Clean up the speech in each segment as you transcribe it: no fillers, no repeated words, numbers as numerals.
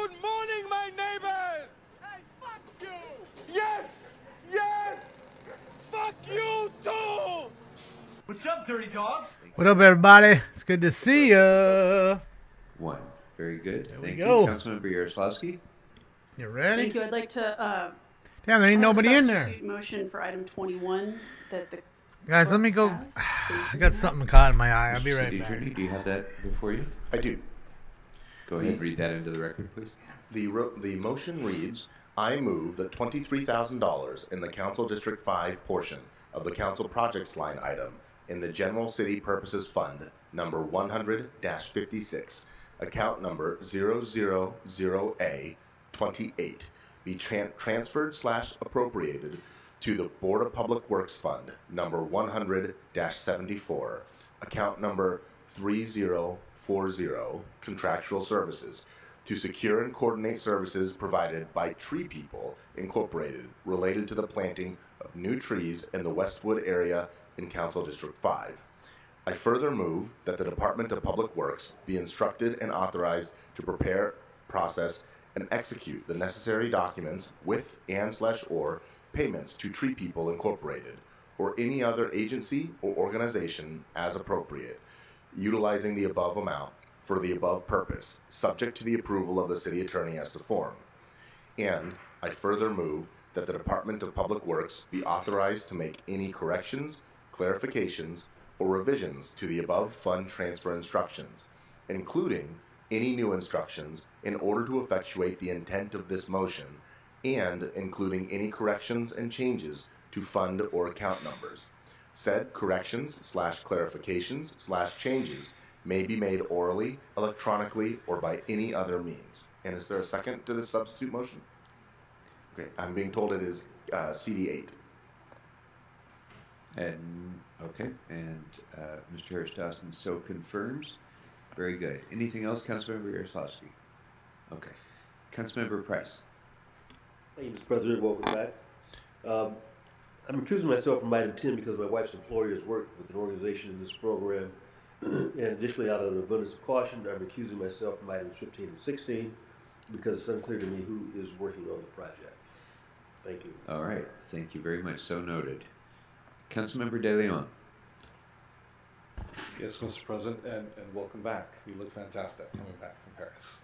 Good morning, my neighbors! Hey, fuck you! Yes! Yes! Fuck you too! What's up, dirty dogs? What up, everybody? It's good to see ya. One. Very good. There we Thank go. you. Councilmember Yaroslavsky. You ready? Thank you. I'd like to Damn, there ain't nobody in there. substitute motion for item 21 that the Guys, let me go. has. I got something caught in my eye. I'll be Mr. right City back. Attorney, do you have that before you? I do. Go ahead and read that into the record, please. The motion reads, I move that $23,000 in the Council District 5 portion of the Council Projects line item in the General City Purposes Fund, number 100-56, account number 000A28, be transferred/appropriated to the Board of Public Works Fund, number 100-74, account number 3040, contractual services, to secure and coordinate services provided by Tree People Incorporated related to the planting of new trees in the Westwood area in Council District 5. I further move that the Department of Public Works be instructed and authorized to prepare, process, and execute the necessary documents with and/or payments to Tree People Incorporated or any other agency or organization as appropriate, utilizing the above amount for the above purpose, subject to the approval of the City Attorney as to form. And I further move that the Department of Public Works be authorized to make any corrections, clarifications, or revisions to the above fund transfer instructions, including any new instructions in order to effectuate the intent of this motion, and including any corrections and changes to fund or account numbers. Said corrections/clarifications/changes may be made orally, electronically, or by any other means. And is there a second to this substitute motion? Okay, I'm being told it is CD8. And okay, and Mr. Harris Dawson so confirms. Very good. Anything else, Councilmember Yaroslavsky? Okay. Councilmember Price. Thank you, Mr. President. Welcome back. I'm recusing myself from item 10 because my wife's employers work with an organization in this program. And additionally, out of an abundance of caution, I'm recusing myself from items 15 and 16 because it's unclear to me who is working on the project. Thank you. All right. Thank you very much. So noted. Councilmember De Leon. Yes, Mr. President, and welcome back. You look fantastic coming back from Paris.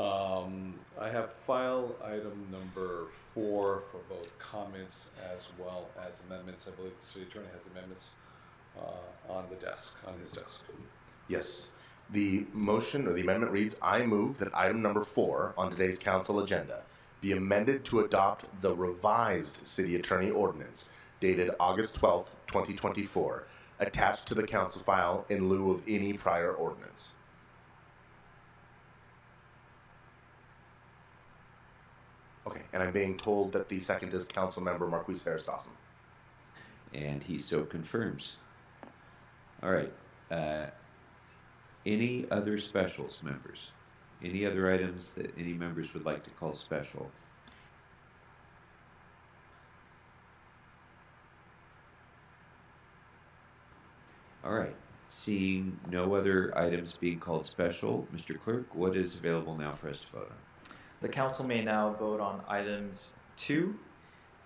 I have file item number 4 for both comments as well as amendments. I believe the City Attorney has amendments on his desk. Yes. The motion or the amendment reads, I move that item number 4 on today's council agenda be amended to adopt the revised City Attorney Ordinance dated August 12th, 2024, attached to the council file in lieu of any prior ordinance. Okay, and I'm being told that the second is Councilmember Marquis Harris Dawson. And he so confirms. All right. Any other specials, members? Any other items that any members would like to call special? All right. Seeing no other items being called special, Mr. Clerk, what is available now for us to vote on? The council may now vote on items 2,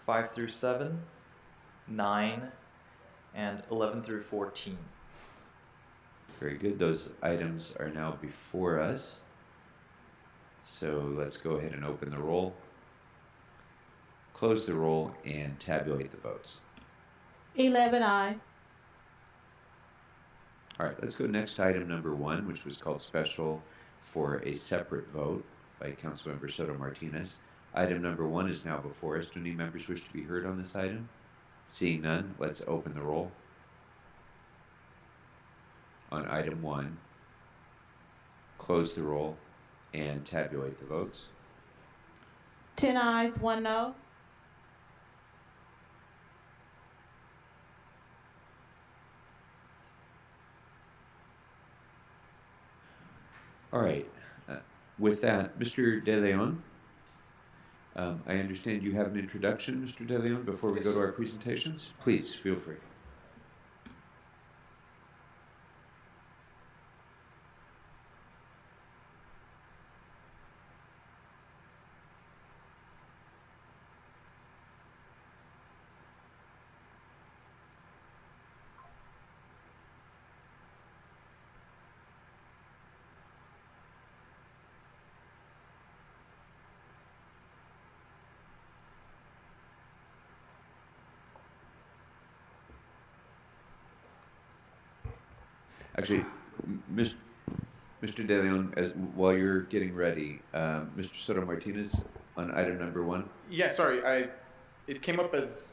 5 through 7, 9, and 11 through 14. Very good. Those items are now before us. So let's go ahead and open the roll, close the roll, and tabulate the votes. 11 ayes. All right, let's go next to item number 1, which was called special for a separate vote by Councilmember Soto Martinez. Item number 1 is now before us. Do any members wish to be heard on this item? Seeing none, let's open the roll on item 1, close the roll, and tabulate the votes. 10 ayes, 1 no. All right. With that, Mr. De Leon, I understand you have an introduction, Mr. De Leon, before we go to our presentations. Please, feel free. Actually, Mr. De Leon, while you're getting ready, Mr. Soto Martinez on item number 1. Yeah, sorry, it came up as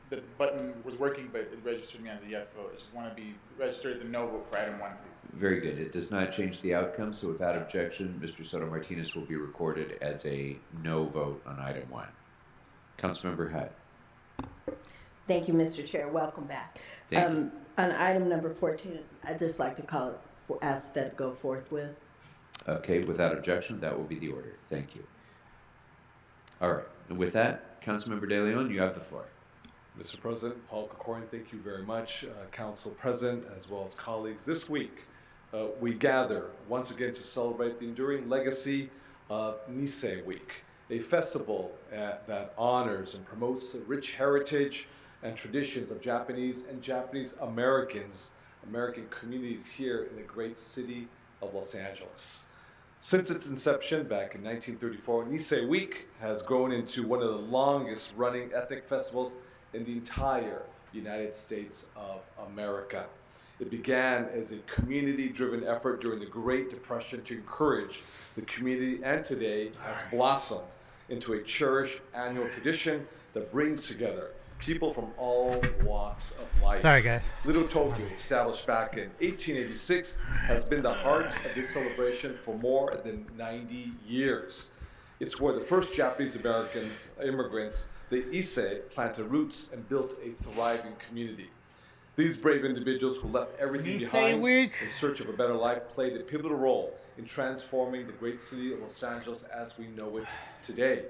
the button was working, but it registered me as a yes vote. I just want to be registered as a no vote for item 1, please. Very good. It does not change the outcome, so without objection, Mr. Soto Martinez will be recorded as a no vote on item 1. Councilmember Hutt. Thank you, Mr. Chair. Welcome back. Thank you. On item number 14, I'd just like to ask that it go forthwith. Okay, without objection, that will be the order. Thank you. All right. And with that, Councilmember De Leon, you have the floor. Mr. President, Paul Kokorian, thank you very much. Council President, as well as colleagues. This week, we gather once again to celebrate the enduring legacy of Nisei Week, a festival that honors and promotes the rich heritage and traditions of Japanese and Japanese American communities here in the great city of Los Angeles. Since its inception back in 1934, Nisei Week has grown into one of the longest running ethnic festivals in the entire United States of America. It began as a community-driven effort during the Great Depression to encourage the community, and today has blossomed into a cherished annual tradition that brings together people from all walks of life. Sorry, guys. Little Tokyo, established back in 1886, has been the heart of this celebration for more than 90 years. It's where the first Japanese Americans, immigrants, the Nisei, planted roots and built a thriving community. These brave individuals who left everything behind in search of a better life played a pivotal role in transforming the great city of Los Angeles as we know it today.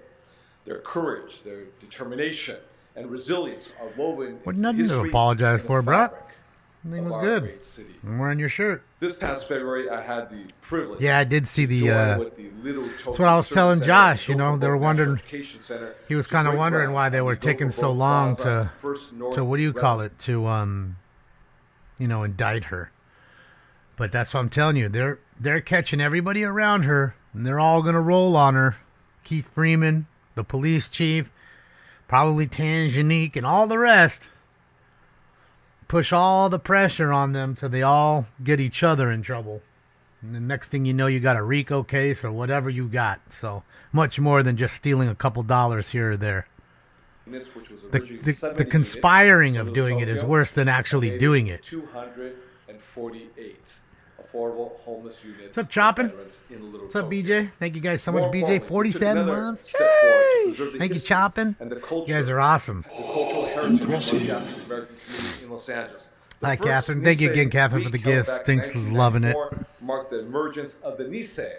Their courage, their determination, and resilience are woven into the nothing history to apologize and for, the bro. fabric Everything of was our good. great city. I'm wearing your shirt. This past February, I had the privilege. Yeah, I did see the. to join with the Little That's Tokyo what I was Service telling Center Josh. and You know, Gopher they were Boat wondering. National Education Center He was to kind of break wondering ground why they on were the taking Gopher so Boat long Plaza, First North to what do you call it? Residence. To indict her. But that's what I'm telling you. They're catching everybody around her, and they're all gonna roll on her. Keith Freeman, the police chief, probably Tanjanique, and all the rest. Push all the pressure on them till they all get each other in trouble. And the next thing you know, you got a RICO case or whatever you got. So much more than just stealing a couple dollars here or there. Which was The conspiring of doing it is worse than actually doing it. 248 affordable homeless units. What's up, Choppin'? In Little What's up, Tokyo. BJ? Thank you guys so much, More BJ. importantly, we 47 took another months. step forward to preserve the Thank you, history Choppin'. and the You culture, guys are awesome. the cultural heritage of our Japanese American community in Los Angeles. The Hi, first Catherine. Thank you Nisei again, Catherine, for Week the held gifts. back in Stinks is loving it. 1994 marked the emergence of the Nisei.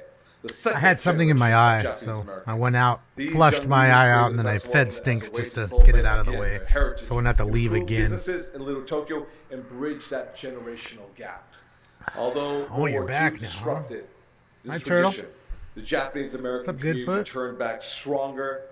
I had something in my eye, so I went out, flushed my eye out, and then I fed Stinks just to get it out of the way, so I wouldn't have to leave again. Businesses in Little Tokyo and bridge that generational gap. Although Oh, you're World War back II now, huh? disrupted this Hi, Turtle. tradition, the Japanese American What's up, community Goodfoot? returned back stronger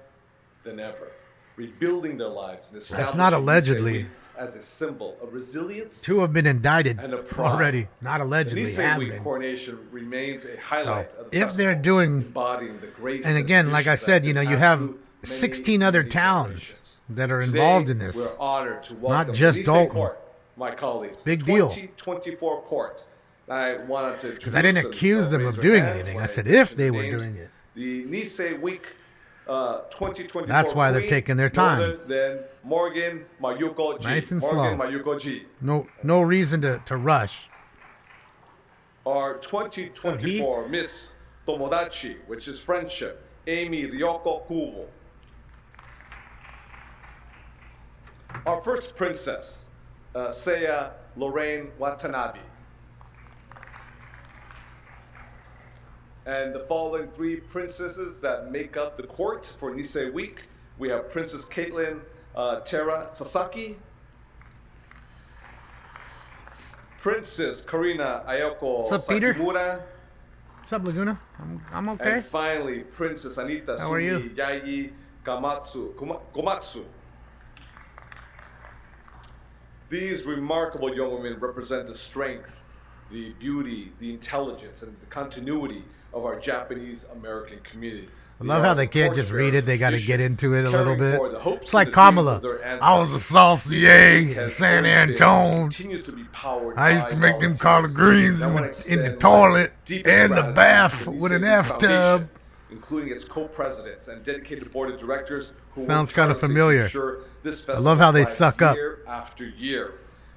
than ever, rebuilding their lives and establishing not Nisei allegedly. Week as a symbol of resilience. Two have been indicted and a pride. already. Not The allegedly, Nisei have Week been. coronation remains a highlight of the If they're festival, doing, embodying the grace and again, like I tradition said, that you know, have you passed have through many, 16 other many towns generations. that are Today, involved in this. We're honored to Not welcome just the Nisei Dalton. Court, my colleagues. Big the deal. 2024 court. I wanted to Because I didn't introduce accuse them raise of their doing hands anything. when I said mention if they their were names. doing it. The Nisei Week 2024. That's why they're queen, taking their time. none other than Morgan Mayuko G. Nice and Morgan slow. Mayuko G. No reason to rush. Our 2024 Miss Tomodachi, which is friendship, Amy Ryoko Kubo. Our first princess, Seiya Lorraine Watanabe. And the following three princesses that make up the court for Nisei Week. We have Princess Caitlin Tara Sasaki, Princess Karina Ayoko What's up, Peter? Sakimura, What's up, Laguna? I'm okay. and finally Princess Anita How are you? Sumi Yai Komatsu. These remarkable young women represent the strength, the beauty, the intelligence, and the continuity of our Japanese American community. I love how they can't just read it. They got to get into it a little caring bit. for the hopes It's like and the dreams Kamala. of their I was a ancestors. saucier Has in San always been and Antone. continues to be powered I used to by make them collard volunteers. greens I wanna in extend the my toilet deepest and the gratitude bath to the with an Nisei F tub. Foundation, including its co-presidents and dedicated board of directors who Sounds work kinda tirelessly to familiar. ensure this I love how they festival suck up. year after year.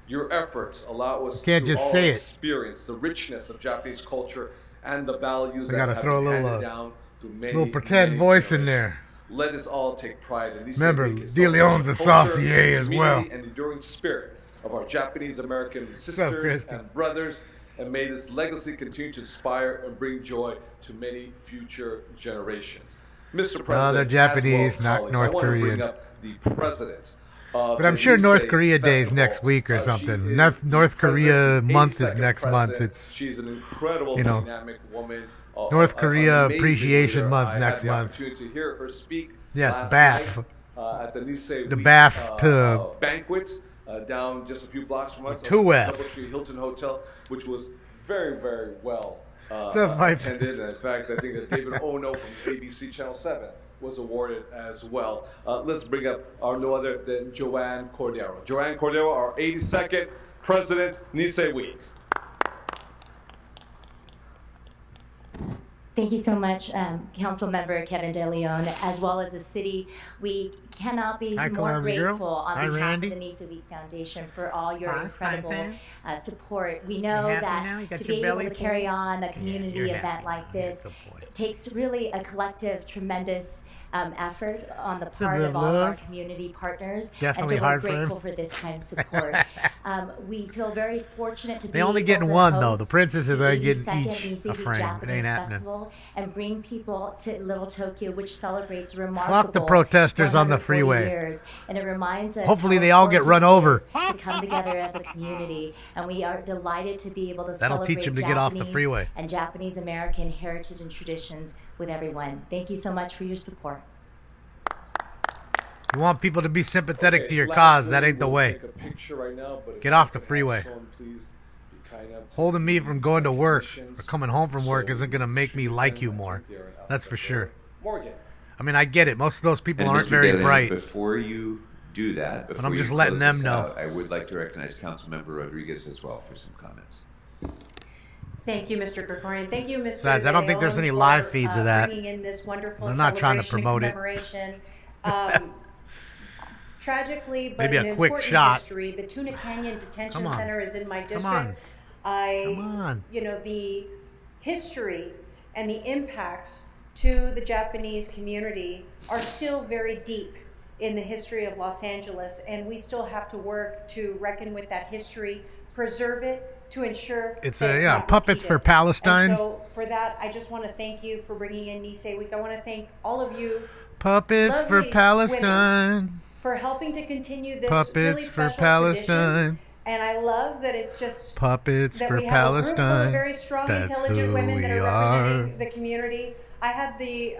Your efforts allow us Can't to just all say it. experience the richness of Japanese culture and the values I that gotta have throw a been little, handed down through many, little pretend many voice in generations. there. Let us all take pride in these Remember, significant De Leon's a culture, saucier as well. community, and enduring spirit of our Japanese American up, sisters Kristen? and brothers, and may this legacy continue to inspire and bring joy to many future generations. Mr. President, No, they're Japanese, as well as not colleagues, North I want to Korean. bring up the president of But I'm the sure North Nisei Korea Day is Festival. next week or She something. is North the Korea president, month is 82nd next month. president. She's an incredible, you know, dynamic woman. North an Korea amazing Appreciation leader. Month I next had the month. opportunity to hear her speak Yes, last bath. night, at the Nisei The Week, bathtub. banquet down just a few blocks from us. Two at the Fs. Doubletree Hilton Hotel, which was very, very well up, Mike? attended. And in fact, I think that David Ono from ABC Channel 7 was awarded as well. Let's bring up our no other than Joanne Cordero. Joanne Cordero, our 82nd President Nisei Week. Thank you so much, Council Member Kevin De Leon, as well as the city. We cannot be Hi, more Columbia girl. grateful on Hi, behalf Randy. of the Nisei Week Foundation for all your Hi, incredible fine, support. We know happy that now? You got to your be able belly to carry full? on a Yeah, community you're event happy. like this, Good boy. it takes really a collective, tremendous effort on the a part bit of of all of our love. community partners. Definitely and so hard we're for him. grateful for this kind of support. We feel very fortunate to be They only able getting to one, though. host The princesses the are getting 82nd each Nisei a Week frame. It Japanese ain't happening. Festival and bring people to Little Tokyo, which celebrates remarkable Fuck the protesters on the 140 freeway. years. And it reminds us Hopefully how they all get important run it over. is to come together as a community. And we are delighted to be able to That'll celebrate teach 'em to get off the Japanese freeway. and Japanese American heritage and traditions with everyone. Thank you so much for your support. You want people to be sympathetic Okay, to your lastly, cause. That ain't the we'll way. take a picture right now, but if Get you off the could have freeway. someone please be kind enough to Holding me from going to work or recognitions. coming home from work So isn't going to make me shoot like them. you I more. think they're in That's for alphabetical sure. order. Morgan. I mean, I get it. Most of those people And aren't Mr. very De Leon, bright. before you do that, before I'm you just letting close them this know. out, I would like to recognize Councilmember Rodriguez as well for some comments. Thank you, Mr. Gregorian. Thank you, Mr. Besides, I don't think there's De any Leon, live for, feeds of that. Bringing in this wonderful I'm not trying to celebration promote and it. commemoration. Tragically, but Maybe an a quick important shot. history, the Tuna Canyon Detention Come on. Center is in my Come district. on. I, Come on. you know, the history and the impacts to the Japanese community are still very deep in the history of Los Angeles, and we still have to work to reckon with that history, preserve it, to ensure It's that it's yeah, not Puppets for repeated. Palestine. And so for that, I just want to thank you for bringing in Nisei Week. I want to thank all of you Puppets for lovely Palestine. women for helping to continue this Puppets really for special Palestine. tradition. And I love that it's just Puppets that for we have a group full Palestine. of very strong, That's intelligent who women that we are are. representing the community. I had the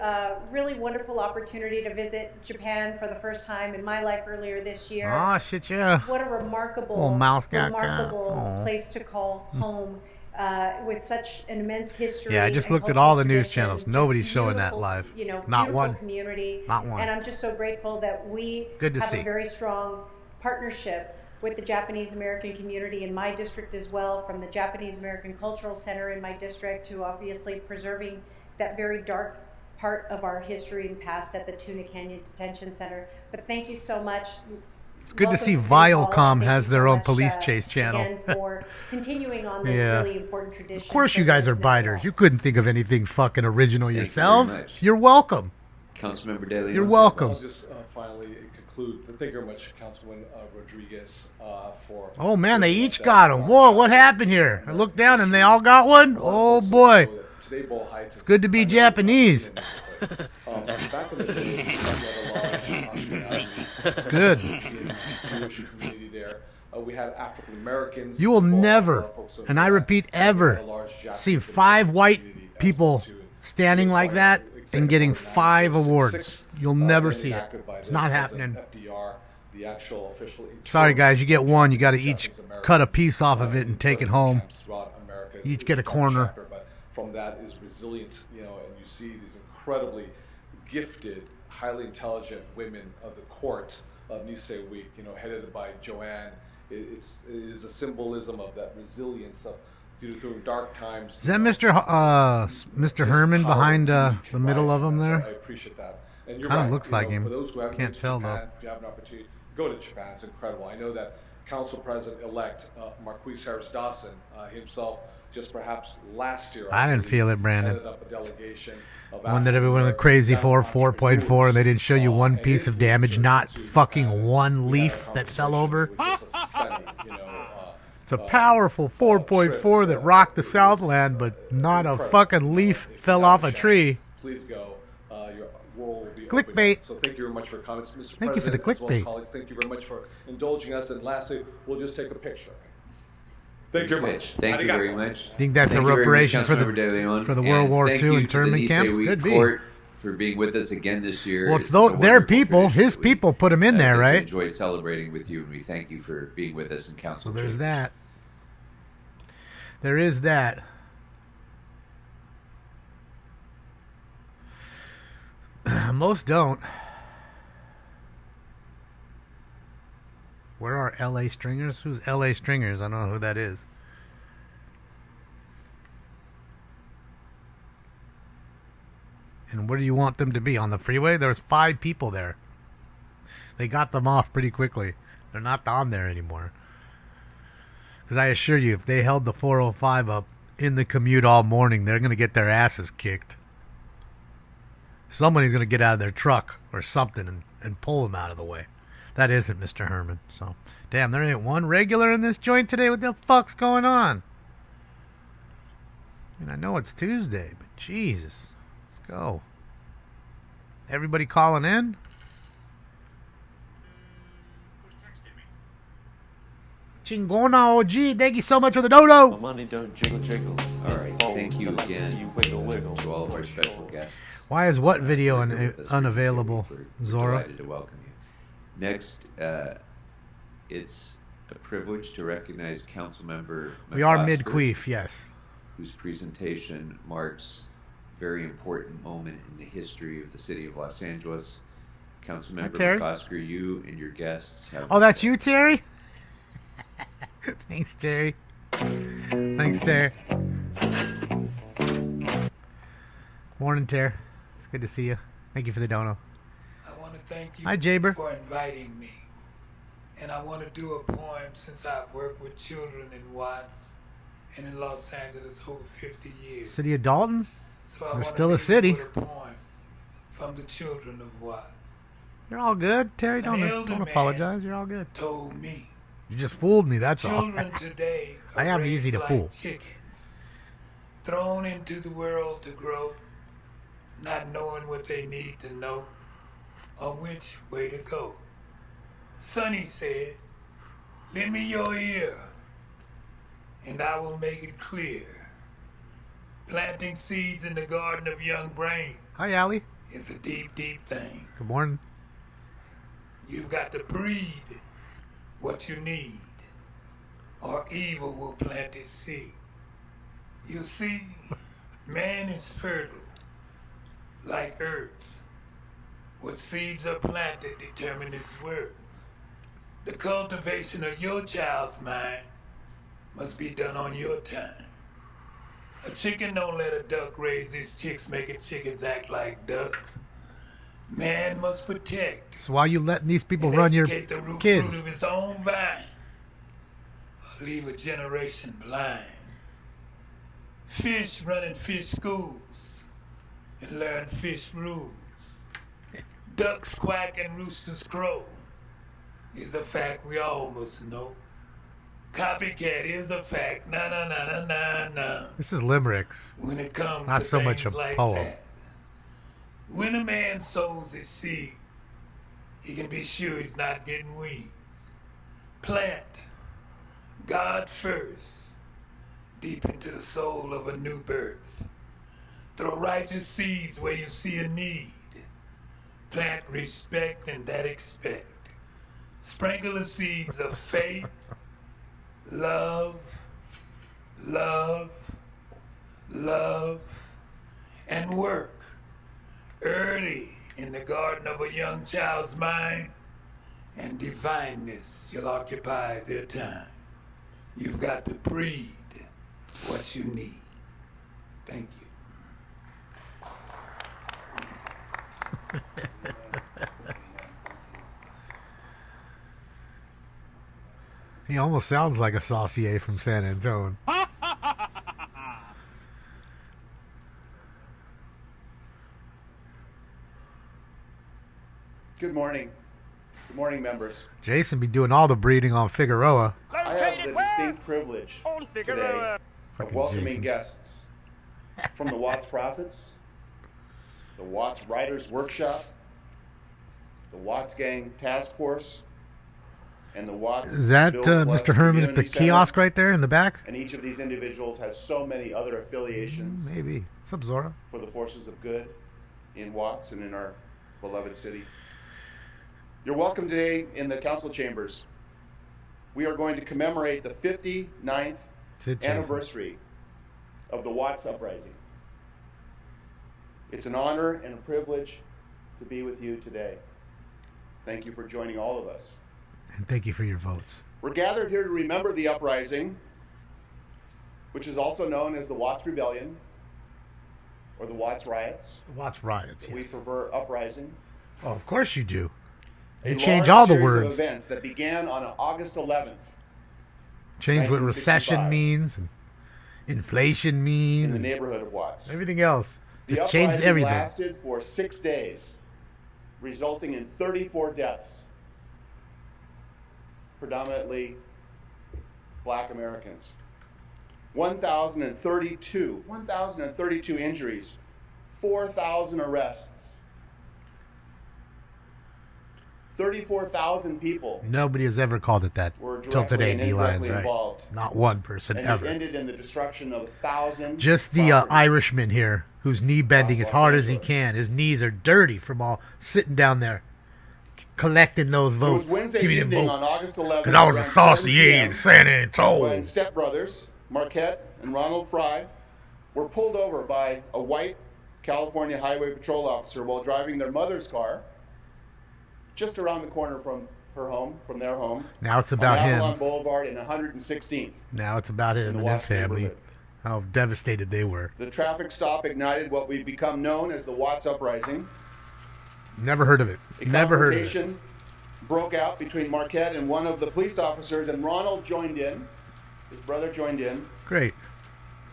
really wonderful opportunity to visit Japan for the first time in my life earlier this year. Oh, shit, yeah. What a remarkable, Little mouse gaga. remarkable Aw. place to call home with such an immense history. Yeah, I just and looked at all the cultural news traditions, channels. just Nobody's showing that beautiful, live. You know, Not beautiful one. community. Not one. And I'm just so grateful that we Good to have see. a very strong partnership with the Japanese American community in my district as well, from the Japanese American Cultural Center in my district to obviously preserving that very dark part of our history and past at the Tuna Canyon Detention Center. But thank you so much. It's good to Welcome see City Hall, and Viacom thank has you their so own much, police chase channel. Again, for continuing on this Yeah. really important tradition. Of course you so guys that are it's never biters. lost. You couldn't think of anything fucking original Thank you very yourselves. much. You're welcome. Councilmember De Leon. You're welcome. I'll just finally conclude. Thank you very much, Councilman Rodriguez, for. Oh man, they bringing each up got that them. Whoa, what happened here? I looked down and they all got one? Oh boy. Today, Bowl Heights is It's good to be primarily Japanese. back in the day, we had a large Ashkenazi It's good. Jewish community there. We had African Americans. You will involved, never, folks of and I that. repeat We had ever, a large Japanese see 5 white community as people well, too. standing like that and getting 5 awards. 6, You'll never then see it. enacted by It's the not President happening. FDR, the actual official Sorry guys, you get one. You got to Japanese each Americans, cut a piece off of it and take it home. camps throughout America. You each It's get a dark corner. chapter, but from that is resilience, and you see these incredibly gifted, highly intelligent women of the court of Nisei Week, headed by Joanne. It is a symbolism of that resilience of through dark times. Is that Mr. Herman behind the middle of them there? So I appreciate that. And you're Kind of right. looks like him. For those who haven't Can't been to tell Japan, though. if you have an opportunity, go to Japan. It's incredible. I know that Council President-elect Marquise Harris Dawson himself, just perhaps last year, I didn't feel it, Brandon. headed up a delegation of One that everyone went crazy for, 4.4, and they didn't show you one piece of damage, not fucking one leaf that fell over. It's a powerful 4.4 that rocked the Southland, but not a fucking leaf fell off a tree. Please go. Your world will be Clickbait. open. So thank you very much for your comments, Mr. Thank you for the President, as well as clickbait. colleagues. Thank you very much for indulging us. And lastly, we'll just take a picture. Thank you very much. Thank you very much. Think that's a Thank you very much, reparation for the Councilmember De Leon. for the World And War thank II you to the internment Nisei camps? Week Could be. Court for being with us again this year. Well, it's a their wonderful people. tradition His that we, people put him in there, get to right? enjoy celebrating with you, and we thank you for being with us in council. So there's chambers. that. There is that. Most don't. Where are LA Stringers? Who's LA Stringers? I don't know who that is. And where do you want them to be? On the freeway? There's 5 people there. They got them off pretty quickly. They're not on there anymore. Because I assure you, if they held the 405 up in the commute all morning, they're going to get their asses kicked. Somebody's going to get out of their truck or something and pull them out of the way. That isn't Mr. Herman. So, damn, there ain't one regular in this joint today. What the fuck's going on? I mean, I know it's Tuesday, but Jesus. Let's go. Everybody calling in? Chingona OG, thank you so much for the dodo. My money don't jiggle jiggle. All right, thank you again You wiggle wiggle. to all of our special guests. Why is what video Who are here with us for unavailable, Nisei Week. We're Zora? delighted to welcome you. Next, it's a privilege to recognize Councilmember We are McCosker, mid-queef, yes. whose presentation marks a very important moment in the history of the city of Los Angeles. Councilmember Terry? McCosker, you and your guests have... Oh, that's you, Terry? Thanks, Terry. Thanks, Terry. Morning, Terry. It's good to see you. Thank you for the dono. I want to thank you Hi, Jaber. for inviting me. And I want to do a poem since I've worked with children in Watts and in Los Angeles over 50 years. City of Dalton? So I We're want still to a leave city. you with a poem from the children of Watts. You're all good, Terry. An Don't elder man apologize. You're all good. told me, You just fooled me, that's all. children today I are am easy raised to like fool. chickens, thrown into the world to grow, not knowing what they need to know or which way to go. Sonny said, lend me your ear, and I will make it clear. Planting seeds in the garden of young brain Hi, Allie. is a deep, deep thing. Good morning. You've got to breed what you need, or evil will plant its seed. You see, man is fertile, like earth. What seeds are planted determine its worth. The cultivation of your child's mind must be done on your time. A chicken don't let a duck raise its chicks, making chickens act like ducks. Man must protect So why you letting these people and run your educate the root kids? fruit of his own vine, or leave a generation blind. Fish run in fish schools and learn fish rules. Ducks quack and roosters crow is a fact we all must know. Copycat is a fact, na na na na na na. This is limericks. When it comes Not to so much a things like poem. that. When a man sows his seeds, he can be sure he's not getting weeds. Plant God first, deep into the soul of a new birth. Throw righteous seeds where you see a need. Plant respect and that expect. Sprinkle the seeds of faith, love, love, love, and work early in the garden of a young child's mind, and divineness shall occupy their time. You've got to breed what you need. Thank you. He almost sounds like a saucier from San Antone. Good morning. Good morning, members. Jason be doing all the breeding on Figueroa. I have the distinct privilege today of Fucking welcoming Jason. guests from the Watts Prophets, the Watts Writers Workshop, the Watts Gang Task Force, and the Watts Is that Build Plus Mr. Herman at the Community Center. kiosk right there in the back? And each of these individuals has so many other affiliations Maybe. What's up, Zora? for the forces of good in Watts and in our beloved city. You're welcome today in the council chambers. We are going to commemorate the 59th Sit, Jason. anniversary of the Watts uprising. It's an honor and a privilege to be with you today. Thank you for joining all of us. And thank you for your votes. We're gathered here to remember the uprising, which is also known as the Watts Rebellion or the Watts Riots. Watts Riots, We prefer uprising. Oh, of course you do. You A change large all the series of words. events that began on August 11th. Change what recession 1965. means and inflation means. In the and neighborhood of Watts. everything else. The Just changed uprising everything. lasted for 6 days, resulting in 34 deaths, predominantly black Americans. 1,032 injuries, 4,000 arrests, 34,000 people Nobody has ever called it that were till directly today, and D-Lions, indirectly right? involved. Not one person And ever. it ended in the destruction of 1,000 Just the properties. Irishman here, who's knee bending as Los hard as he Angeles. can. His knees are dirty from all sitting down there, collecting those It votes. was Wednesday Give me them evening votes. on August 11th. 'Cause I was a around saucier 7 p.m., in San Antone. when stepbrothers Marquette and Ronald Fry were pulled over by a white California Highway Patrol officer while driving their mother's car just around the corner from her home, from their home. Now it's about on him. Avalon Boulevard in 116th. Now it's about him in the and his Watts family. neighborhood. How devastated they were. The traffic stop ignited what we've become known as the Watts Uprising. Never heard of it. A Never heard of it. confrontation broke out between Marquette and one of the police officers, and Ronald joined in. His brother joined in, Great.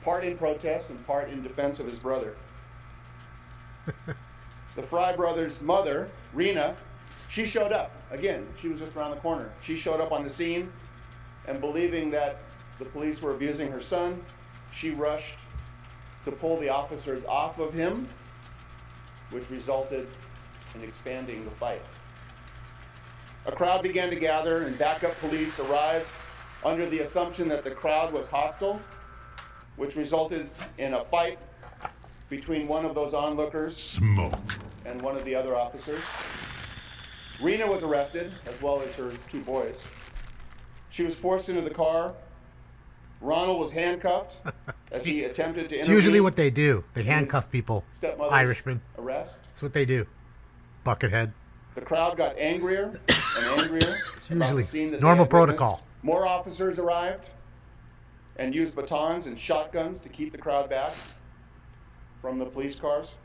part in protest and part in defense of his brother. The Fry brothers' mother, Rena, she showed up. Again, she was just around the corner. She showed up on the scene, and believing that the police were abusing her son, she rushed to pull the officers off of him, which resulted in expanding the fight. A crowd began to gather, and backup police arrived under the assumption that the crowd was hostile, which resulted in a fight between one of those onlookers and one of the other officers. Rena was arrested, as well as her two boys. She was forced into the car. Ronald was handcuffed as he attempted to It's intervene. usually what they do. They in handcuff his people. stepmother's Irishmen. arrest. That's what they do. Buckethead. The crowd got angrier and angrier about the scene that they normal had witnessed. protocol. More officers arrived and used batons and shotguns to keep the crowd back from the police cars.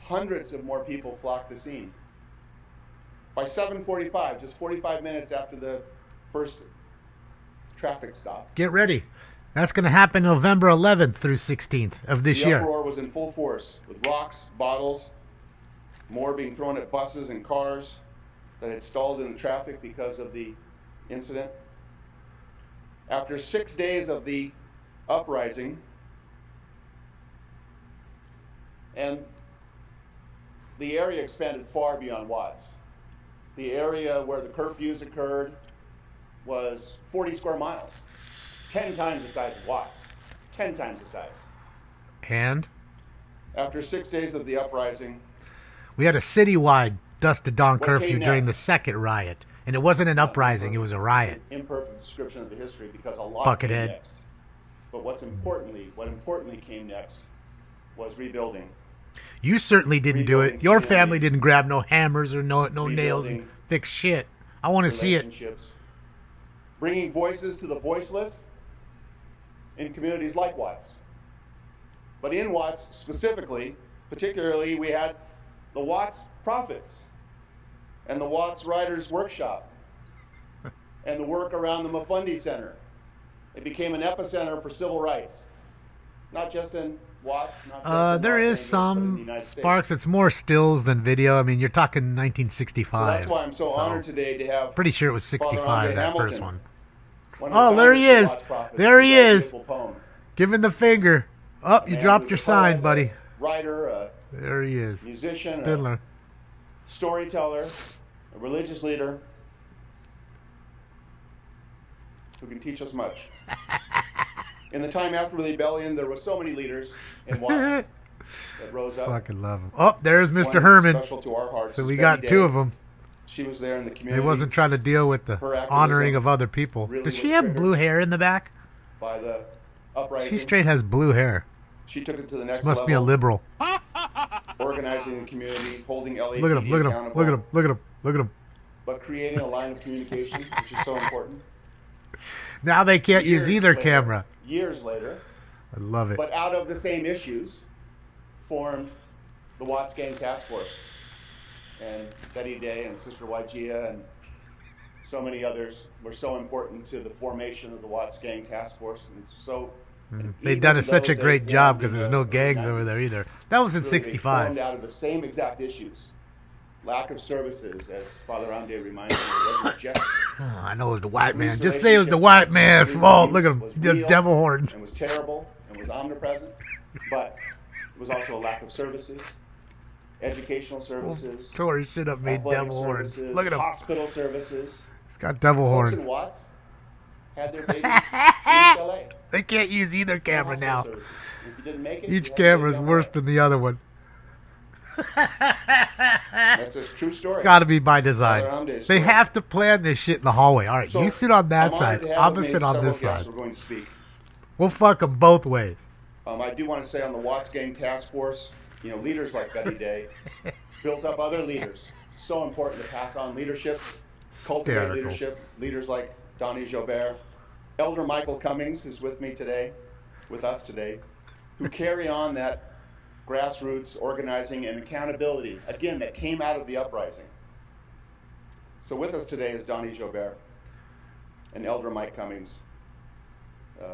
Hundreds of more people flocked the scene. By 7:45, just 45 minutes after the first traffic stop, Get ready. That's going to happen November 11th through 16th of this the year. uproar was in full force, with rocks, bottles, more being thrown at buses and cars that had stalled in the traffic because of the incident. After 6 days of the uprising, and the area expanded far beyond Watts. The area where the curfews occurred was 40 square miles, 10 times the size of Watts, 10 times the size. And After 6 days of the uprising, we had a citywide dusk to dawn What curfew came during the next? second riot. And it wasn't an uprising, it was a riot. imperfect description of the history because a lot Buckethead. came next. But what importantly came next was rebuilding. You certainly didn't do it. Rebuilding Your community. family didn't grab no hammers or no nails and Rebuilding fix shit. I want to see it. relationships, bringing voices to the voiceless in communities like Watts. But in Watts specifically, particularly, we had the Watts Prophets and the Watts Writers Workshop and the work around the Mafundi Center. It became an epicenter for civil rights, not just in Watts, not just in There Los is Angeles, but in the some United States. sparks. It's more stills than video. I mean, you're talking So 1965. that's why I'm so honored today to have Pretty sure it was Father 65, Andre that Hamilton, first one. one of the Oh, there he founders of is. the Watts Prophets, There he who wrote a is. beautiful poem. Giving the finger. Oh, A you man dropped who's your a sign, poet, buddy. a writer, a There he is. musician, a Spindler. storyteller, a religious leader who can teach us much. In the time after the rebellion, there were so many leaders in Watts that rose up. Fucking love him. Oh, there's Mr. One Herman. special to our hearts So is we Betty got two Day. of them. She was there in the They community. wasn't trying to deal with the Her activism honoring of other people. really Does she was have triggered blue hair in the back? by the uprising. She straight has blue hair. She took it to the next Must level. be a liberal. Organizing the community, holding LAPD Look at him, look at him, accountable, look at him, look at him, look at him. but creating a line of communication, which is so important. Now they can't use Years either later- camera. Years later, I love it. but out of the same issues, formed the Watts Gang Task Force. And Betty Day and Sister Wajia and so many others were so important to the formation of the Watts Gang Task Force. And so They've done even such though a they great job formed because in there's the no gangs 90s, over there either. That was in really, they 65. formed out of the same exact issues. Lack of services, as Father Ande reminded me, it wasn't just Oh, I know it was the white man. police Just say it was the white man's relationship fault. with Look at him. police Just was devil real horns. and was terrible and was omnipresent, but it was also a lack of services, educational services, Tore his shit up, made athletic devil horns. services, Look at him. hospital services. He's got devil Folks horns. in Watts had their babies in LA. They can't use either camera Hospital now. services. If you didn't make it, Each you had to camera is make it worse up. than the other one. That's a true story. It's got to be by design. Father Amde's They story. have to plan this shit in the hallway. All right, So, you sit on that I'm honored side. to have I'm with going to me sit on several this guests side. who are going to speak. We'll fuck them both ways. I do want to say on the Watts Gang Task Force, leaders like Betty Day built up other leaders. So important to pass on leadership, cultivate Hysterical. leadership. Leaders like Donnie Jobert, Elder Michael Cummings, who's with us today, who carry on that grassroots organizing and accountability, again, that came out of the uprising. So with us today is Donnie Jobert and Elder Mike Cummings,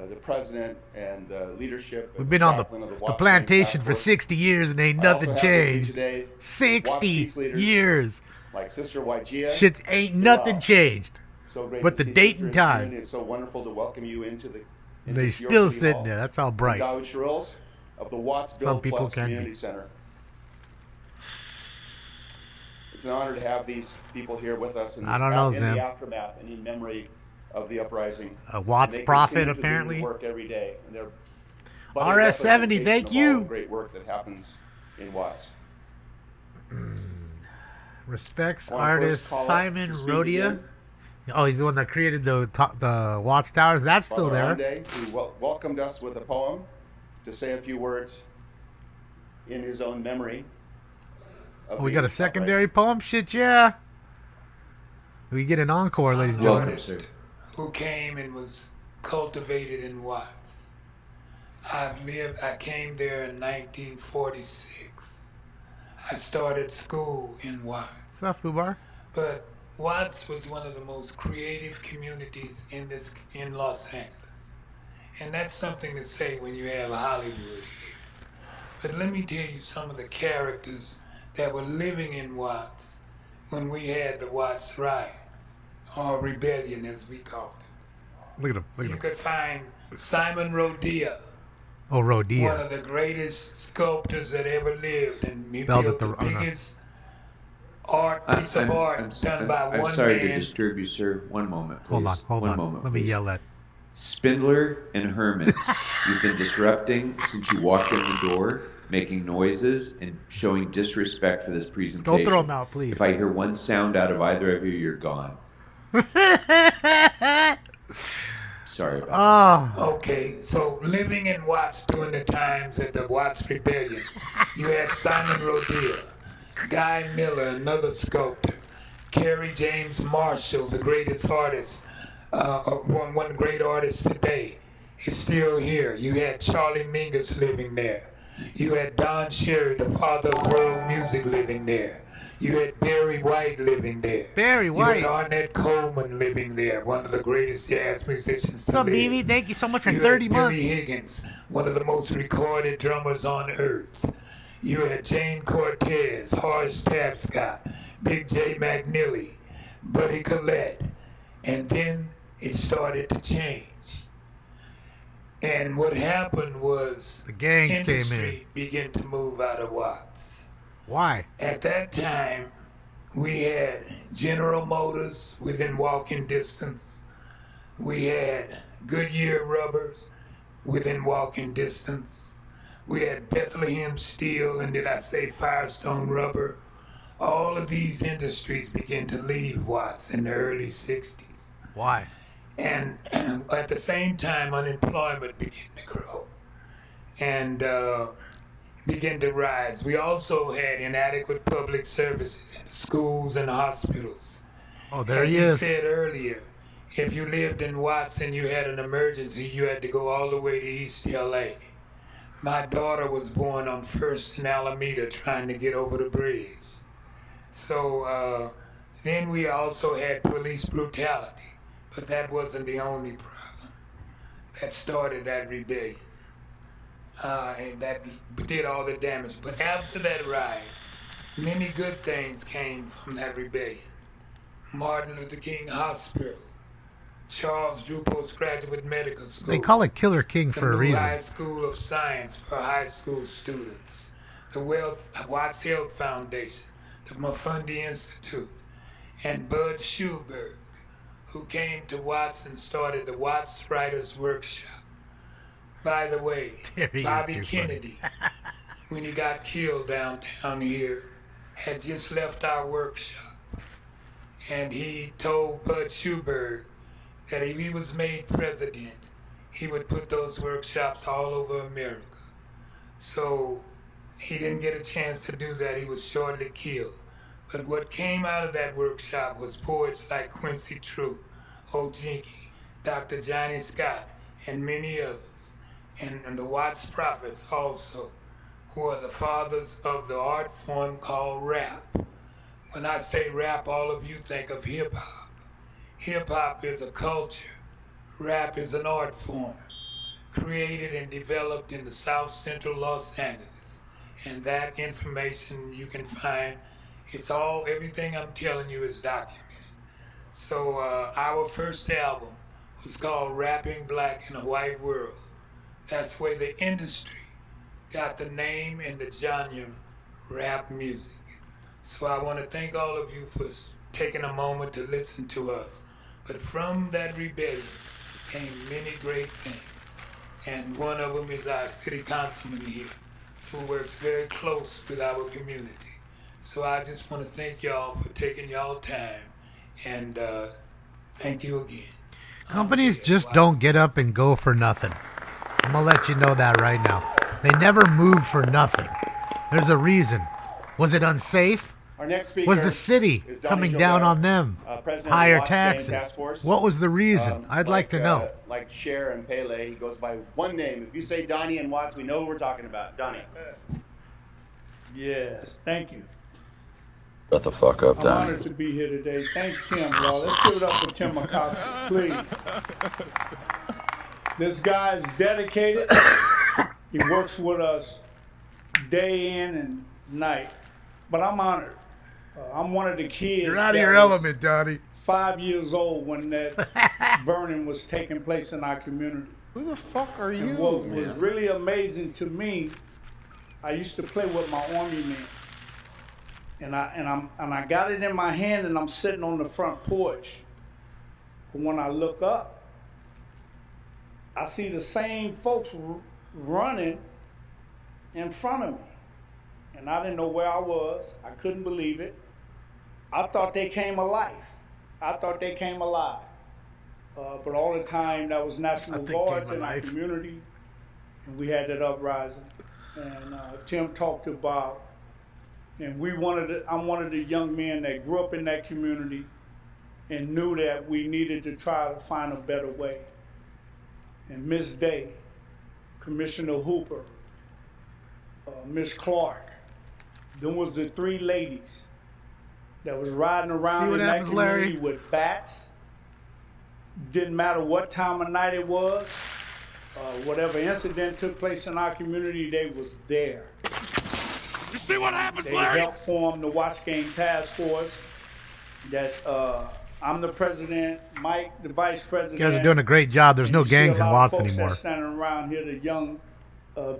the president and the leadership. We've been on the Watts Gang plantation Task for Force. 60 years and ain't I also nothing have with me changed. today Watts 60 Peace leaders years. like Sister Wajia. Shit ain't nothing Wow. changed. So great But to the see date Sister and in the time. community. It's so wonderful to welcome you into the. And they into your still city sitting hall. there. That's how And bright. Dawood Shirills of the Watts Some Build people Plus can be. Community Center. It's an honor to have these people here with us in, I don't know, in Zim. the aftermath and in memory of the uprising. A Watts And they prophet, continue to do apparently. Work every day. And they're budding RS-70, representation thank of you. all the great work that happens in Watts. Respects I wanna first artist call up Simon to speak Rodia. again Oh, he's the one that created the Watts Towers. That's still Father there. Ande, who welcomed us with a poem to say a few words in his own memory. Oh, we got a secondary poem? Shit, yeah. We get an encore, ladies and gentlemen. Artist who came and was cultivated in Watts. I came there in 1946. I started school in Watts. What's up, Fubar? But Watts was one of the most creative communities in Los Angeles. And that's something to say when you have Hollywood here. But let me tell you some of the characters that were living in Watts when we had the Watts riots, or rebellion as we called it. Look at him. Look at You him. could find Simon Rodia, Oh, Rodia. one of the greatest sculptors that ever lived, and he Spelled built it the oh, no. biggest piece of art done by I'm one sorry man. to disturb you, sir. One moment, please. Hold on, hold One on. moment, Let me please. yell that. Spindler and Herman, you've been disrupting since you walked in the door, making noises and showing disrespect for this presentation. Don't throw him out, please. If I hear one sound out of either of you, you're gone. Sorry about that. Okay, so living in Watts during the times of the Watts Rebellion, you had Simon Rodilla, Guy Miller, another sculptor, Kerry James Marshall, the greatest artist, one great artist today, is still here. You had Charlie Mingus living there. You had Don Cherry, the father of world music, living there. You had Barry White living there. Barry White. You had Arnett Coleman living there, one of the greatest jazz musicians to What's up, live. BB? Thank you so much for You 30 had months. Billy Higgins, one of the most recorded drummers on earth. You had Jane Cortez, Horace Tapscott, Big J McNeely, Buddy Collette. And then it started to change. And what happened was the gangs came in. industry began to move out of Watts. Why? At that time, we had General Motors within walking distance. We had Goodyear Rubbers within walking distance. We had Bethlehem Steel, and did I say Firestone Rubber? All of these industries began to leave Watts in the early 60s. Why? And at the same time, unemployment began to grow and began to rise. We also had inadequate public services in the schools and the hospitals. Oh, there As he you is. said earlier, if you lived in Watts and you had an emergency, you had to go all the way to East LA. My daughter was born on First and Alameda trying to get over the bridge. So then we also had police brutality. But that wasn't the only problem that started that rebellion. And that did all the damage. But after that riot, many good things came from that rebellion. Martin Luther King Hospital, Charles Drew Postgraduate Medical School. They call it Killer King the for a New reason. High School of Science for high school students. The Watts Health Foundation, the Mafundi Institute, and Bud Schulberg, who came to Watts and started the Watts Writers Workshop. By the way, Bobby Kennedy, when he got killed downtown here, had just left our workshop. And he told Bud Schulberg that if he was made president, he would put those workshops all over America. So he didn't get a chance to do that. He was shortly killed. But what came out of that workshop was poets like Quincy True, Ojinki, Dr. Johnny Scott, and many others, and the Watts Prophets also, who are the fathers of the art form called rap. When I say rap, all of you think of hip-hop. Hip-hop is a culture. Rap is an art form, created and developed in the South Central Los Angeles. And that information you can find. It's all, everything I'm telling you is documented. So our first album was called Rapping Black in a White World. That's where the industry got the name and the genre rap music. So I want to thank all of you for taking a moment to listen to us. But from that rebellion came many great things. And one of them is our city councilman here, who works very close with our community. So I just want to thank y'all for taking y'all time, and thank you again. Companies just don't get up and go for nothing. I'm going to let you know that right now. They never move for nothing. There's a reason. Was it unsafe? Our next speaker Was the city is Donnie coming down Gilbert, on them? President of the Higher Watts Gang Task taxes? Force. What was the reason? I'd like to know. Like Cher and Pele, he goes by one name. If you say Donnie and Watts, we know who we're talking about. Donnie. Yes, thank you. Shut the fuck up, I'm Donnie. honored to be here today. Thank Tim, y'all. Let's give it up for Tim McCoskey, please. This guy is dedicated. He works with us day in and night. But I'm honored. I'm one of the kids. You're out of that your was element, Donnie. 5 years old when that burning was taking place in our community. Who the fuck are you, And what man? was really amazing to me, I used to play with my army men. And I got it in my hand and I'm sitting on the front porch. But when I look up, I see the same folks running in front of me. And I didn't know where I was. I couldn't believe it. I thought they came alive. I thought they came alive. But all the time, that was National Guards in our community, and we had that uprising. And Tim talked about, and I'm one of the young men that grew up in that community and knew that we needed to try to find a better way. And Miss Day, Commissioner Hooper, Miss Clark, them was the three ladies that was riding around in that community with bats. Didn't matter what time of night it was, whatever incident took place in our community, they was there. You see what happens, They Larry? helped form the Watch Game Task Force that I'm the president, Mike the vice president. You guys are doing a great job. There's no gangs in Watts anymore. That's standing around here, the young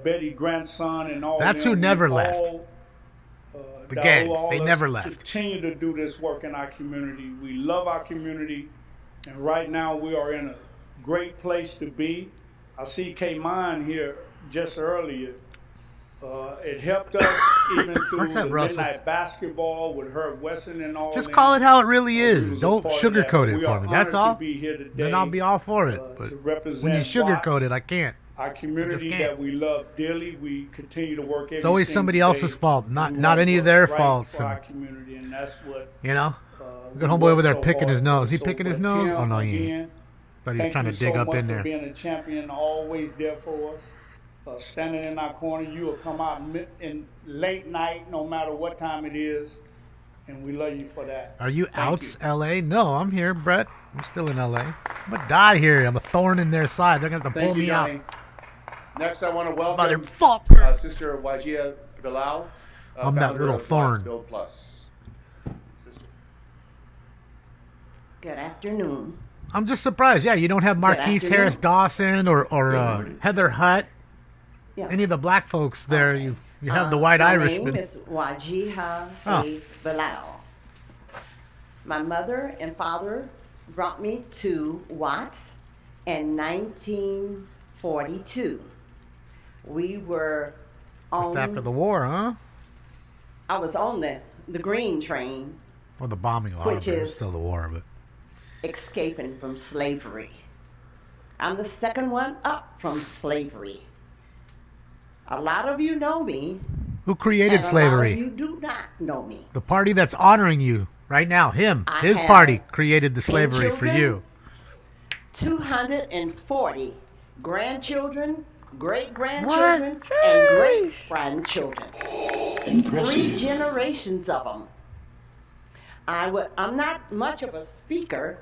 Betty grandson and all. That's them. who never We left. all, The that gangs, all they us never left. Continue to do this work in our community. We love our community, and right now we are in a great place to be. I see K-Mine here just earlier. It helped us even through What's that, the Russell? midnight basketball with Herb Wesson and all. Just them. call it how it really is. was a Don't part of that. sugarcoat it We for are me. That's honored to all. be here today, Then I'll be all for it. to But represent when you sugarcoat Watts, it, I can't. Our community can't. that we love dearly, we continue to work every It's always single somebody day. else's fault, not We not want any of what's their right faults. for our And, community, and that's what you know, we good homeboy work over there so picking his hard nose. for. He So, picking his but nose? Tim, Oh no, he again, ain't. Thought he was thank trying you to dig so up much in for there. being a champion, always there for us. Standing in our corner, you will come out in late night, no matter what time it is, and we love you for that. Are you Thank outs, you. L.A.? No, I'm here, Brett. I'm still in L.A. I'm gonna die here. I'm a thorn in their side. They're gonna have to pull Thank you, me out. Donnie. Next, I want to welcome Motherfucker. Sister Wajia Bilal, I'm that founder little of thorn. Watts Build Plus. Sister. Good afternoon. I'm just surprised. Yeah, you don't have Marquise afternoon. Harris Dawson or Heather Hutt. Yeah. Any of the black folks there. Okay. You have the white my Irishman. name is Wajiha Oh. A. Bilal. My mother and father brought me to Watts in 1942. We were Just after on, the war, huh? I was on the green train Well, the bombing was Which is- still the war, but escaping from slavery. I'm the second one up from slavery. A lot of you know me. who created and slavery? A lot of you do not know me. The party that's honoring you right now, him, I his have party created the 10 slavery for children, you. 240 grandchildren, great-grandchildren, and great-grandchildren. It's 3 generations of them. I'm not much of a speaker,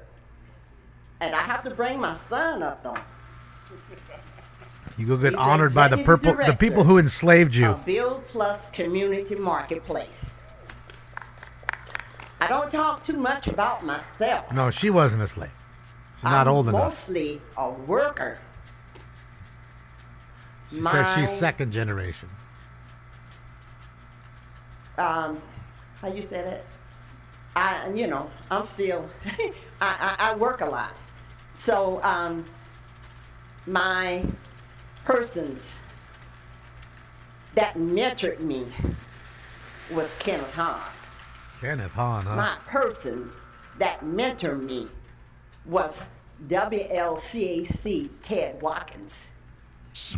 and I have to bring my son up though. You go get He's honored by the executive people who enslaved you. Of Build Plus Community Marketplace. I don't talk too much about myself. No, she wasn't a slave. She's not I'm old enough. Mostly a worker. She said she's second generation. How you say that? I'm still, I work a lot. So, my persons that mentored me was Kenneth Hahn. Kenneth Hahn, huh? My person that mentored me was WLCAC Ted Watkins.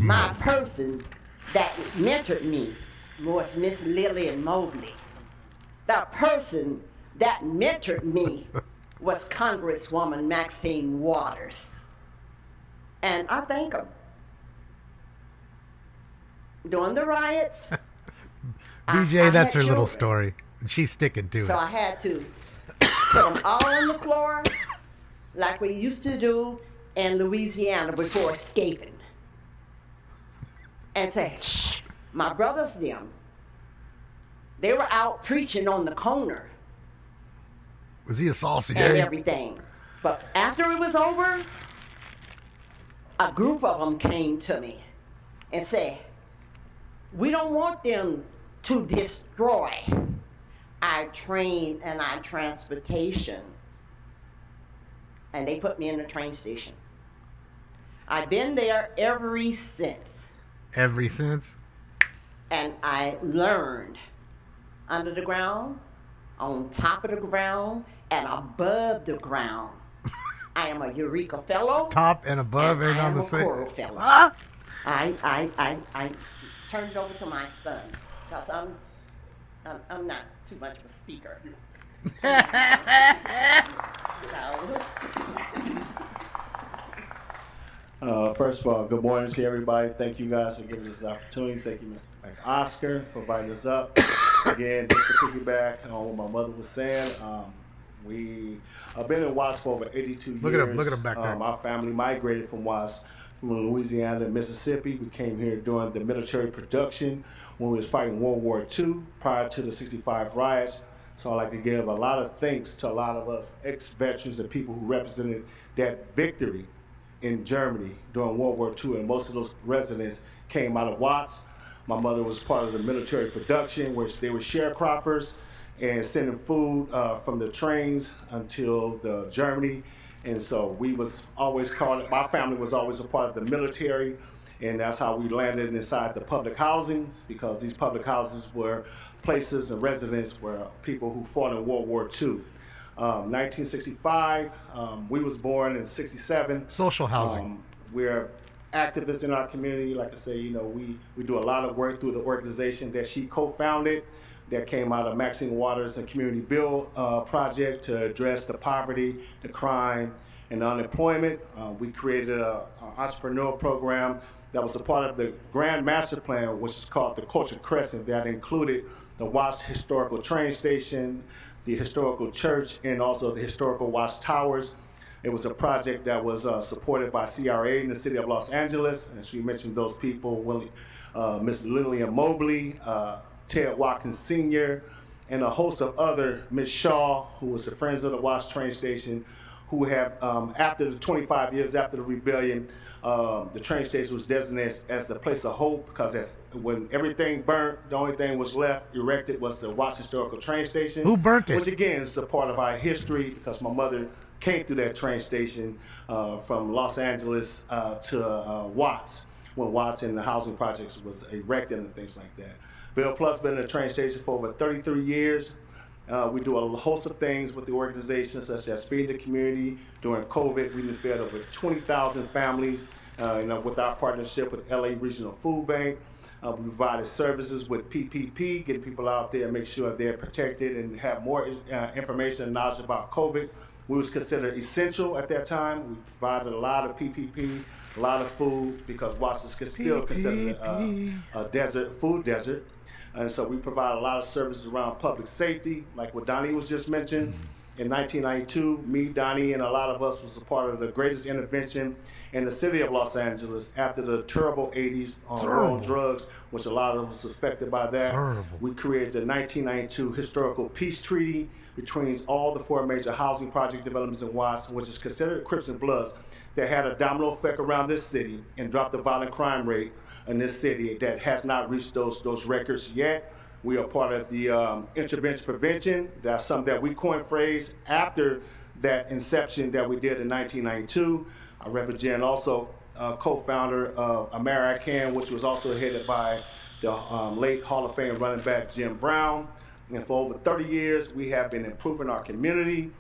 My person that mentored me was Miss Lillian Mobley. The person that mentored me was Congresswoman Maxine Waters. And I thank them. During the riots, BJ, I that's had her little children. story. And she's sticking to So it. I had to put them all on the floor like we used to do in Louisiana before escaping. And say, shh, my brothers them, they were out preaching on the corner Was he a saucy and egg? everything. But after it was over, a group of them came to me and said, we don't want them to destroy our train and our transportation. And they put me in the train station. I've been there ever since. Ever since? And I learned under the ground, on top of the ground, and above the ground. I am a Eureka Fellow. Top and above and ain't I on am the a same. Choral Fellow. Ah! I turned it over to my son because I'm not too much of a speaker. First of all, good morning to everybody. Thank you guys for giving us this opportunity. Thank you, Mr. Oscar, for inviting us up. Again, just to piggyback on what my mother was saying, I've been in Watts for over 82 years. Look at him back there. Our family migrated from Watts, from Louisiana to Mississippi. We came here during the military production when we was fighting World War II prior to the 65 riots. So I'd like to give a lot of thanks to a lot of us ex-veterans and people who represented that victory in Germany during World War II, and most of those residents came out of Watts. My mother was part of the military production, which they were sharecroppers and sending food from the trains until the Germany. And so we was always called, my family was always a part of the military, and that's how we landed inside the public housings, because these public houses were places and residents where people who fought in World War II. 1965, we was born in 67. Social housing. We're activists in our community. Like I say, you know, we do a lot of work through the organization that she co-founded that came out of Maxine Waters and Community Build project to address the poverty, the crime, and the unemployment. We created an entrepreneurial program that was a part of the Grand Master Plan, which is called the Culture Crescent, that included the Watts Historical Train Station, the historical church, and also the historical Watts Towers. It was a project that was supported by CRA in the city of Los Angeles, and she mentioned those people, Ms. Lillian Mobley, Ted Watkins Sr., and a host of other, Ms. Shaw, who was the Friends of the Watts Train Station, who have, after the 25 years after the rebellion, the train station was designated as the place of hope, because when everything burnt, the only thing was left erected was the Watts Historical Train Station. Who burnt it? Which again is a part of our history, because my mother came through that train station from Los Angeles to Watts, when Watts and the housing projects was erected and things like that. Bill Plus been in the train station for over 33 years. We do a host of things with the organization, such as feeding the community. During COVID, we fed over 20,000 families with our partnership with LA Regional Food Bank. We provided services with PPP, getting people out there and make sure they're protected and have more information and knowledge about COVID. We was considered essential at that time. We provided a lot of PPP, a lot of food, because Watts is still considered a food desert. And so we provide a lot of services around public safety, like what Donnie was just mentioned. In 1992, me, Donnie, and a lot of us was a part of the greatest intervention in the city of Los Angeles after the terrible 80s on war on drugs, which a lot of us was affected by that. We created the 1992 Historical Peace Treaty between all the 4 major housing project developments in Watts, which is considered Crips and Bloods, that had a domino effect around this city and dropped the violent crime rate in this city that has not reached those records yet. We are part of the intervention prevention. That's something that we coined phrase after that inception that we did in 1992. I represent also co-founder of American, which was also headed by the late Hall of Fame running back Jim Brown. And for over 30 years, we have been improving our community,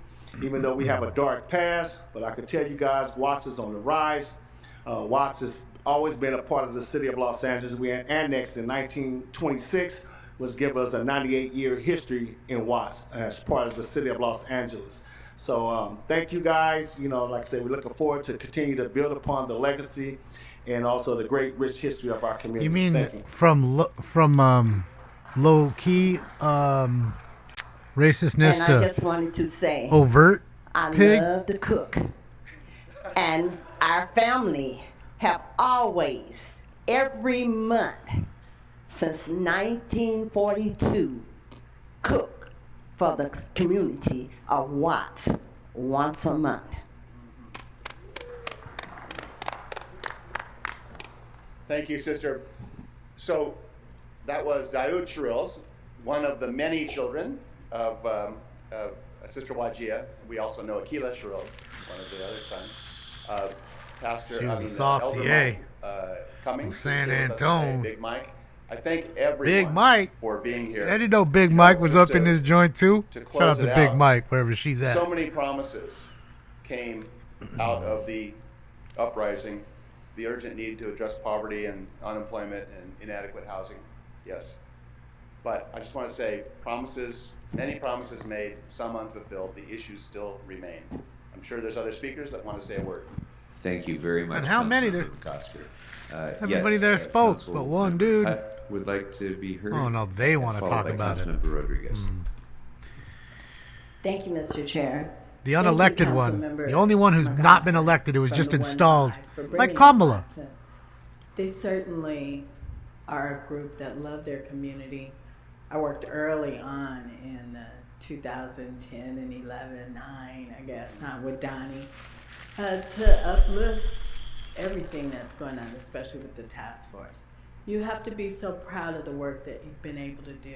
even though we have a dark past. But I can tell you guys, Watts is on the rise. Watts has always been a part of the city of Los Angeles. We annexed in 1926, which gave us a 98-year history in Watts as part of the city of Los Angeles. So thank you guys. You know, like I said, we're looking forward to continue to build upon the legacy and also the great rich history of our community. You mean Thank you. from low key racistness And to I just wanted to say, overt I pig? love to cook. And our family have always, every month, since 1942, cooked for the community of Watts once a month. Thank you, sister. So that was Daoud Chirils, one of the many children of Sister Wajia. We also know Akila Chirils, one of the other sons. Pastor, She was a saucier. Cummings, San who's here with us today, Antone. Big Mike. I thank everyone Big Mike for being here. I didn't know Big Mike was just up in to- this joint too. to Shout out close to it Big out, Mike, wherever she's at. So many promises came out of the uprising, the urgent need to address poverty and unemployment and inadequate housing, yes. But I just want to say, promises, many promises made, some unfulfilled, the issues still remain. I'm sure there's other speakers that want to say a word. Thank you very much. And how many there? Everybody there spoke, Council but one dude. Hutt would like to be heard. Oh, no, they want to followed talk by about it. Councilmember Rodriguez. Thank you, Mr. Chair. The Thank you, unelected one. Councilmember The only one who's not been McCosker elected, who was from just the 1-5 installed. for Like bringing Kamala. Watson. They certainly are a group that love their community. I worked early on in 2010 and 11, 9, I guess, with Donnie, to uplift everything that's going on, especially with the task force. You have to be so proud of the work that you've been able to do,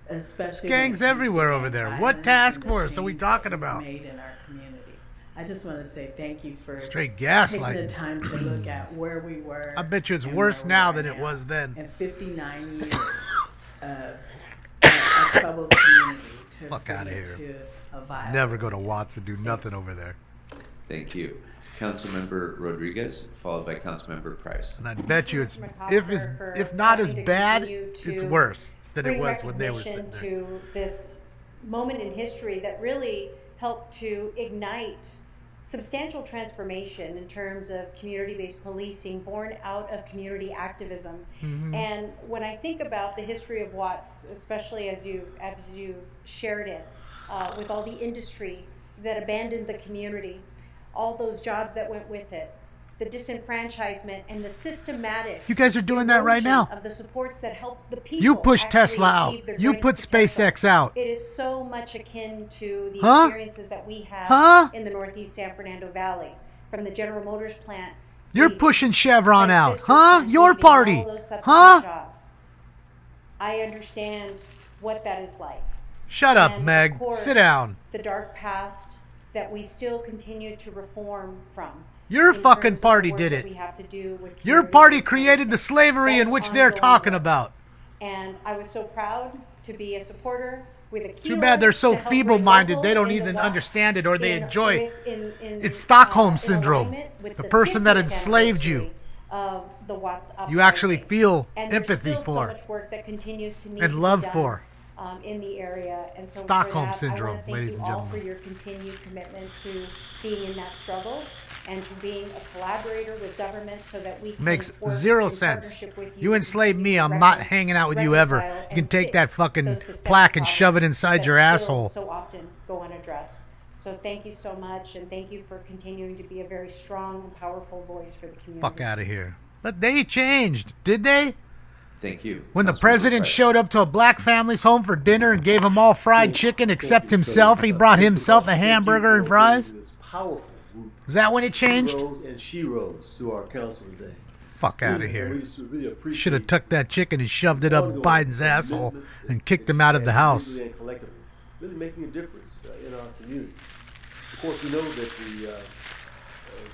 especially when it Gangs comes to everywhere over gang there. violence What task and the force are we change talking that about? we've made in our community. I just want to say thank you for Straight taking gaslighting. the time to look at where we were. I bet you it's and worse where we now are than it now. was then. And 59 years of a troubled community to Fuck bring outta it here. to a violent. Never go to Watts and do nothing over there. Thank you. Councilmember Rodriguez, followed by Councilmember Price. And I bet you it's McCosker for if not as helping to bad, continue it's to worse than it bring was when they were recognition sitting there. to this moment in history that really helped to ignite substantial transformation in terms of community-based policing born out of community activism. Mhm. And when I think about the history of Watts, especially as you've shared it, with all the industry that abandoned the community, all those jobs that went with it, the disenfranchisement and the systematic You guys are doing that right erosion now. of the supports that help the people You push actually Tesla out. achieve their You greatest put SpaceX out. It is so much akin to the Huh? experiences that we have Huh? in the Northeast San Fernando Valley, from the General Motors plant. You're pushing Chevron out, Fister huh? plant, Your leaving party, all those subsequent huh? jobs. I understand what that is like. Shut up, And, of Meg. course, Sit down. The dark past that we still continue to reform from. Your in fucking terms of the party work did that it. we have to do with Your community party based created policing. the slavery That in is which they're ongoing talking work. about. And I was so proud to be a supporter with a Too bad they're so feeble-minded they don't even understand it or they enjoy it. It's Stockholm syndrome. The person that enslaved you, of the Watts you actually uprising. feel And there's empathy still so for much work that continues to need and to be love done, for. in the area, and so Stockholm for that, syndrome, I want to ladies thank and you all gentlemen. for your continued commitment to being in that struggle and to being a collaborator with government so that we can Makes work zero in sense. partnership with You to enslaved me, continue I'm to not hanging out with you ever. reconcile You can and take that fix fucking those systemic plaque and shove it problems inside that your still asshole. so often go unaddressed. So thank you so much, and thank you for continuing to be a very strong and powerful voice for the community. Fuck out of here. But they changed, did they? Thank you. When the Councilmember president Price. showed up to a black family's home for dinner and gave them all fried chicken except himself, he brought himself a hamburger and fries? This powerful group. Is that when it changed? He rose and she rose to our council today. Fuck out of And here. we just really appreciate Should have tucked that chicken and shoved it up ongoing Biden's asshole commitment and kicked him out of the house. individually and collectively, really making a difference in our community. Of course, we know that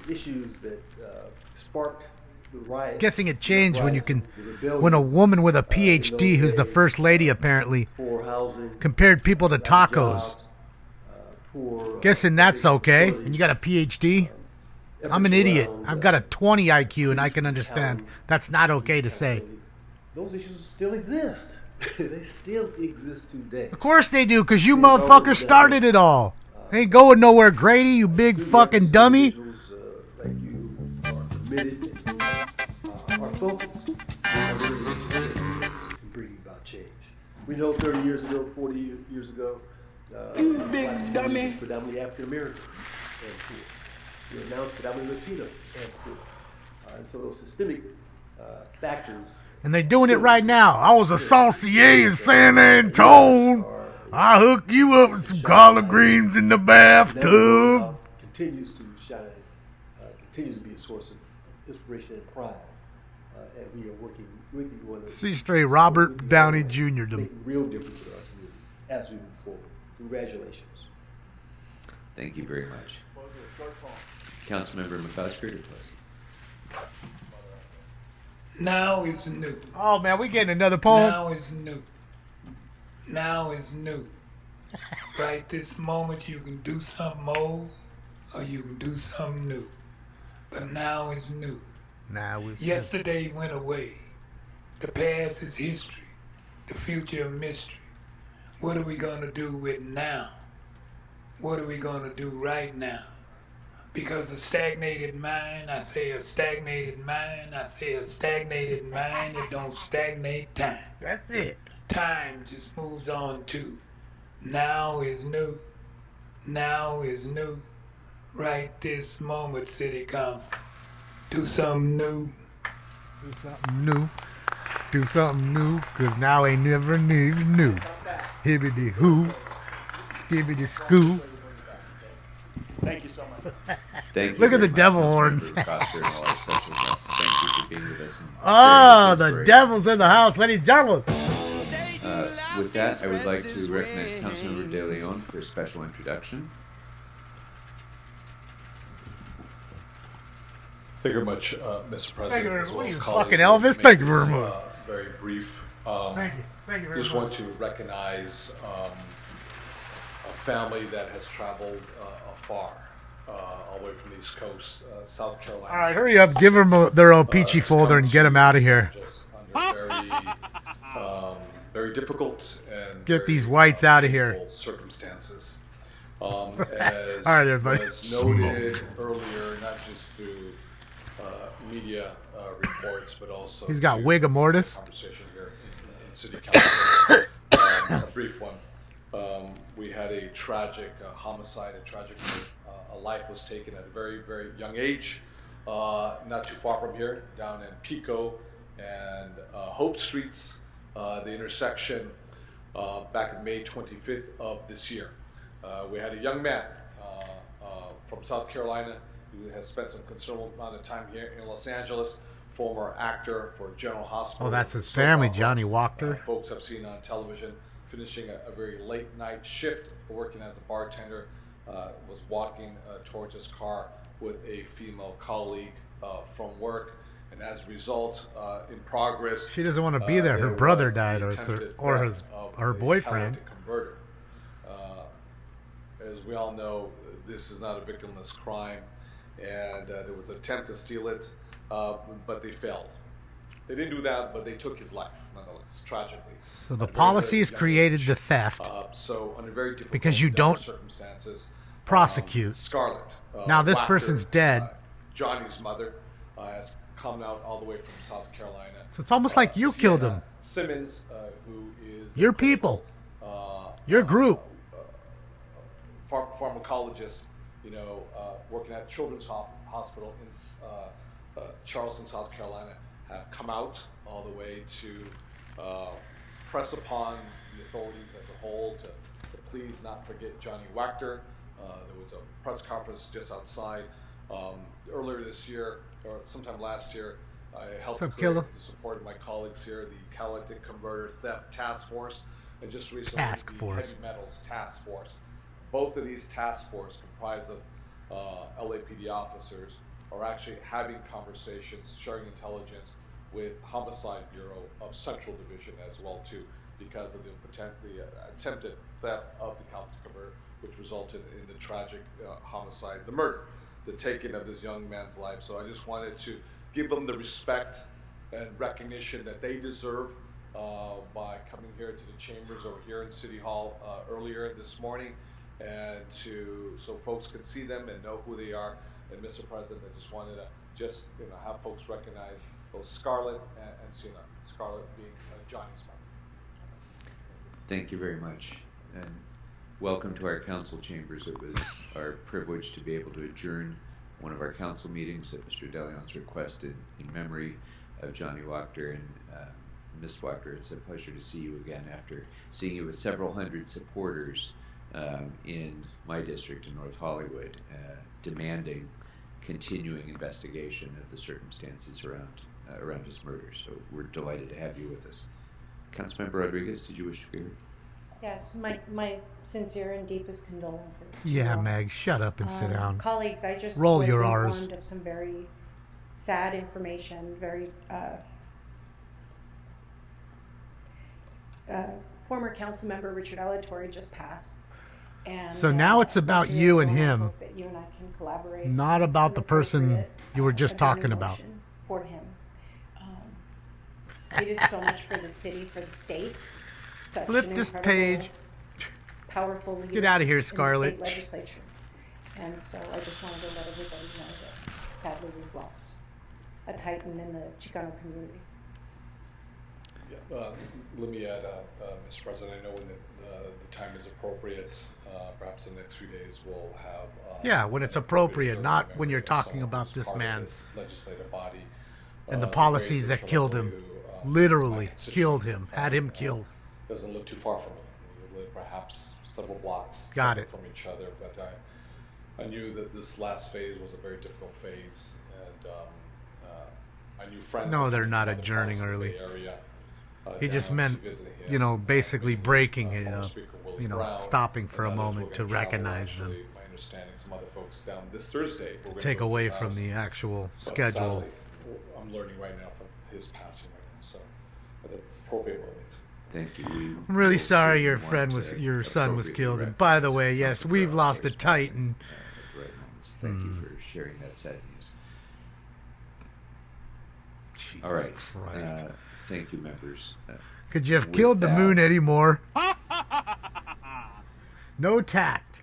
the issues that sparked the riot. Guessing it changed when you can, the rebellion, when a woman with a in PhD, those who's the days, first lady apparently, poor housing, compared people to lack of tacos. jobs, poor, Guessing that's okay. And you got a PhD? I'm an idiot. I've got a 20 IQ and I can understand. That's not okay to say. those issues still exist. They still exist today. Of course they do, because you motherfuckers started it all. Ain't going nowhere, Grady, you big fucking dummy. Individuals like you are committed and are focused on bringing about change. We know 30 years ago, 40 years ago, You the big Black community dummy. was predominantly African American and poor. We're now predominantly Latino and poor. And so those systemic factors. And they're doing it right now. I was a saucier in San Antone. I hook you up with some collard greens in the bathtub. Continues to shine, continues to be a source of inspiration and pride. And we are working with you on a See straight Robert Downey Jr. to making real difference in our community as we move forward. Congratulations. Thank you very much. Councilmember McCosker to close. Now is new. Oh man, we getting another poem. Now is new. Now is new. Right this moment you can do something old or you can do something new. But now is new. Now is Yesterday went away. The past is history. The future a mystery. What are we gonna do with now? What are we gonna do right now? Because a stagnated mind, I say a stagnated mind, I say a stagnated mind, it don't stagnate time. That's it. Time just moves on too. Now is new. Now is new. Right this moment, City Council. Do something new. Do something new. Do something new, cause now ain't never new. Hibbity hoo. Skibbity skoo. Thank you so much. Thank you. Look at the very much, devil Councilmember horns. Prosper and all our special guests. Thank you for being with us. And Oh, sharing this the inspiration. devil's in the house, ladies and gentlemen. With that, I would like to recognize Councilmember De Leon for a special introduction. Thank you very much, Mr. President. very as much. well as You colleagues. fucking I'll Elvis. make Thank you this, very much. Very brief. Thank you. Thank you very Just much. want to recognize a family that has traveled afar, all the way from the East Coast, South Carolina. All right, hurry up. Give them their O-Peachy folder and get them out of here. Under very difficult and Get very, these whites out of here. painful circumstances. As All right, everybody. was noted earlier, not just through media reports, but also He's got to wigor mortis. conversation here in City Council. A brief one. We had a tragic homicide, a life was taken at a very, very young age, not too far from here, down in Pico and Hope Streets, the intersection, back on May 25th of this year. We had a young man from South Carolina who has spent some considerable amount of time here in Los Angeles, former actor for General Hospital. Oh, that's his soap family, opera. Johnny Wachter. Folks have seen on television, finishing a very late night shift, working as a bartender, was walking towards his car with a female colleague from work. And as a result, in progress, She doesn't want to be there. Her there brother was the died, or attempted her theft of her a boyfriend. catalytic converter. As we all know, this is not a victimless crime, and there was an attempt to steal it, but they failed. They didn't do that, but they took his life, nonetheless, tragically. So the At a very, policy very has young created age. the theft So under very difficult because you don't circumstances, prosecute. Scarlett. Now this Wachter, person's dead. Johnny's mother has come out all the way from South Carolina. So it's almost like you killed him. Simmons, who is Your people. Your group. Pharmacologist, working at Children's Hospital in Charleston, South Carolina, have come out all the way to press upon the authorities as a whole to please not forget Johnny Wachter. There was a press conference just outside earlier this year, or sometime last year. I helped What's up, create, Killer? with the support of my colleagues here, the Catalytic Converter Theft Task Force, and just recently Task the Force. Heavy Metals Task Force. Both of these task forces, comprised of LAPD officers, are actually having conversations, sharing intelligence with Homicide Bureau of Central Division as well too, because of the attempted theft of the Catalytic Converter, which resulted in the tragic homicide, the murder, the taking of this young man's life. So I just wanted to give them the respect and recognition that they deserve by coming here to the chambers over here in City Hall earlier this morning, and so folks can see them and know who they are. And Mr. President, I just wanted to have folks recognize both Scarlett and Sienna. Scarlett being Johnny's mother. Thank you very much, and welcome to our council chambers. It was our privilege to be able to adjourn one of our council meetings at Mr. De Leon's request in memory of Johnny Wachter. And Ms. Wachter, it's a pleasure to see you again after seeing you with several hundred supporters in my district in North Hollywood, demanding continuing investigation of the circumstances around his murder. So we're delighted to have you with us. Councilmember Rodriguez, did you wish to be heard? Yes, my sincere and deepest condolences. to Yeah, you all. Meg, shut up and sit down. Colleagues, I just Roll was your R's. informed of some very sad information. Former council member Richard Alatorre just passed. And So now it's about Mr. you and Leone, I him, hope that you and I can collaborate. not about on the an person appropriate, you were just adjournment talking about. motion For him. He did so much for the city, for the state. Such Flip an this incredible, page. powerful leader. Get outta here, in the Scarlett. state legislature. And so I just wanted to let everybody know that sadly we've lost a titan in the Chicano community. Yeah, let me add, Mr. President, I know when the time is appropriate, perhaps in the next few days we'll have. Yeah, when it's appropriate, not when you're talking about this man legislative body. and the policies that killed him. Literally killed him, had him killed. Doesn't live too far from me. We live perhaps several blocks Got separate it. from each other, but I knew that this last phase was a very difficult phase, and I knew friends. No, were they're coming not from other adjourning parts of the early. Bay Area, He just down, meant, obviously visiting you him, know, basically breaking it former up, Speaker Willie you know, Brown, stopping for a and others. moment We're to gonna travel, recognize them. actually, my understanding, some other folks down this Thursday. We're gonna Take go to away his from house. the actual But schedule. sadly, I'm learning right now from his passing right now, so at the appropriate moment. Thank you. I'm really sorry your your son was killed. And by the way, yes, we've lost a titan. Thank you for sharing that sad news. All right. Christ. Thank you, members. Could you have with killed the that- moon anymore? No tact.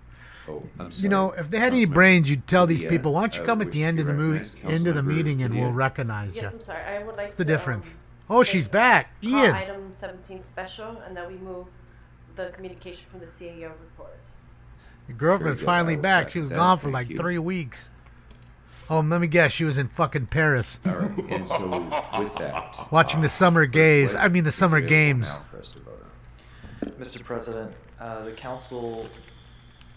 Oh, I'm sorry. You know, if they had any Councilmember brains, you'd tell these Leah, people, why don't you come at wish the to end be of the recognized. end of the Councilmember meeting and we'll Leah. recognize Yes, you. I'm sorry. I would like What's the to, difference? Oh, she's back. call Ian. item 17 special, and that we move the communication from the CAO report. Your girlfriend's Very good. finally I will back. second She was that. gone for Thank like you. 3 weeks. Oh, let me guess, she was in fucking Paris. All right. And so with that, Watching the summer gaze. I mean the is summer available games. now for us to vote on. Mr. President, the council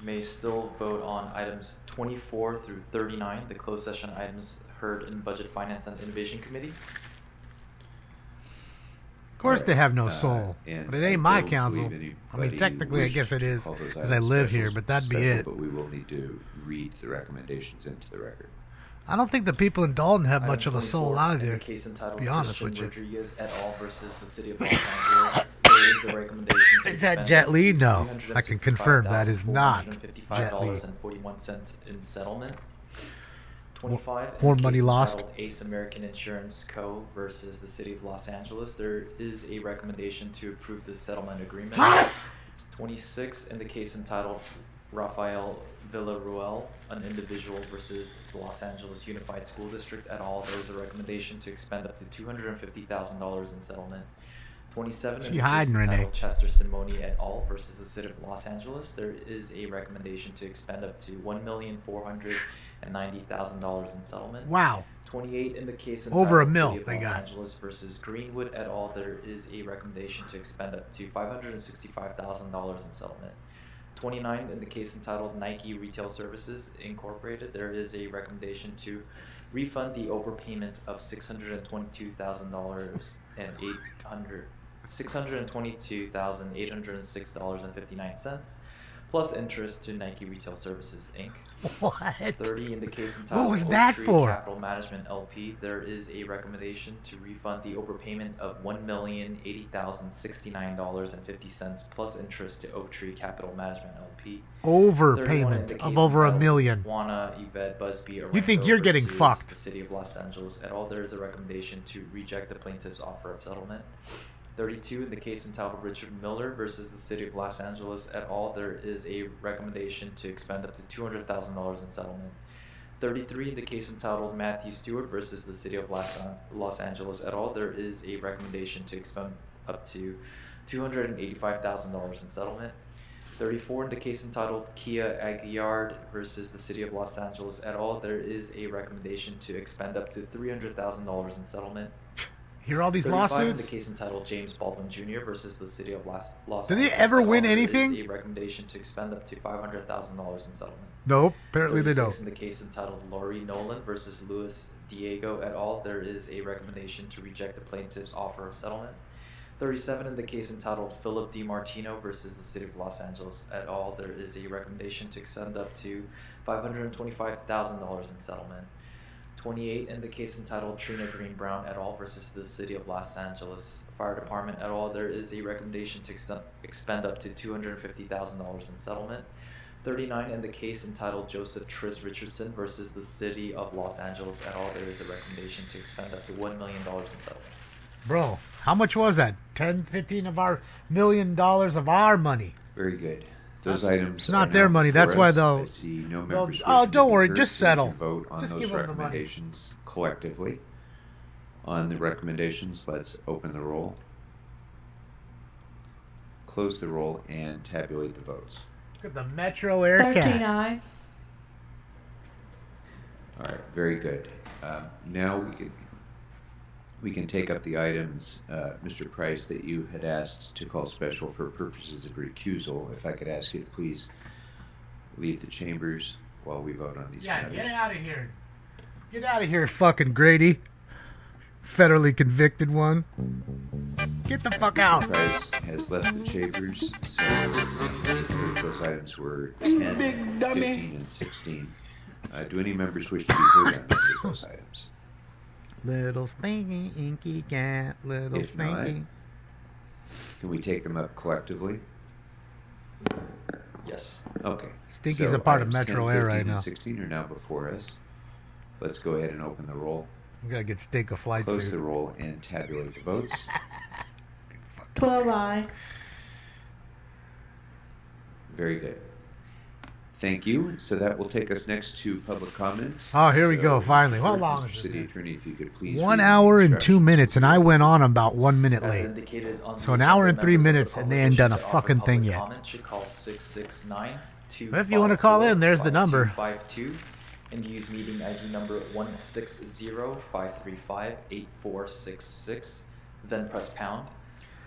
may still vote on items 24 through 39, the closed session items heard in Budget, Finance, and Innovation Committee. Of course they have no Uh, soul. and But it I ain't my don't council. believe I mean, anybody technically, I wished guess it to is, call those because I items live special- here, but that'd be special, it. But we will need to read the recommendations into the record. I don't think the people in Dalton have Item much of a soul 24, either. in the case entitled To be honest Christian with you. Rodriguez et al. Versus the City of Los Angeles, there is a recommendation to Is that expend Jet Li? No, I can confirm that is not Jet Li. $465,455.41 in settlement. 25. in More the money case lost. entitled Ace American Insurance Co. versus the City of Los Angeles, there is a recommendation to approve the settlement agreement. 26. In the case entitled Rafael Villaruel, an individual versus the Los Angeles Unified School District et al., there is a recommendation to expend up to $250,000 in settlement. 27. She In the hiding, case Renee. entitled Chester Simoni et al. Versus the City of Los Angeles, there is a recommendation to expend up to $1,490,000 in settlement. Wow. 28. In the case Over a entitled mil City of they Los got. Angeles versus Greenwood et al., there is a recommendation to expend up to $565,000 in settlement. 29. In the case entitled Nike Retail Services Incorporated, there is a recommendation to refund the overpayment of $622,806.59 plus interest to Nike Retail Services Inc. What? 30. In the case entitled What was that Oaktree for? Capital Management LP, there is a recommendation to refund the overpayment of $1,080,069.50 plus interest to Oaktree Capital Management LP. 31. In Overpayment the of case over $1 entitled million. Juana Yvette Busby You think Arango you're getting versus fucked. The City of Los Angeles et al., there is a recommendation to reject the plaintiff's offer of settlement. 32. In the case entitled Richard Miller versus the City of Los Angeles et al., there is a recommendation to expend up to $200,000 in settlement. 33. In the case entitled Matthew Stewart versus the City of Los Angeles et al., there is a recommendation to expend up to $285,000 in settlement. 34. In the case entitled Kia Aguillard versus the City of Los Angeles et al., there is a recommendation to expend up to $300,000 in settlement. Hear all these 35. lawsuits? In the case entitled James Baldwin Jr. versus the City of Los Did they Angeles ever et al., win there anything? is a recommendation to expend up to $500,000 in settlement. Nope, apparently they 36. don't. In the case entitled Laurie Nolan versus Luis Diego et al., there is a recommendation to reject the plaintiff's offer of settlement. 37. In the case entitled Philip DiMartino versus the City of Los Angeles et al., there is a recommendation to extend up to $525,000 in settlement. 28 in the case entitled Trina Green Brown et al. Versus the City of Los Angeles Fire Department et al. There is a recommendation to expend up to $250,000 in settlement. 39 in the case entitled Joseph Tris Richardson versus the City of Los Angeles et al. There is a recommendation to expend up to $1 million in settlement. Bro, how much was that? 10, 15 of our $1 million of our money. Very good. Those items It's not are their now money. before That's why us. they'll. I see no members Oh, wishing to don't be worry. heard, Just so we can settle. vote on Just those give them the money. recommendations collectively. On the recommendations, let's open the roll, close the roll, and tabulate the votes. Look at the Metro Air 13 Cat. eyes. All right, very good. Now we can take up the items, Mr. Price, that you had asked to call special for purposes of recusal. If I could ask you to please leave the chambers while we vote on these matters. Get out of here. Get out of here, fucking Grady. Federally convicted one. Get the fuck out. Price has left the chambers, so those items were 10, 15, and 16. Do any members wish to be heard on any of those items? Little stinky inky cat, little If not, stinky. can we take them up collectively? Yes. Okay. Stinky's So a part of items Metro 10, Air 15, right now. and 16 are now before us. Let's go ahead and open the roll, We gotta get Stink a flight close suit. the roll, and tabulate the votes. 12 eyes. Very good. Thank you. So that will take us next to public comment. Oh, here we So, go, finally. How Mr. long is Mr. it? City Attorney, if you could please 1 read the hour and 2 instructions. minutes, and I went on about 1 minute As late. indicated on So the an hour and agenda, 3 members of the minutes, and they public ain't done a wishing to offer fucking thing public yet. comment should call 669 But if you want to call in, there's the number. 5252 and use meeting ID number 160-535-8466. Then press pound.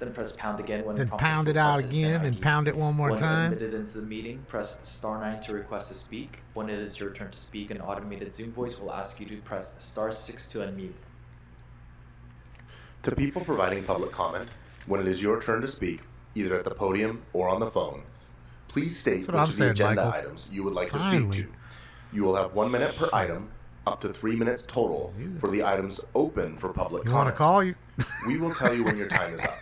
Then press pound again when Then prompted pound for it out participant again and ID. pound it one more Once time. admitted into the meeting, press *9 to request to speak. When it is your turn to speak, an automated Zoom voice will ask you to press *6 to unmute. To people providing public comment, when it is your turn to speak, either at the podium or on the phone, please state That's what which I'm of the saying, agenda Michael. items you would like to Finally. speak to. You will have 1 minute per item, up to 3 minutes total for the items open for public You want to comment. call? We will tell you when your time is up.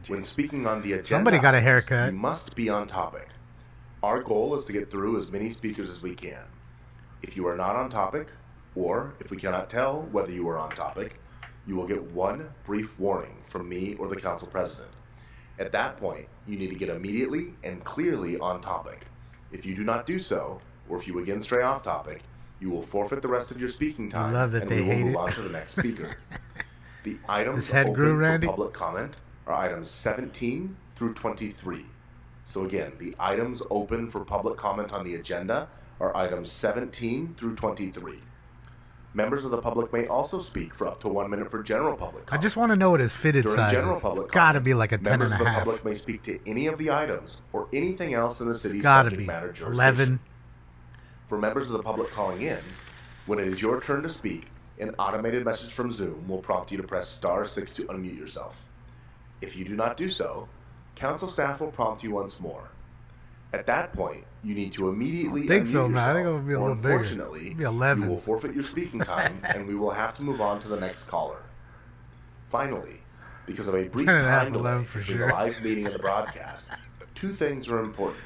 When speaking on the agenda, Somebody got a items, haircut. You must be on topic. Our goal is to get through as many speakers as we can. If you are not on topic, or if we cannot tell whether you are on topic, you will get one brief warning from me or the council president. At that point, you need to get immediately and clearly on topic. If you do not do so, or if you again stray off topic, you will forfeit the rest of your speaking time, love that and they we will hate move it. on to the next speaker. The items His head open grew, for Randy? public comment are items 17 through 23. So again, the items open for public comment on the agenda are items 17 through 23. Members of the public may also speak for up to 1 minute for general public I comment. just want to know what his fitted During size general is. public It's got to comment, be like a 10 members and of a the half. public may speak to any of the items or anything else in the city's Got to subject be matter jurisdiction. 11. For members of the public calling in, when it is your turn to speak, an automated message from Zoom will prompt you to press *6 to unmute yourself. If you do not do so, council staff will prompt you once more. At that point, you need to immediately I think unmute so, man. I think yourself, it'll be a or little bigger. unfortunately, It'll be 11. you will forfeit your speaking time, and we will have to move on to the next caller. Finally, because of a brief 10 and a half, time delay 11 for between sure. the live meeting and the broadcast, two things are important.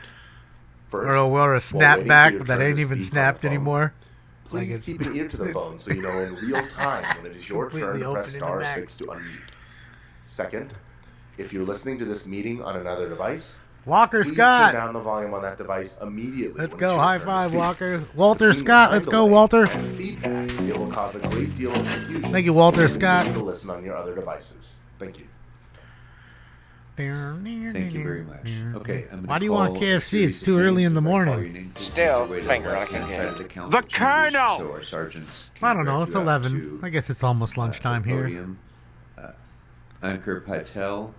First, Or a while waiting for your snapback that turn ain't to even speak on snapped the phone, anymore. Please Like keep an ear to the phone so you know in real time when it is your turn Completely to press open in the back. *6 to unmute. Second, if you're listening to this meeting on another device, Walker please Scott. turn down the volume on that device immediately. Let's when go. it's your High turn to five, speak. Walker. Walter Between the Scott. time Let's go, delay Walter. and feedback, it will cause a great deal of confusion. Thank you, Walter when Scott. you To listen on your other devices. Thank you. Thank you very much. Okay, I'm gonna Why do you want call a KFC? series It's of too early names in the as I call morning. your name. Please Still, make your way to finger the looking left-hand good. side of the council The chambers Colonel! So our sergeants I can don't know. direct It's you out 11. to, I guess it's almost lunchtime the here. podium. Ankur Patel,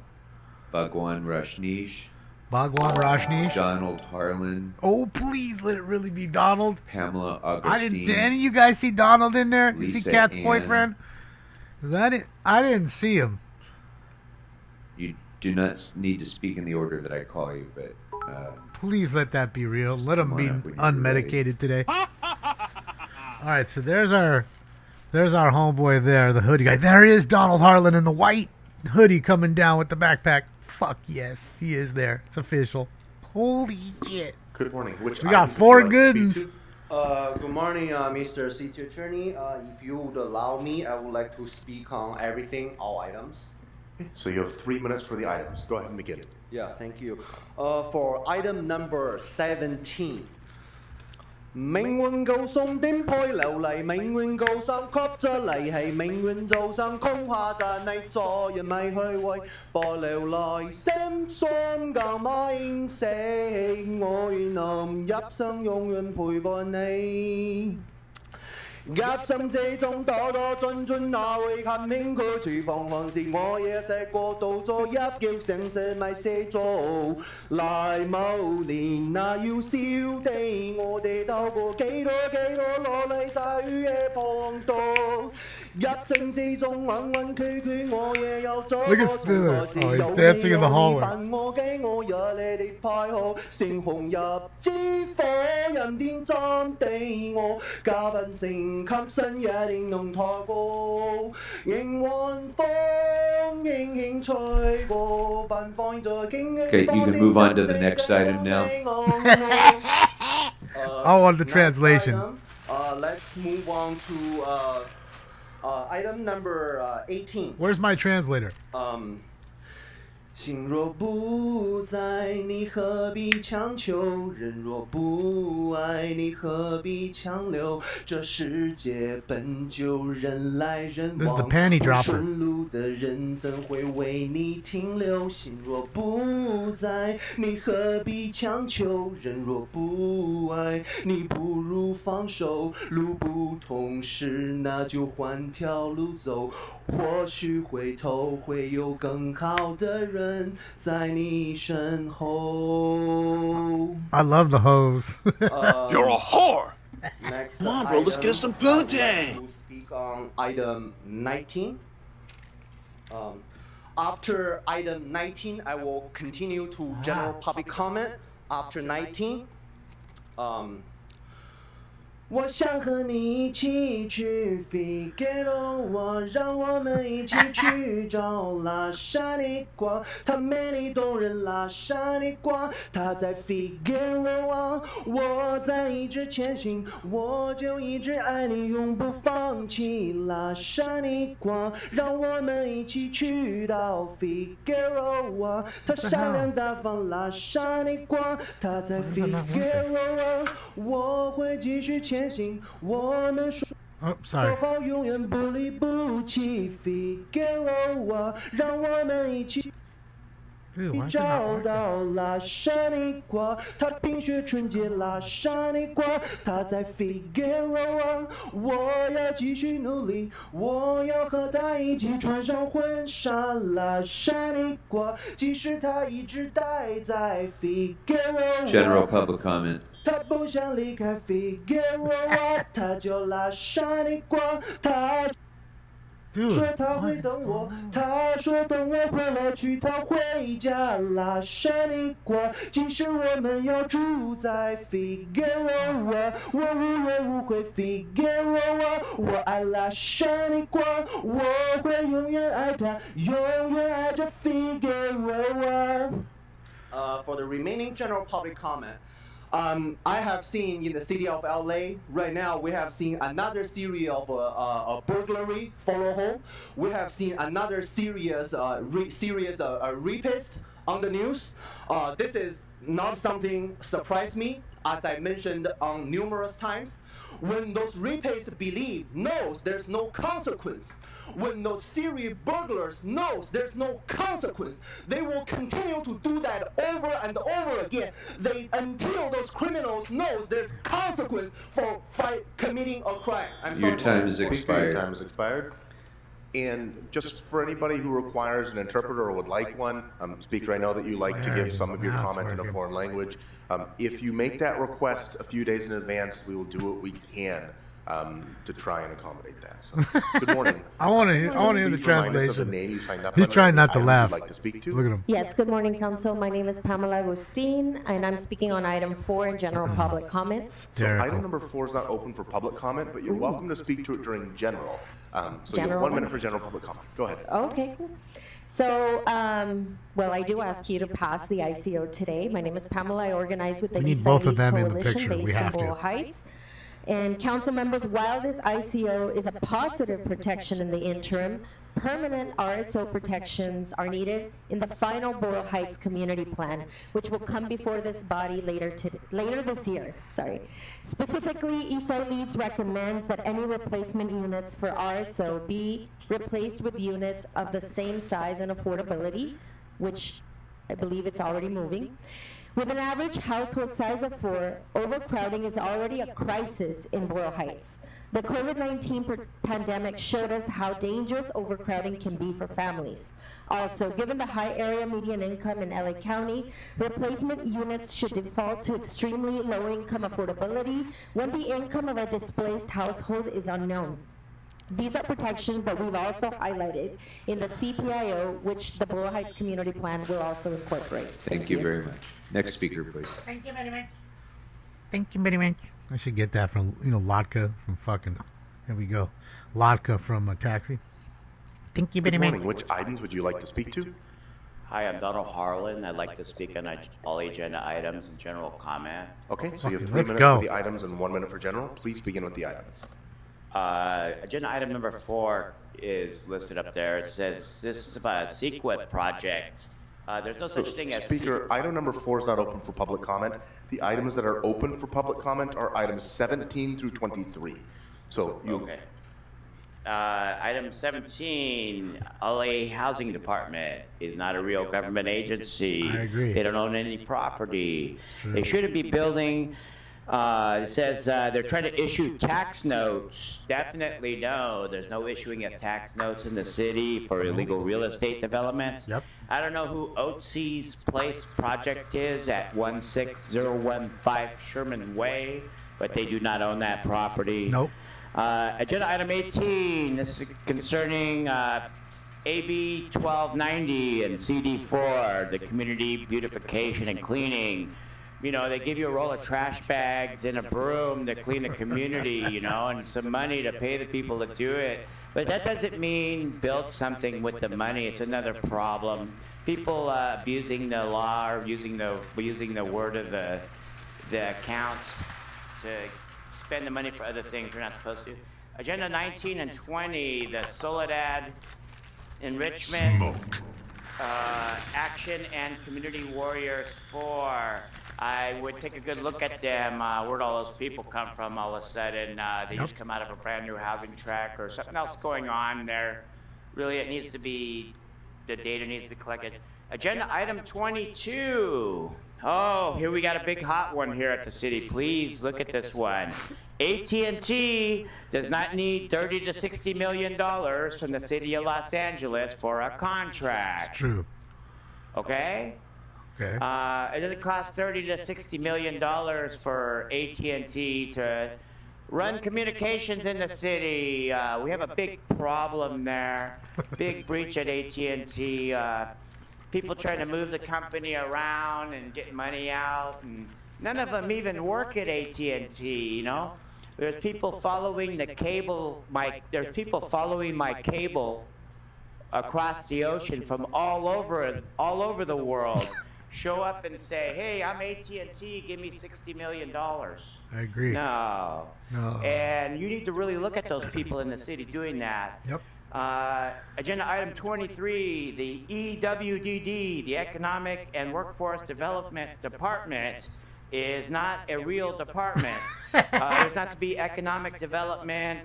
Bhagwan Rajneesh, Bhagwan Rajneesh. Donald Harlan, Oh, please let it really be Donald. Pamela I Augustine. didn't. Did any of you guys see Donald in there? You see Lisa Kat's Ann. boyfriend? 'Cause I didn't see him. You do not need to speak in the order that I call you, but Please let that be real. Let him come be on up when you're ready. unmedicated today. All right, so there's our There's our homeboy there, the hoodie guy. There is Donald Harlan in the white hoodie coming down with the backpack. Fuck yes, he is there. It's official. Holy shit. Good morning. We got 4 good ones. Good morning, Mr. City Attorney. If you would allow me, I would like to speak on everything, all items. So you have 3 minutes for the items. Go ahead and begin. Yeah, thank you. For item number 17. 命運高送點配流嚟，命運高上吸咗嚟，係命運早上空下就你昨日咪去為播流來，心酸嘅咪死，我願能入生永遠陪伴你。入心之中多多進進，哪會看輕佢廚房看時，我也寫過到咗一叫成世咪寫咗嚟某年那要笑地，我哋透過幾多落嚟在雨夜碰到。入情之中穩穩曲曲，我也有咗 Look at Spiller. Oh, he's dancing in the hallway. 扮我嘅我也你哋派號，盛紅入之火人點針地我，加分成吸身也定能抬過，迎晚風輕輕吹過，奔放在荊棘。 Okay, you can move on to the next item now. I want the translation. Let's move on to item number 18. Where's my translator? 心若不在，你何必强求？人若不爱，你何必强留？这世界本就人来人往，不顺路的人怎会为你停留？心若不在，你何必强求？人若不爱，你不如放手。路不通时，那就换条路走。或许回头会有更好的人。 在你身后。 I love the hose. You're a whore. Next Come on, bro, let's get us some booty. To speak on item 19. After item 19, I will continue to general public comment. After 19, 我想和你一起去 Figueroa， 让我们一起去找拉沙尼瓜，它美丽动人，拉沙尼瓜，它在 Figueroa， 我在一直前行，我就一直爱你，永不放弃，拉沙尼瓜，让我们一起去到 Figueroa， 它善良大方，拉沙尼瓜，它在 Figueroa， 我会继续前。 我们说好永远不离不弃 Figueroa， 让我们一起找到拉沙尼瓜，它冰雪纯洁，拉沙尼瓜，它在 Figueroa， 我要继续努力，我要和它一起穿上婚纱，拉沙尼瓜，即使它一直待在 Figueroa。 General public comment. 他不想离开 Figueroa， 他就拉沙尼瓜，他说他会等我，他说等我回来娶她回家，拉沙尼瓜。即使我们要住在 Figueroa， 我无怨无悔 Figueroa， 我爱拉沙尼瓜，我会永远爱她，永远爱着 Figueroa。For the remaining general public comment. I have seen in the city of LA right now. We have seen another series of a burglary follow home. We have seen another serious rapist on the news. This is not something surprised me, as I mentioned on numerous times. When those rapists knows there's no consequence. When those serial burglars knows there's no consequence, they will continue to do that over and over again. Until those criminals knows there's consequence for committing a crime. Your time is expired. Your time is expired. And just for anybody who requires an interpreter or would like one, Speaker, I know that you like to give some of your comment in a foreign language. If you make that request a few days in advance, we will do what we can to try and accommodate that. So, good morning. I want to hear the Please remind us of the translation. name you signed up He's under trying and not the to items laugh. you'd like to speak to. Look at him. Yes, good morning, Council. My name is Pamela Agustin, and I'm speaking on item 4 in general public comment. So item number 4 is not open for public comment, but you're welcome to speak to it during general. So you have General 1 minute one? for general public comment. Go ahead. Okay, cool. So, well, I do ask you to pass the ICO today. My name is Pamela. I organize with the We need East both Side of them in the Coalition picture. We based in have to. Boyle Heights. And council members, while this ICO is a positive protection in the interim, permanent RSO protections are needed in the final Boyle Heights community plan, which will come before this body later this year. Specifically, Eastside Leads recommends that any replacement units for RSO be replaced with units of the same size and affordability, which I believe it's already moving. With an average household size of 4, overcrowding is already a crisis in Boyle Heights. The COVID-19 pandemic showed us how dangerous overcrowding can be for families. Also, given the high area median income in LA County, replacement units should default to extremely low income affordability when the income of a displaced household is unknown. These are protections that we've also highlighted in the CPIO, which the Boyle Heights Community Plan will also incorporate. Thank you very much. Next speaker, please. Thank you very much. Thank you very much. I should get that from, Latka from fucking, here we go. Latka from a taxi. Thank you very Good much. morning. Which items would you like to speak to? Hi, I'm Donald Harlan. I'd like to speak on all agenda items and general comment. Okay, so you have Okay, 3 let's minutes go. for the items and 1 minute for general. Please begin with the items. Agenda item number 4 is listed up there. It says this is about a CEQA project. There's no such thing as Speaker, item number 4 is not open for public comment. The items that are open for public comment are items 17 through 23. So you. Okay. Item 17, LA Housing Department is not a real government agency. I agree. They don't own any property. True. They shouldn't be building. It says they're trying to issue tax notes. Definitely no. There's no issuing of tax notes in the city for illegal real estate development. Yep. I don't know who Otzi's Place project is at 16015 Sherman Way, but they do not own that property. Nope. Agenda item 18, this is concerning AB 1290 and CD4, the community beautification and cleaning. You know, they give you a roll of trash bags and a broom to clean the community, and some money to pay the people to do it. But that doesn't mean build something with the money. It's another problem. People abusing the law or using the word of the account to spend the money for other things they're not supposed to. Agenda 19 and 20, the Soledad Enrichment, Action and Community Warriors 4. I would take a good look at them. Where'd all those people come from all of a sudden? They just come out of a brand new housing tract or something else going on there. Really, it needs to be, the data needs to be collected. Agenda item 22. Oh, here we got a big hot one here at the city. Please look at this one. AT&T does not need $30 to $60 million from the city of Los Angeles for a contract. True. Okay? Okay. It doesn't cost $30 to $60 million for AT&T to run communications in the city. We have a big problem there. Big breach at AT&T. People trying to move the company around and get money out, and none of them even work at AT&T. There's people following the cable. There's people following my cable across the ocean from all over the world. Show up and say, "Hey, I'm AT&T. Give me $60 million." I agree. No. No. And you need to really look at those people in the city doing that. Yep. Agenda item 23, the EWDD, the Economic and Workforce Development Department, is not a real department. There's not to be economic development,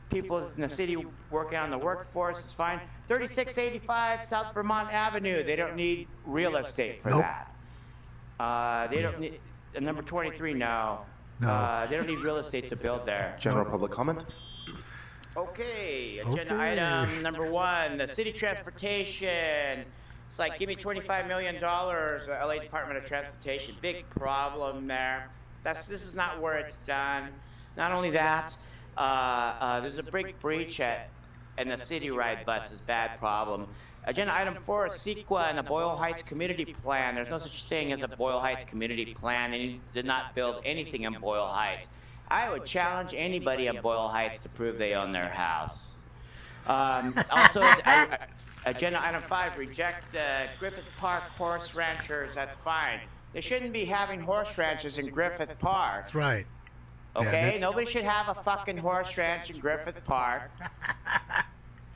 people in the city working on the workforce is fine. 3685 South Vermont Avenue, they don't need real estate for that. They don't need, number 23, no. They don't need real estate to build there. General public comment? Okay, agenda item number 1, the city transportation. It's like, give me $25 million, LA Department of Transportation. Big problem there. This is not where it's done. Not only that, there's a big breach in the city ride buses, bad problem. Agenda item 4, CEQA and the Boyle Heights Community Plan. There's no such thing as a Boyle Heights Community Plan, and you did not build anything in Boyle Heights. I would challenge anybody in Boyle Heights to prove they own their house. Also, agenda item 5, reject Griffith Park horse ranchers. That's fine. They shouldn't be having horse ranches in Griffith Park. That's right. Okay? Nobody should have a fucking horse ranch in Griffith Park.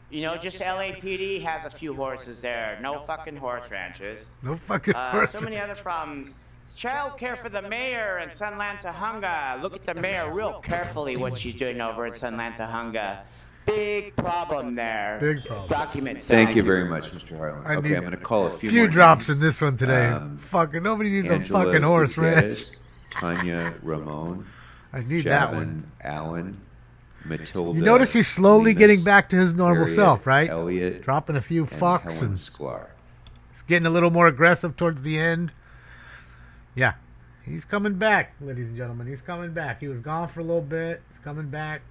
You know, just LAPD has a few horses there. No fucking horse ranches. No fucking horse So many other problems. Child care for the mayor in Sunland Tahunga. Look at the mayor real carefully what she's doing over in Sunland Tahunga. Big problem there. Big problem. Document. Thank you very much, Mr. Harlan. Okay, I'm going to call a few more drops names. in this one today. Fucking nobody needs Angela a fucking horse Gutierrez, ranch. Tanya Ramon. I need that Javin one. Allen. Matilda. You notice he's slowly Venus, getting back to his normal Harriet, self, right? Elliot, dropping a few fucks Helen and Sklar. he's getting a little more aggressive towards the end. Yeah, he's coming back, ladies and gentlemen. He's coming back. He was gone for a little bit. He's coming back.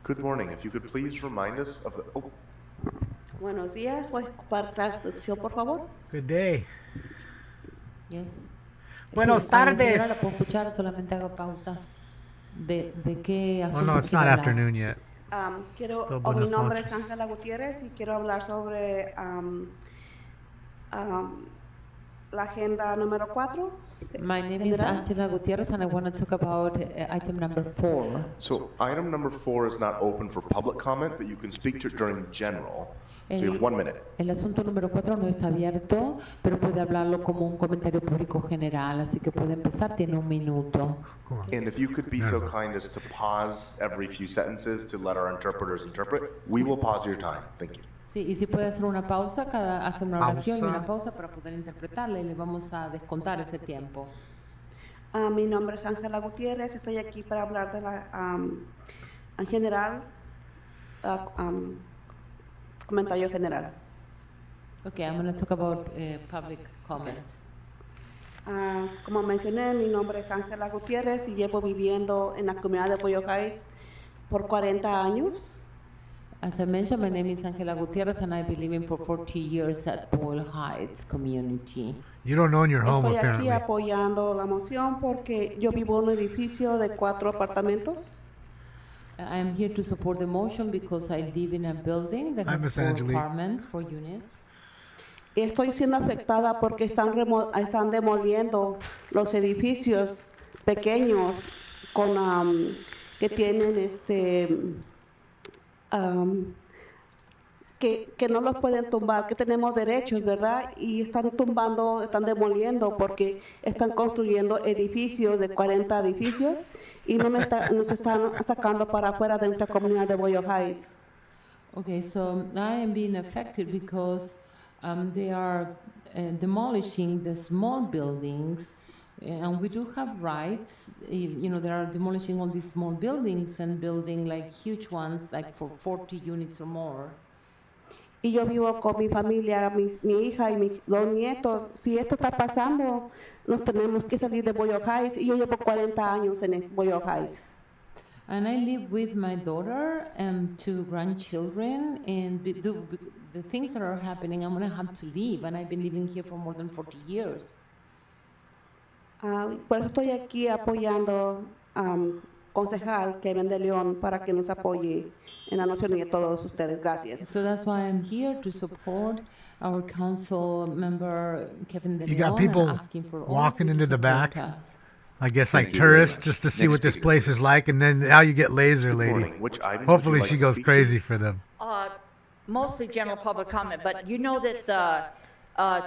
Good morning. If you could please remind us of the... Oh. Buenos días. ¿Puedes ocupar traducción, por favor? Good day. Yes. Buenos Sí, a la tardes. señora la puedo escuchar, solamente hago pausas. ¿De qué Oh asunto no, it's quiere not hablar? afternoon yet. Quiero, Still mi buenas nombre noches. es Ángela Gutiérrez y quiero hablar sobre la agenda número 4. My name is Angela Gutierrez and I want to talk about item number 4. So item number 4 is not open for public comment, but you can speak to it during general. So you have 1 minute. El asunto número 4 no está abierto, pero puede hablarlo como un comentario público general, así que puede empezar, tiene 1 minuto. And if you could be so kind as to pause every few sentences to let our interpreters interpret, we will pause your time. Thank you. Sí, y si puede hacer una pausa, hace una oración y una pausa para poder interpretarla y le vamos a descontar ese tiempo. Mi nombre es Ángela Gutiérrez, estoy aquí para hablar de la, en general, comentario general. Okay, I'm going to talk about public comment. Como mencioné, mi nombre es Ángela Gutiérrez y llevo viviendo en la comunidad de Boyle Heights por 40 años. As I mentioned, my name is Angela Gutierrez and I've been living for 40 years at Boyle Heights community. You don't own your home, Estoy apparently. aquí apoyando la moción porque yo vivo en un edificio de 4 apartamentos. I am here to support the motion because I live in a building that Hi, has Miss 4 Angelique. apartments, 4 units. Y estoy siendo afectada porque están demoliendo los edificios pequeños con que tienen que no los pueden tumbar, que tenemos derechos, ¿verdad? Y están tumbando, están demoliendo porque están construyendo edificios de 40 edificios y nos están sacando para afuera de nuestra comunidad de Boyle Heights. Okay, so I am being affected because they are demolishing the small buildings, and we do have rights. You know, they are demolishing all these small buildings and building like huge ones, like for 40 units or more. Y yo vivo con mi familia, mi hija y mis 2 nietos. Si esto está pasando, nos tenemos que salir de Boyle Heights. Y yo llevo 40 años en Boyle Heights. And I live with my daughter and 2 grandchildren, and the things that are happening, I'm going to have to leave, and I've been living here for more than 40 years. Por eso estoy aquí apoyando concejal Kevin de León para que nos apoye en la noción y a todos ustedes. Gracias. So that's why I'm here to support our council member Kevin De You Leon got people and asking for all walking of you into to the support back. us. I guess Thank like you very tourists much. just to see Next what this speaker. place is like, and then now you get Laser Lady. morning. Which items would you Hopefully like she to goes speak to? crazy for them. Mostly general public comment, but you know that the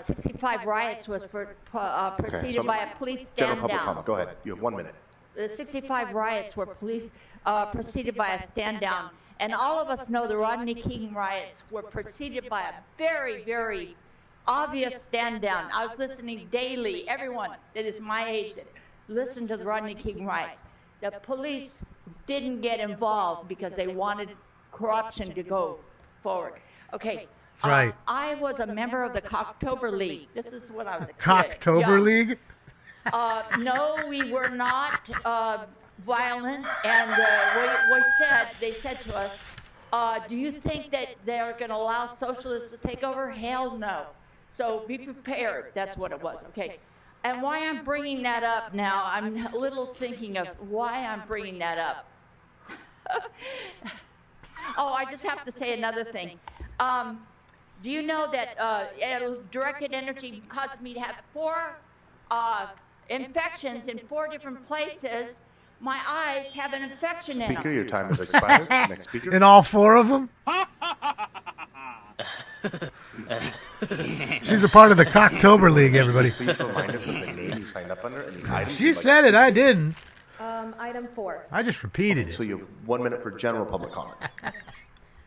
65 riots was preceded so by a police General stand public down. comment. Go ahead. You have 1 minute. The 65 riots were preceded by a stand down. And all of us know the Rodney King riots were preceded by a very, very obvious stand down. I was listening daily, everyone that is my age that listened to the Rodney King riots. The police didn't get involved because they wanted corruption to go forward. Okay. That's right. I was a member of the Cocktober League. This is when I was a kid. Cocktober young. League? No, we were not violent, and they said to us, do you think that they're going to allow socialists to take over? Hell no. So be prepared. That's what it was. Okay. And why I'm bringing that up now, I'm a little thinking of why I'm bringing that up. Oh, I just have to say another thing. Do you know that directed energy caused me to have 4 infections in 4 different places? My eyes have an infection in them. Speaker, your time has expired. Next speaker. In all 4 of them? She's a part of the Cocktober League, everybody. Please remind us of the name you signed up under and the items. She said it, I didn't. Item 4. I just repeated it. So you have 1 minute for general public comment.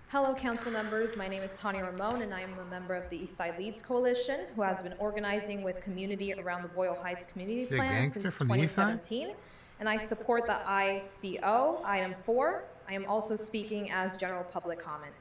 Hello, council members. My name is Tanya Ramon, and I am a member of the Eastside Leads Coalition, who has been organizing with community around the Boyle Heights Community She a Plan gangster since from the East Side? 2017. And I support the ICO, item 4. I am also speaking as general public comment.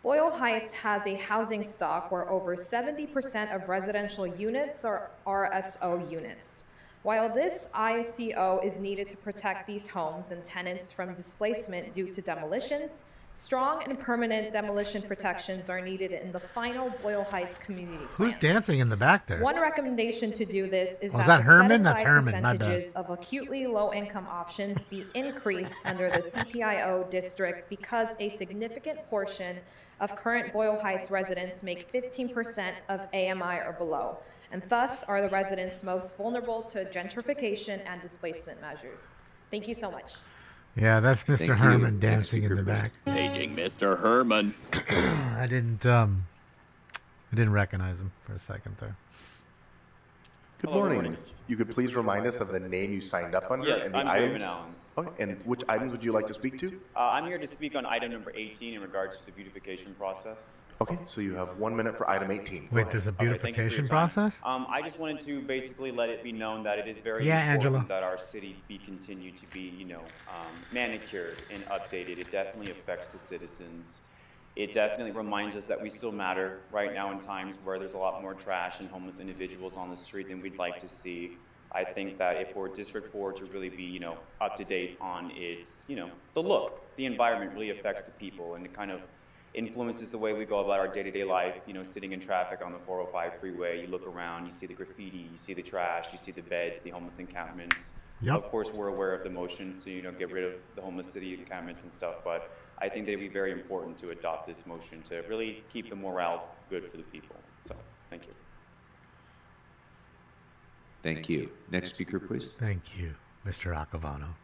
Boyle Heights has a housing stock where over 70% of residential units are RSO units. While this ICO is needed to protect these homes and tenants from displacement due to demolitions, strong and permanent demolition protections are needed in the final Boyle Heights community plan. Who's dancing in the back there? One recommendation to do this is Oh, is that that the Herman? That's set-aside Herman, my bad. percentages of acutely low-income options be increased under the CPIO district because a significant portion of current Boyle Heights residents make 15% of AMI or below, and thus are the residents most vulnerable to gentrification and displacement measures. Thank you so much. Yeah, that's Mr. Thank you. Herman Next dancing in speaker, the back. Paging Mr. Herman. I didn't recognize him for a second there. Good morning. You could please remind us of the name you signed up under Yes, and the I'm items. David Allen. Okay, and which items would you like to speak to? I'm here to speak on item number 18 in regards to the beautification process. Okay, so you have 1 minute for item 18. Go Wait, ahead. there's a Okay, thank you for your beautification time. process? I just wanted to basically let it be known that it is very Yeah, important Angela. that our city be continued to be, manicured and updated. It definitely affects the citizens. It definitely reminds us that we still matter right now in times where there's a lot more trash and homeless individuals on the street than we'd like to see. I think that if for District 4 to really be, up to date on its, the look, the environment really affects the people, and it kind of influences the way we go about our day-to-day life, sitting in traffic on the 405 freeway. You look around, you see the graffiti, you see the trash, you see the beds, the homeless encampments. Yep. Of course, we're aware of the motions to, get rid of the homeless city encampments and stuff, but I think that it'd be very important to adopt this motion to really keep the morale good for the people. So, thank you. Thank you. Next speaker, please. Thank you, Mr. Acavano.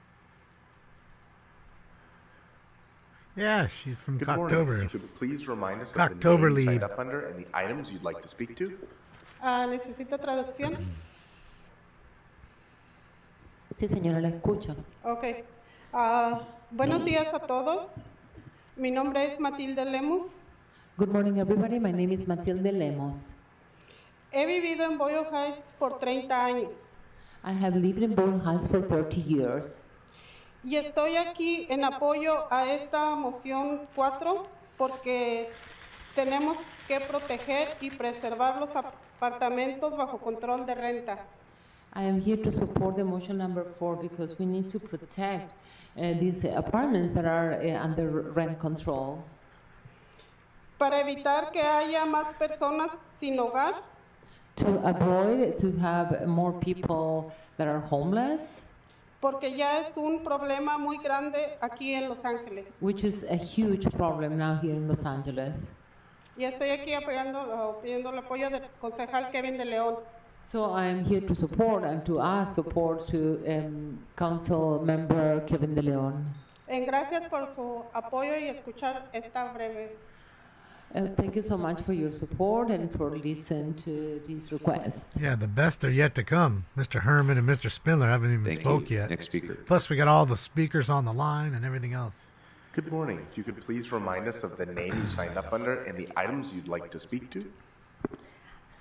Yeah, she's from Good morning. Cocktober. If you could please remind us of the Cocktober name you signed League. up under and the items you'd like to speak to. ¿Necesita traducción? Sí, señora, la escucho. Ok. Buenos días a todos. Mi nombre es Matilde Lemus. Good morning, everybody. My name is Matilde Lemos. He vivido en Boyle Heights por 30 años. I have lived in Boyle Heights for 30 years. Y estoy aquí en apoyo a esta moción 4 porque tenemos que proteger y preservar los apartamentos bajo control de renta. I am here to support the motion number 4 because we need to protect these apartments that are under rent control. Para evitar que haya más personas sin hogar. To avoid to have more people that are homeless. Porque ya es un problema muy grande aquí en Los Ángeles. Which is a huge problem now here in Los Angeles. Y estoy aquí pidiendo el apoyo del concejal Kevin de León. So I am here to support and to ask support to Council Member Kevin de León. Gracias por su apoyo y escuchar esta breve. Thank you so much for your support and for listening to these requests. Yeah, the best are yet to come. Mr. Herman and Mr. Spindler haven't even Thank spoke you. yet. Next speaker. Plus, we got all the speakers on the line and everything else. Good morning. If you could please remind us of the name you signed up under and the items you'd like to speak to.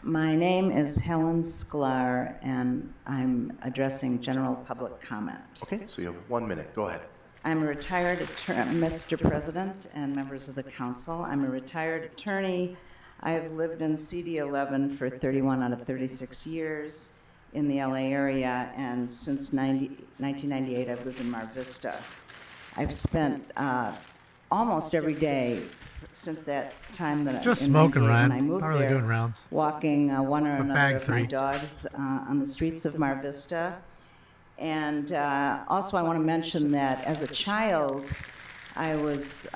My name is Helen Sklar, and I'm addressing general public comment. Okay, so you have 1 minute. Go ahead. I'm a retired attorney, Mr. President and members of the council. I'm a retired attorney. I have lived in CD11 for 31 out of 36 years, in the LA area, and since 1998, I've lived in Mar Vista. I've spent almost every day since that time that Just in smoking, 98 Ryan. when I moved Not really there, doing rounds. walking one or But another bag of my 3. dogs on the streets of Mar Vista. And also, I want to mention that as a child, I was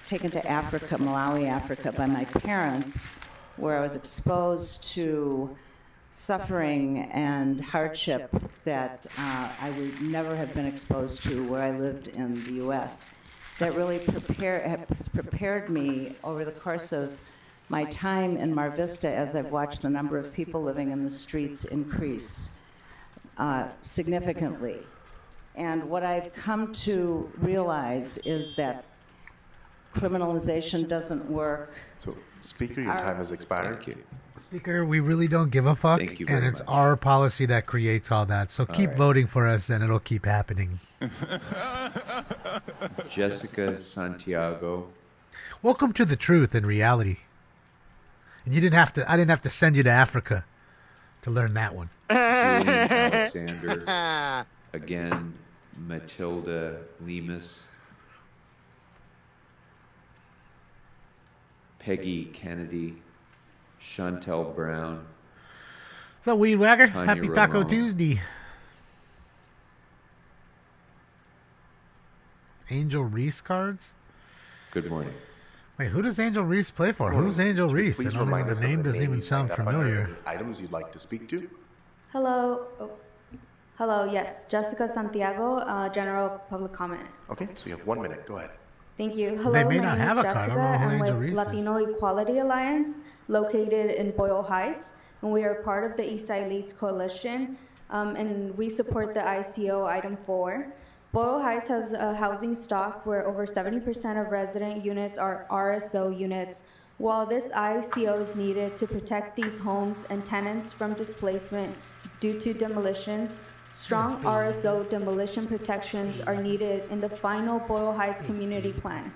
taken to Africa, Malawi, Africa, by my parents, where I was exposed to suffering and hardship that I would never have been exposed to where I lived in the U.S. That really prepared me over the course of my time in Mar Vista as I've watched the number of people living in the streets increase significantly. And what I've come to realize is that criminalization doesn't work. So, Speaker, your time has expired. Thank you. Speaker, we really don't give a fuck, Thank you and very it's much. our policy that creates all that. So keep right. voting for us, and it'll keep happening. Jessica Santiago. Welcome to the truth and reality. And you didn't have to. I didn't have to send you to Africa to learn that one. Julian Alexander. Again, Matilda Lemus. Peggy Kennedy. Chantel Brown. So, Weed Whacker, Tanya happy Taco Ramon. Tuesday. Angel Reese cards? Good morning. Wait, who does Angel Reese play for? Good Who's morning. Angel Reese? Please I don't remind even, us the of name doesn't even names sound signed up under familiar. any items you'd like to speak to. Hello. Oh. Hello, yes. Jessica Santiago, General Public Comment. Okay, so you have 1 minute. Go ahead. Thank you. Hello, They may my not name have is a card. I Jessica. don't know who I'm Angel with Reese is. Latino Equality Alliance, located in Boyle Heights, and we are part of the Eastside Leads Coalition, and we support the ICO item 4. Boyle Heights has a housing stock where over 70% of resident units are RSO units. While this ICO is needed to protect these homes and tenants from displacement due to demolitions, strong RSO demolition protections are needed in the final Boyle Heights community plan.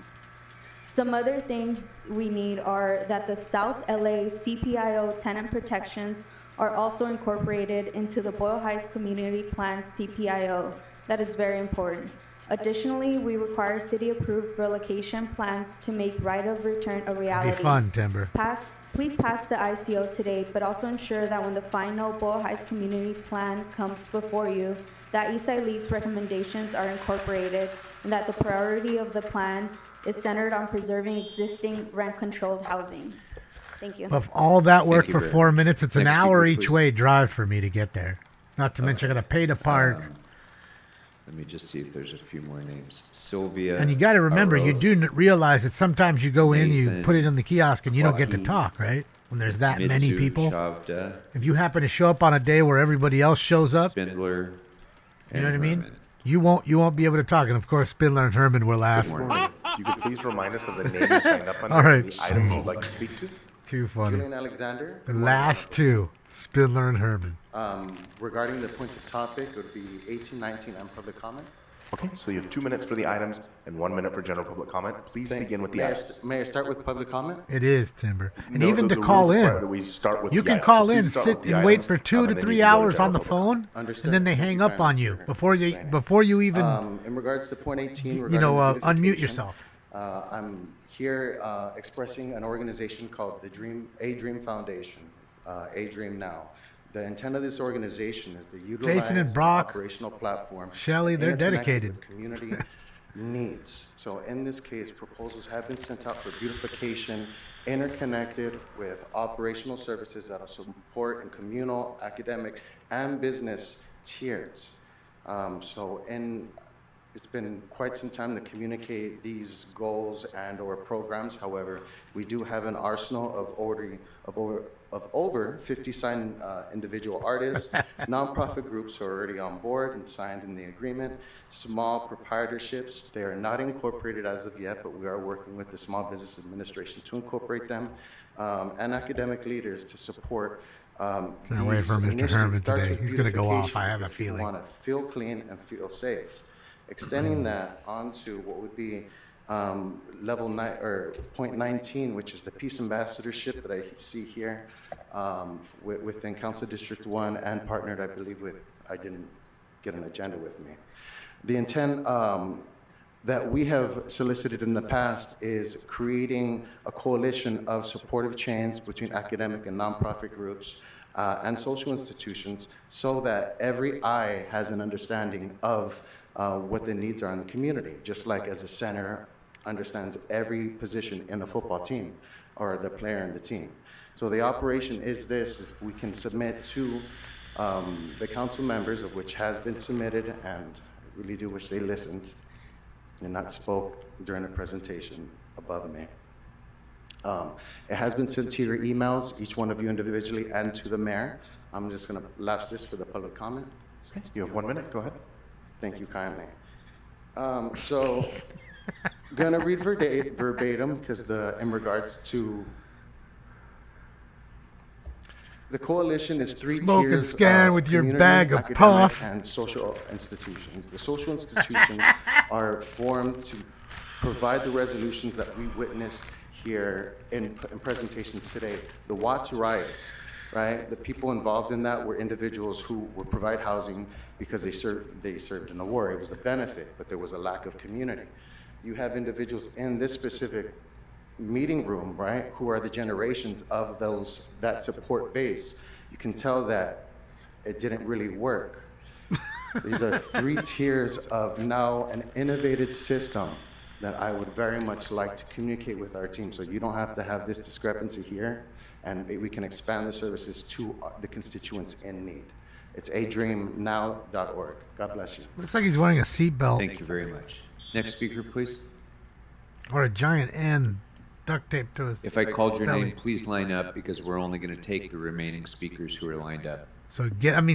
Some other things we need are that the South LA CPIO tenant protections are also incorporated into the Boyle Heights Community Plan CPIO. That is very important. Additionally, we require city-approved relocation plans to make right of return a reality. Be fun, Timber. Please pass the ICO today, but also ensure that when the final Boyle Heights Community Plan comes before you, that Eastside Leads recommendations are incorporated and that the priority of the plan is centered on preserving existing rent-controlled housing. Thank you. Of all that work you for very 4 much. minutes, it's an Next hour speaker, each please. way drive for me to get there. Not to mention I got to pay to park. Let me just see if there's a few more names. Sylvia. And you got to remember, you Aroth, do realize that sometimes you go in, you Nathan put it in the kiosk, and you don't get to Joaquin, talk, right? When there's that many Mitsu people. Shavda, If you happen to show up on a day where everybody else shows up, Spindler, you know what I and mean? Herman. You won't be able to talk. And of course, Spindler and Herman were last. If you could please remind us of the name you signed up under All right. and the items you'd like to speak to. Too funny. Julian Alexander. The last two, Spindler and Herman. Regarding the points of topic, it would be 18, 19, and public comment. Okay, so you have 2 minutes for the items and 1 minute for general public comment. Please begin with the items. May I start with public comment? It is, Timber. And No, even the to call rules in, require that we start with you the can items. call So in, please start sit with the and wait items, for 2 and to then 3 you can go to hours on the general phone, Understood. and then they hang up on you before you even, In regards to point 18, you regarding know, the unmute beautification, yourself. I'm here expressing an organization called the Dream Foundation, A Dream Now. The intent of this organization is to utilize Jason and the Brock, operational platform. Shelley, they're interconnected dedicated. with community needs. So in this case, proposals have been sent out for beautification, interconnected with operational services that will support in communal, academic, and business tiers. It's been quite some time to communicate these goals and/or programs. However, we do have an arsenal of over 50 signed individual artists. Nonprofit groups are already on board and signed in the agreement. Small proprietorships, they are not incorporated as of yet, but we are working with the Small Business Administration to incorporate them, and academic leaders to support Can't wait for Mr. Herman today. He's going to go off, I have a feeling. We want to feel clean and feel safe. Extending that onto what would be level 9 or point 19, which is the peace ambassadorship that I see here. within Council District 1 and partnered, I believe, with, I didn't get an agenda with me. The intent that we have solicited in the past is creating a coalition of supportive chains between academic and nonprofit groups and social institutions so that every eye has an understanding of what the needs are in the community, just like as a center understands every position in a football team or the player in the team. So the operation is this: if we can submit to the council members, of which has been submitted, and I really do wish they listened and not spoke during the presentation above me. It has been sent to your emails, each one of you individually, and to the mayor. I'm just going to lapse this for the public comment. Okay. You have 1 minute. Go ahead. Thank you kindly. So, going to read verbatim because in regards to the coalition is three Smoke and tiers scan of with your community, bag of academic, puff. and social institutions. The social institutions are formed to provide the resolutions that we witnessed here in presentations today. The Watts riots, right? The people involved in that were individuals who would provide housing because they served in the war. It was a benefit, but there was a lack of community. You have individuals in this specific meeting room, right, who are the generations of that support base. You can tell that it didn't really work. These are three tiers of now an innovated system that I would very much like to communicate with our team, so you don't have to have this discrepancy here, and we can expand the services to the constituents in need. It's adreamnow.org. God bless you. Looks like he's wearing a seatbelt. Thank you very much. Next speaker, please. Or a giant N duct taped to his If I called your belly. name, please line up because we're only going to take the remaining speakers who are lined up. So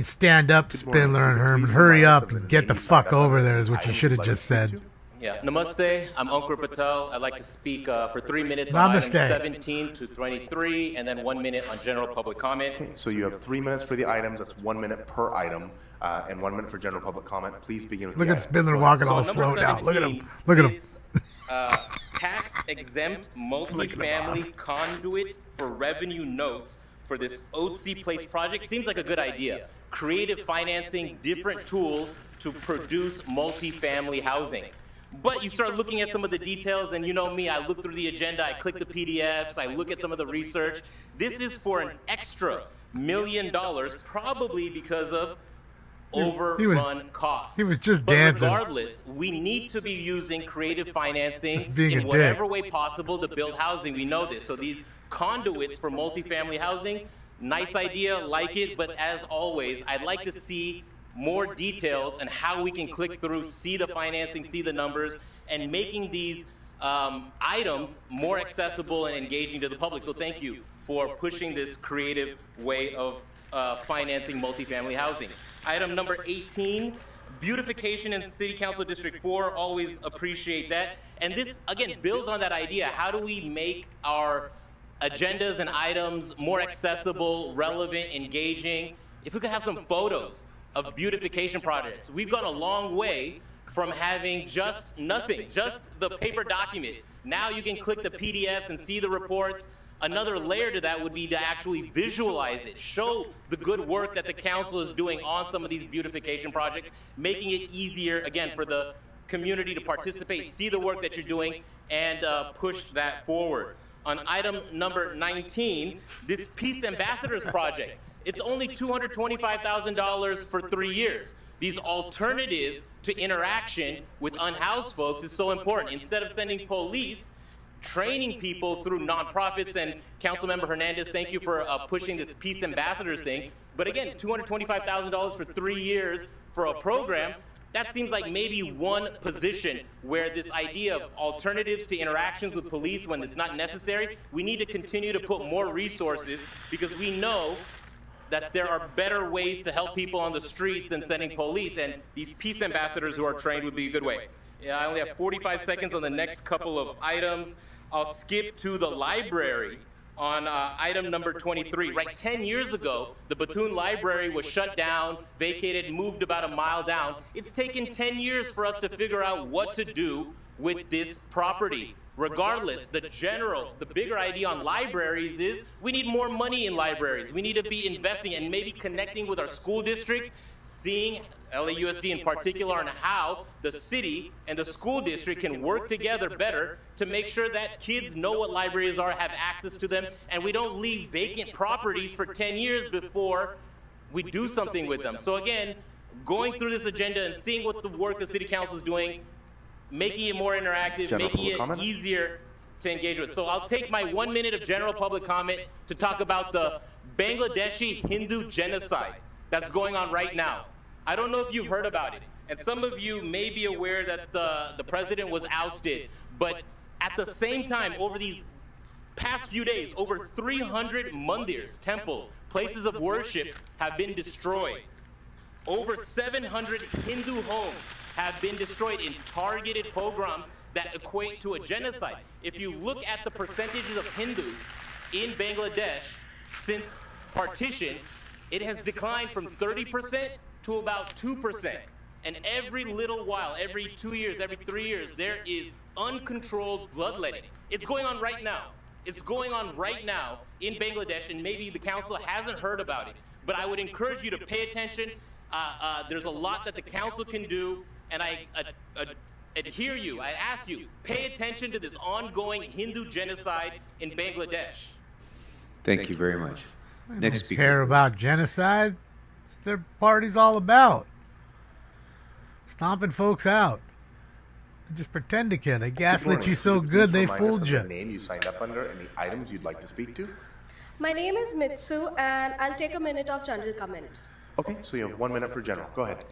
stand up, Spindler and Herman. Hurry up and get the fuck over there is what you should have just said. Yeah, namaste. I'm Ankur Patel. I'd like to speak for 3 minutes Namaste. on items 17 to 23, and then 1 minute on general public comment. Okay, so you have 3 minutes for the items. That's 1 minute per item, and 1 minute for general public comment. Please begin with Look the at item. Spindler walking all slow down. Look at him. Look at him. Tax-exempt multifamily conduit for revenue notes for this Otzi Place project seems like a good idea. Creative financing, different tools to produce multifamily housing. But you start looking at some of the details, and you know me, I look through the agenda, I click the PDFs, I look at some of the research. This is for an extra $1 million, probably because of overrun costs. He was just but dancing. Regardless, we need to be using creative financing being a in dick. whatever way possible to build housing. We know this. So these conduits for multifamily housing, nice idea, like it, but as always, I'd like to see more details on how we can click through, see the financing, see the numbers, and making these items more accessible and engaging to the public. So thank you for pushing this creative way of financing multifamily housing. Item number 18, beautification in City Council District 4, always appreciate that. And this, again, builds on that idea. How do we make our agendas and items more accessible, relevant, engaging? If we could have some photos of beautification projects. We've gone a long way from having just nothing, just the paper document. Now you can click the PDFs and see the reports. Another layer to that would be to actually visualize it, show the good work that the council is doing on some of these beautification projects, making it easier, again, for the community to participate, see the work that you're doing, and push that forward. On item number 19, this Peace Ambassadors project. It's only $225,000 for 3 years. These alternatives to interaction with unhoused folks is so important. Instead of sending police, training people through nonprofits, and Councilmember Hernandez, thank you for pushing this Peace Ambassadors thing. But again, $225,000 for 3 years for a program, that seems like maybe one position where this idea of alternatives to interactions with police when it's not necessary, we need to continue to put more resources because we know that there are better ways to help people on the streets than sending police, and these peace ambassadors who are trained would be a good way. Yeah, I only have 45 seconds on the next couple of items. I'll skip to the library on item number 23. Right, 10 years ago, the Bethune Library was shut down, vacated, moved about a mile down. It's taken 10 years for us to figure out what to do with this property. Regardless, the bigger idea on libraries is we need more money in libraries. We need to be investing and maybe connecting with our school districts, seeing LAUSD in particular on how the city and the school district can work together better to make sure that kids know what libraries are, have access to them, and we don't leave vacant properties for 10 years before we do something with them. So again, going through this agenda and seeing what the work the city council is doing, making it more interactive, making it easier to engage with. So I'll take my 1 minute of general public comment to talk about the Bangladeshi Hindu genocide that's going on right now. I don't know if you've heard about it, and some of you may be aware that the president was ousted, but at the same time, over these past few days, over 300 mandirs, temples, places of worship have been destroyed. Over 700 Hindu homes have been destroyed in targeted pogroms that equate to a genocide. If you look at the percentages of Hindus in Bangladesh since partition, it has declined from 30% to about 2%. And every little while, every 2 years, every 3 years, there is uncontrolled bloodletting. It's going on right now. It's going on right now in Bangladesh, and maybe the council hasn't heard about it. But I would encourage you to pay attention. There's a lot that the council can do, and I adhere you, I ask you, pay attention to this ongoing Hindu genocide in Bangladesh. Thank you very much. Next They speaker. care about genocide. It's what their party's all about. Stomping folks out. They just pretend to care. They gaslit you so good they fooled you. The name you signed up under and the items you'd like to speak to. My name is Mitsu, and I'll take a minute of general comment. Okay, so you have 1 minute for general. Go ahead.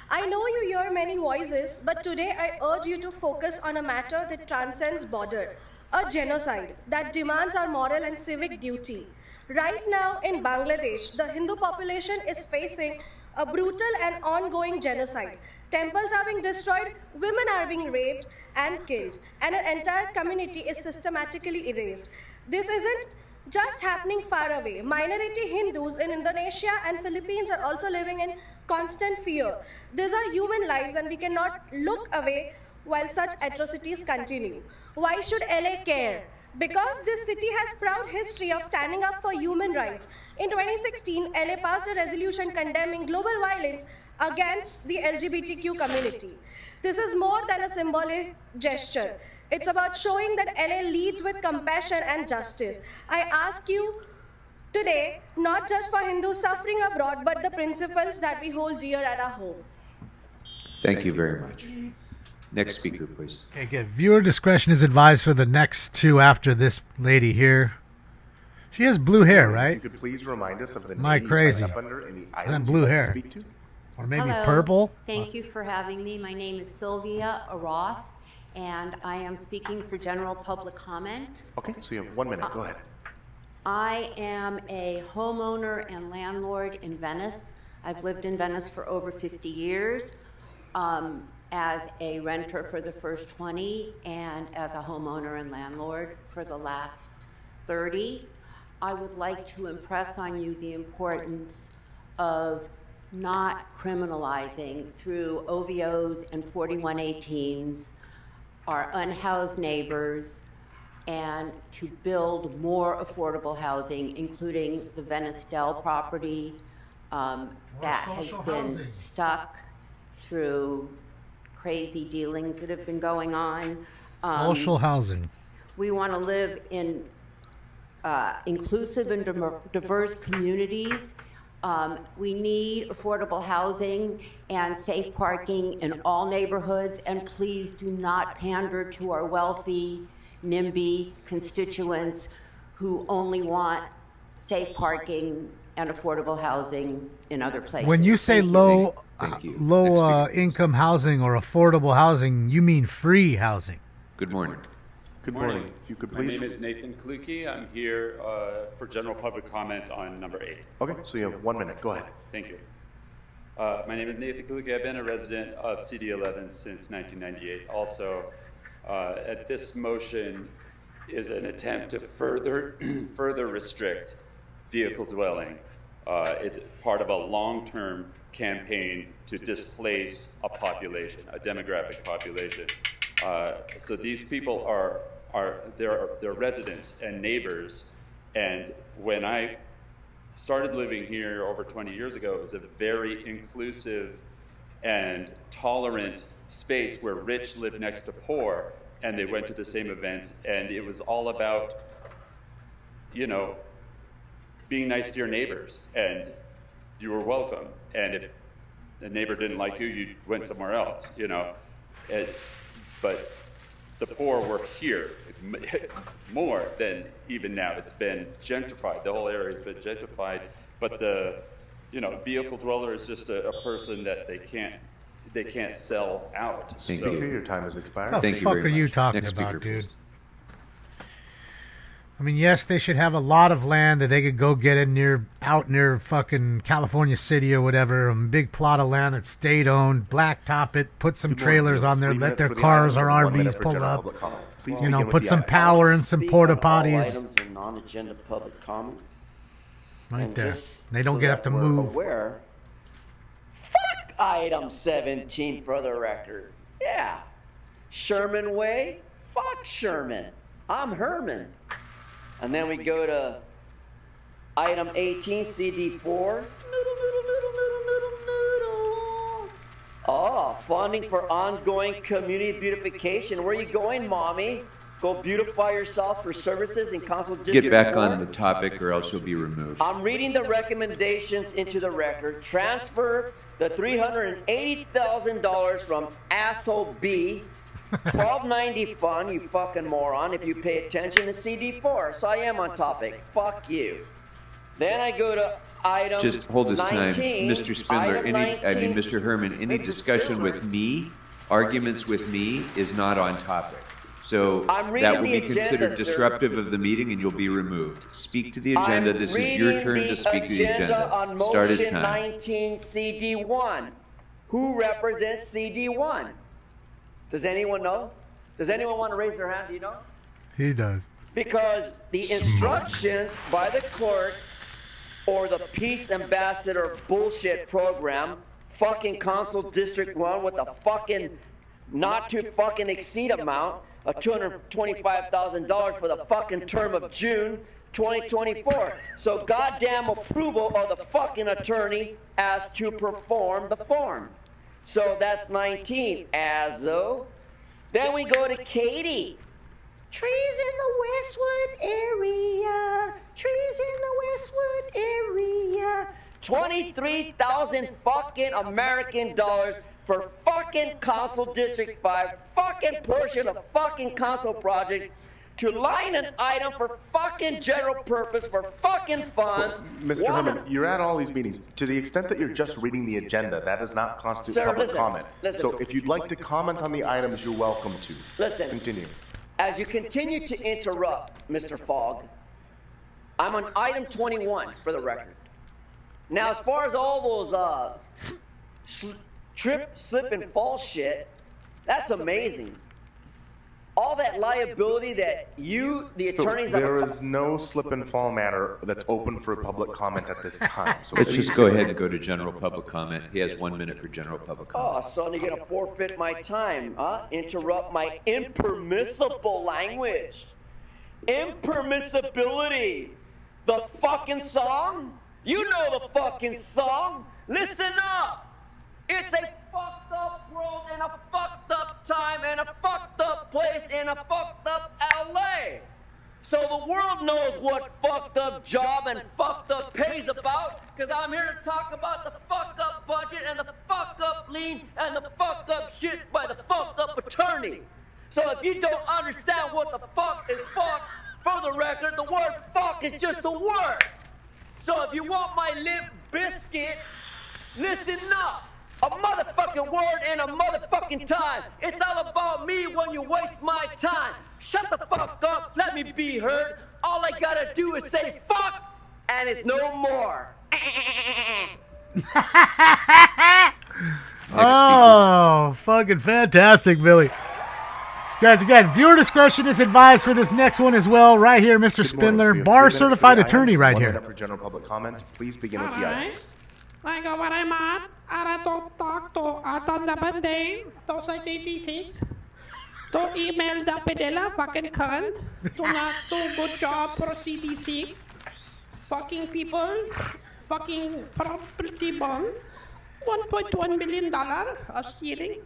I know you hear many voices, but today I urge you to focus on a matter that transcends border, a genocide that demands our moral and civic duty. Right now in Bangladesh, the Hindu population is facing a brutal and ongoing genocide. Temples are being destroyed, women are being raped and killed, and an entire community is systematically erased. This isn't just happening far away. Minority Hindus in Indonesia and Philippines are also living in constant fear. These are human lives, and we cannot look away while such atrocities continue. Why should LA care? Because this city has proud history of standing up for human rights. In 2016, LA passed a resolution condemning global violence against the LGBTQ community. This is more than a symbolic gesture. It's about showing that LA leads with compassion and justice. I ask you today, not just for Hindus suffering abroad, but the principles that we hold dear at our home. Thank you very much. Next speaker, please. Okay, good. Viewer discretion is advised for the next two after this lady here. She has blue hair, right? If you could please remind us of the Am I name crazy? you signed up under and the Is that items blue you'd like hair? to speak to. Or maybe Hello. purple? Thank you for having me. My name is Sylvia Aroth, and I am speaking for general public comment. Okay, so you have 1 minute. Go ahead. I am a homeowner and landlord in Venice. I've lived in Venice for over 50 years. As a renter for the first 20 and as a homeowner and landlord for the last 30. I would like to impress on you the importance of not criminalizing through OVOs and 4118s our unhoused neighbors, and to build more affordable housing, including the Venice Dell property that has been stuck through crazy dealings that have been going on. Social housing. We want to live in inclusive and diverse communities. We need affordable housing and safe parking in all neighborhoods, and please do not pander to our wealthy NIMBY constituents who only want safe parking and affordable housing in other places. When you say low income housing or affordable housing, you mean free housing. Good morning. Good morning. If you could My please. name is Nathan Kaluki. I'm here for general public comment on number 8. Okay, so you have 1 minute. Go ahead. Thank you. My name is Nathan Kaluki. I've been a resident of CD11 since 1998. Also, at this motion is an attempt to further restrict vehicle dwelling. It's part of a long-term campaign to displace a population, a demographic population. So these people are their residents and neighbors. And when I started living here over 20 years ago, it was a very inclusive and tolerant space where rich lived next to poor, and they went to the same events, and it was all about, you know, being nice to your neighbors, and you were welcome. And if the neighbor didn't like you, you went somewhere else, you know. But the poor were here more than even now. It's been gentrified. The whole area has been gentrified. But the, you know, vehicle dweller is just a person that they can't sell out. Thank you. Your time has expired. What the fuck are you talking about, dude? I mean, yes, they should have a lot of land that they could go get out near fucking California City or whatever, a big plot of land that's state-owned, blacktop it, put some trailers on there, let their cars or RVs pull up, you know, put some power and some porta potties. Items and non-agenda public comment. Right there. Just They don't so have that to we're move. Aware, fuck item 17 for the record. Yeah. Sherman Way, fuck Sherman. I'm Herman. And then we go to item 18, CD4. Oh, funding for ongoing community beautification. Where are you going, mommy? Go beautify yourself for services in Council District Get back 4? on the topic or else you'll be removed. I'm reading the recommendations into the record. Transfer the $380,000 from asshole B, 1290 fund, you fucking moron, if you pay attention to CD4. So I am on topic. Fuck you. Then I go to item Just hold this 19, time, Mr. Spindler. Mr. Herman, any discussion with me, arguments with me, is not on topic. So I'm reading that will the be considered agenda, sir. disruptive of the meeting, and you'll be removed. Speak to the agenda. I'm This is your reading turn to speak to the agenda. On Start his motion time. 19 CD1. Who represents CD1? Does anyone know? Does anyone want to raise their hand? Do you know? He does. Because the instructions by the clerk or the peace ambassador bullshit program, fucking Council District 1 with the fucking not to fucking exceed amount of $225,000 for the fucking term of June 2024. So goddamn approval of the fucking attorney as to perform the form. So that's 19. As though. Then we go to Katie. Trees in the Westwood area. Trees in the Westwood area. 23,000 fucking American dollars for fucking Council District 5, fucking portion of fucking council project to line an item for fucking general purpose for fucking funds. Mr. Herman, you're at all these meetings. To the extent that you're just reading the agenda, that does not constitute Sir, public listen, comment. listen. So if you'd like to comment on the items, you're welcome to. Listen. Continue. As you continue to interrupt, Mr. Fogg, I'm on item 21 for the record. Now, as far as all those trip, slip, and fall shit, that's amazing. All that liability that you, the attorneys, So there have is no slip and fall matter that's open for public comment at this time. So Let's please just go ahead and go to general public comment. He has 1 minute for general public comment. Oh, so you're gonna forfeit my time, huh? Interrupt my impermissible language. Impermissibility. The fucking song? You know the fucking song. Listen up. It's a fucked up world and a fucked up time and a fucked up place and a fucked up LA. So the world knows what fucked up job and fucked up pay's about, because I'm here to talk about the fucked up budget and the fucked up lien and the fucked up shit by the fucked up attorney. So if you don't understand what the fuck is fuck, for the record, the word fuck is just a word. So if you want my lip biscuit, listen up. A motherfucking word and a motherfucking time. It's all about me when you waste my time. Shut the fuck up, let me be heard. All I gotta do is say fuck, and it's no more. Oh, fucking fantastic, Billy. Guys, again, viewer discretion is advised for this next one as well. Right here, Mr. Spindler, bar certified attorney right 1 here. minute for general public comment. Please begin with the items. Like what I'm at, I don't talk to Atan the Banding, 86. To email the pedela fucking cunt. To not do good job for CD6. Fucking people. Fucking property bond. $1.1 million of stealing.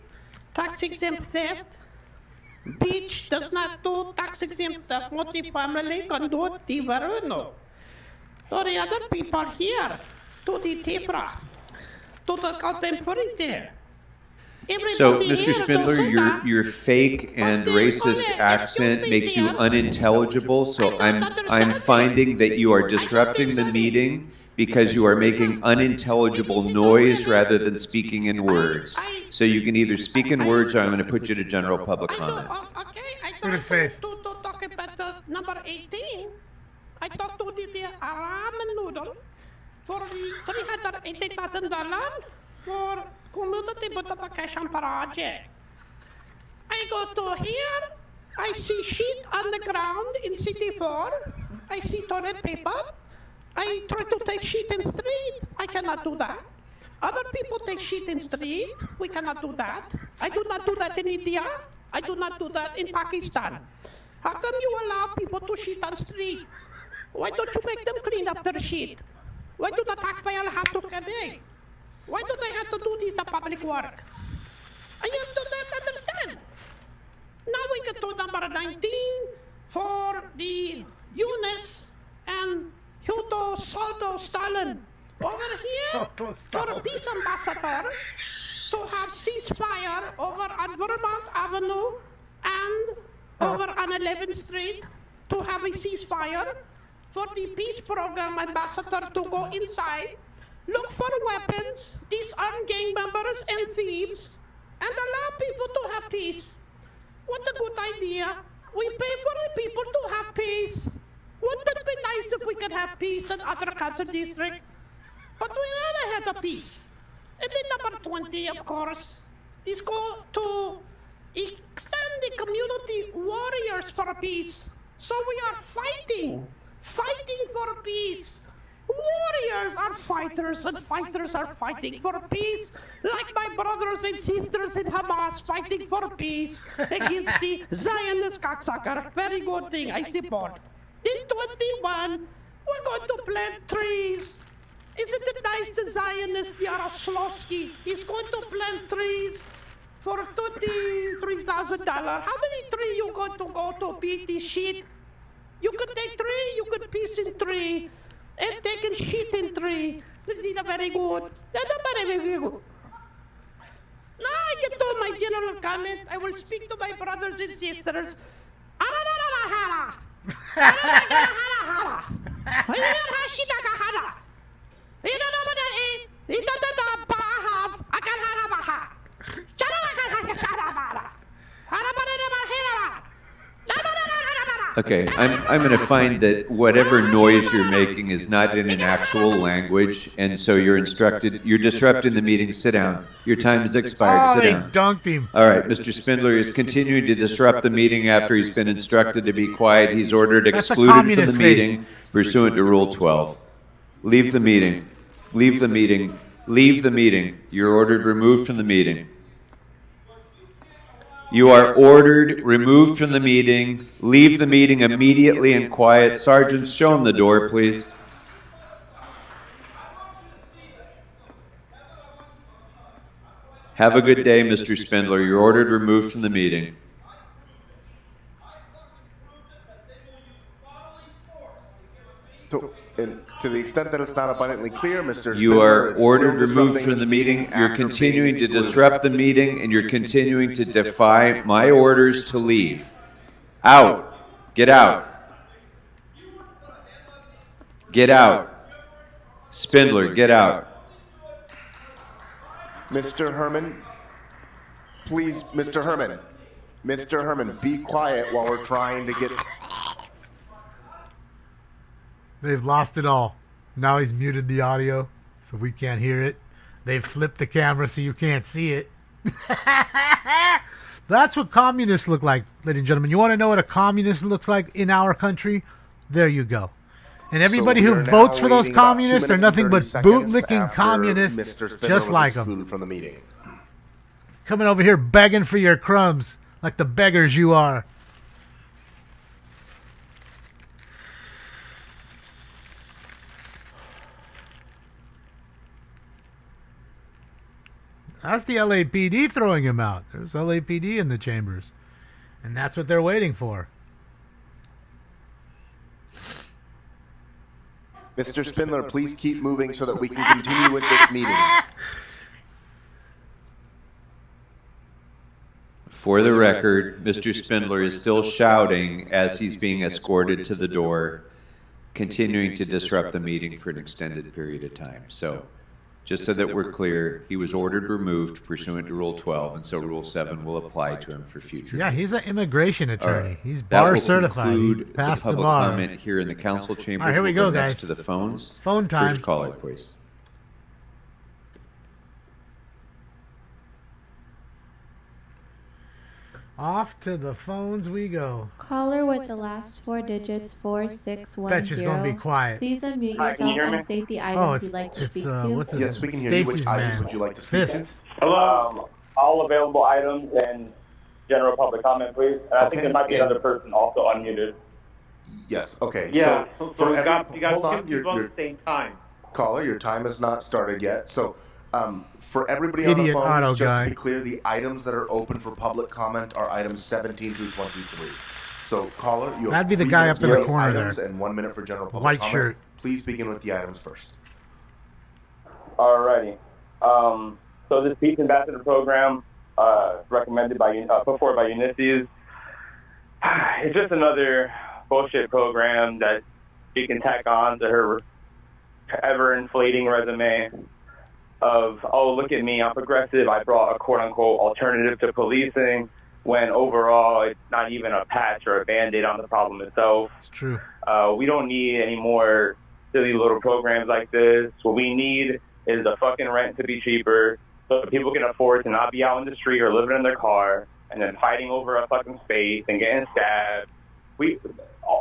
Tax exempt theft. Beach does not do tax exempt multi-family conduit the Veruno. So the other people here, to the Tifra, to the contemporary. So, Mr. Spindler, your fake and racist accent makes you unintelligible. So I'm finding that you are disrupting the meeting because you are making unintelligible noise rather than speaking in words. So you can either speak in words or I'm going to put you to general public comment. Okay, I talked to talk about number 18. I talked to the ramen noodle for the $380,000 for community beautification project. I go to here, I see shit on the ground in City 4. I see toilet paper. I try to take shit in street. I cannot do that. Other people take shit in street. We cannot do that. I do not do that in India. I do not do that in Pakistan. How come you allow people to shit on street? Why don't you make them clean up their shit? Why do the taxpayer have to come in? Why do they have to do this, the public work? I just do not understand. Now we get to number 19 for the Eunice and Huto Salto Stalin. Over here, for a peace ambassador to have ceasefire over on Vermont Avenue and over on 11th Street to have a ceasefire, for the peace program ambassador to go inside, look for weapons, disarm gang members and thieves, and allow people to have peace. What a good idea. We pay for the people to have peace. Wouldn't it be nice if we could have peace in other council districts? But we never had a peace. And then number 20, of course, is go to extend the community warriors for peace. So we are fighting for peace. Warriors are fighters, and fighters are fighting for peace, like my brothers and sisters in Hamas fighting for peace against the Zionist cocksucker. Very good thing, I support. In 21, we're going to plant trees. Isn't it nice the Zionist Yaroslavsky is going to plant trees for $23,000? How many trees you going to go to beat this shit? You could take three, you could piece in three, and take a shit in three. This is very good. That's very good. Now I get to my general comment. I will speak to my brothers and sisters. Okay, I'm going to find that whatever noise you're making is not in an actual language, and so you're disrupting the meeting. Sit down. Your time has expired. Sit down. Dunked him. All right, Mr. Spindler is continuing to disrupt the meeting after he's been instructed to be quiet. He's ordered excluded from the meeting pursuant to Rule 12. Leave the meeting. Leave the meeting. Leave the meeting. You're ordered removed from the meeting. You are ordered removed from the meeting. Leave the meeting immediately and quiet. Sergeants, show him the door, please. Have a good day, Mr. Spindler. You're ordered removed from the meeting. To the extent that it's not abundantly clear, Mr. You Spindler are is ordered still removed disrupting from the this meeting. You're after continuing being to excluded. disrupt the meeting, and you're continuing to defy my orders to leave. Out. Get out. Get out. Spindler, get out. Mr. Herman, please, Mr. Herman. Mr. Herman, be quiet while we're trying to get... They've lost it all. Now he's muted the audio, so we can't hear it. They've flipped the camera so you can't see it. That's what communists look like, ladies and gentlemen. You want to know what a communist looks like in our country? There you go. And everybody who votes for those communists are nothing but bootlicking communists, just like them. From the meeting. Coming over here begging for your crumbs. Like the beggars you are. That's the LAPD throwing him out. There's LAPD in the chambers. And that's what they're waiting for. Mr. Spindler, please keep moving so that we can continue with this meeting. For the record, Mr. Spindler is still shouting as he's being escorted to the door, continuing to disrupt the meeting for an extended period of time. So, just so that we're clear, he was ordered removed pursuant to Rule 12, and so Rule 7 will apply to him for future. Yeah, he's an immigration attorney. Right. He's That bar will certified. He conclude passed the the public bar. comment here in the council chambers. All right, here we We'll go, next guys. to the phones. Phone time. First caller, please. Off to the phones we go. Caller with the last 4 digits, 4610. Bet she's gonna be quiet. Please unmute Hi, can you yourself hear me? and state the Oh, items it's- you'd like to it's, speak what's to. his Yes, we can hear you. Which Stacy's items man. would you like to speak Fist. to? Hello. All available items and general public comment, please. And I think there might be another person also unmuted. Yes, okay. Yeah, So, so for we got every- two hold on, people at the same time. Caller, your time has not started yet. So, for everybody on the Idiot auto phones, just guy. to be clear, the items that are open for public comment are items 17 through 23. So, caller, you have That'd be the 3 guy minutes up in the for corner items there. and 1 minute for general public White comment. shirt. Please begin with the items first. Alrighty. So this Peace Ambassador program, recommended by, put forward by Nisei, it's just another bullshit program that she can tack on to her ever-inflating resume of, oh, look at me, I'm progressive, I brought a quote-unquote alternative to policing, when overall it's not even a patch or a Band-Aid on the problem itself. It's true. We don't need any more silly little programs like this. What we need is the fucking rent to be cheaper so that people can afford to not be out in the street or living in their car and then fighting over a fucking space and getting stabbed.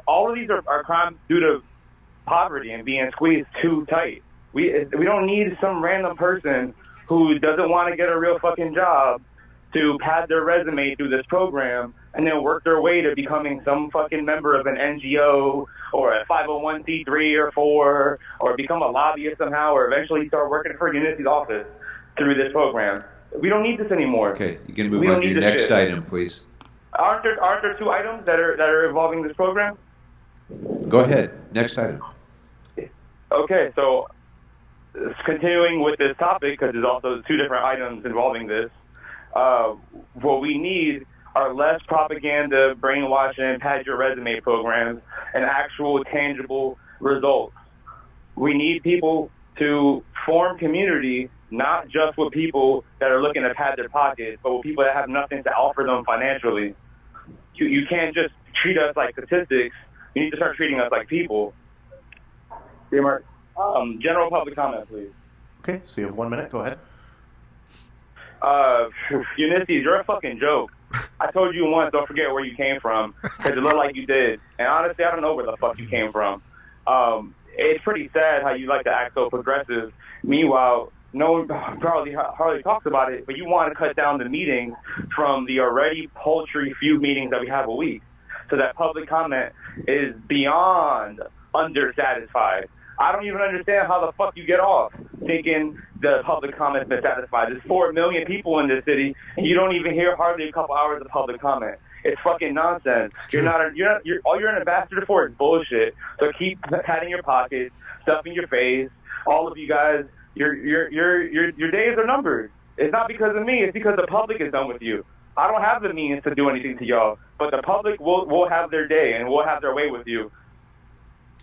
All of these are crimes due to poverty and being squeezed too tight. We don't need some random person who doesn't want to get a real fucking job to pad their resume through this program and then work their way to becoming some fucking member of an NGO or a 501c3 or 4 or become a lobbyist somehow or eventually start working for Nisei's office through this program. We don't need this anymore. Okay, you can move We on don't to need your this next shit. item, please. Aren't there 2 items that are involving this program? Go ahead. Next item. Okay, so continuing with this topic, because there's also 2 different items involving this, what we need are less propaganda, brainwashing, pad your resume programs, and actual tangible results. We need people to form community, not just with people that are looking to pad their pockets, but with people that have nothing to offer them financially. You can't just treat us like statistics. You need to start treating us like people. General public comment, please. Okay, so you have 1 minute. Go ahead. Nisei, you're a fucking joke. I told you once, don't forget where you came from, because it looked like you did. And honestly, I don't know where the fuck you came from. It's pretty sad how you like to act so progressive. Meanwhile, no one hardly talks about it, but you want to cut down the meetings from the already paltry few meetings that we have a week. So that public comment is beyond undersatisfied. I don't even understand how the fuck you get off thinking the public comment's been satisfied. There's 4 million people in this city, and you don't even hear hardly a couple hours of public comment. It's fucking nonsense. You're all you're an ambassador for is bullshit. So keep patting your pockets, stuffing your face. All of you guys, your days are numbered. It's not because of me. It's because the public is done with you. I don't have the means to do anything to y'all, but the public will have their day and will have their way with you.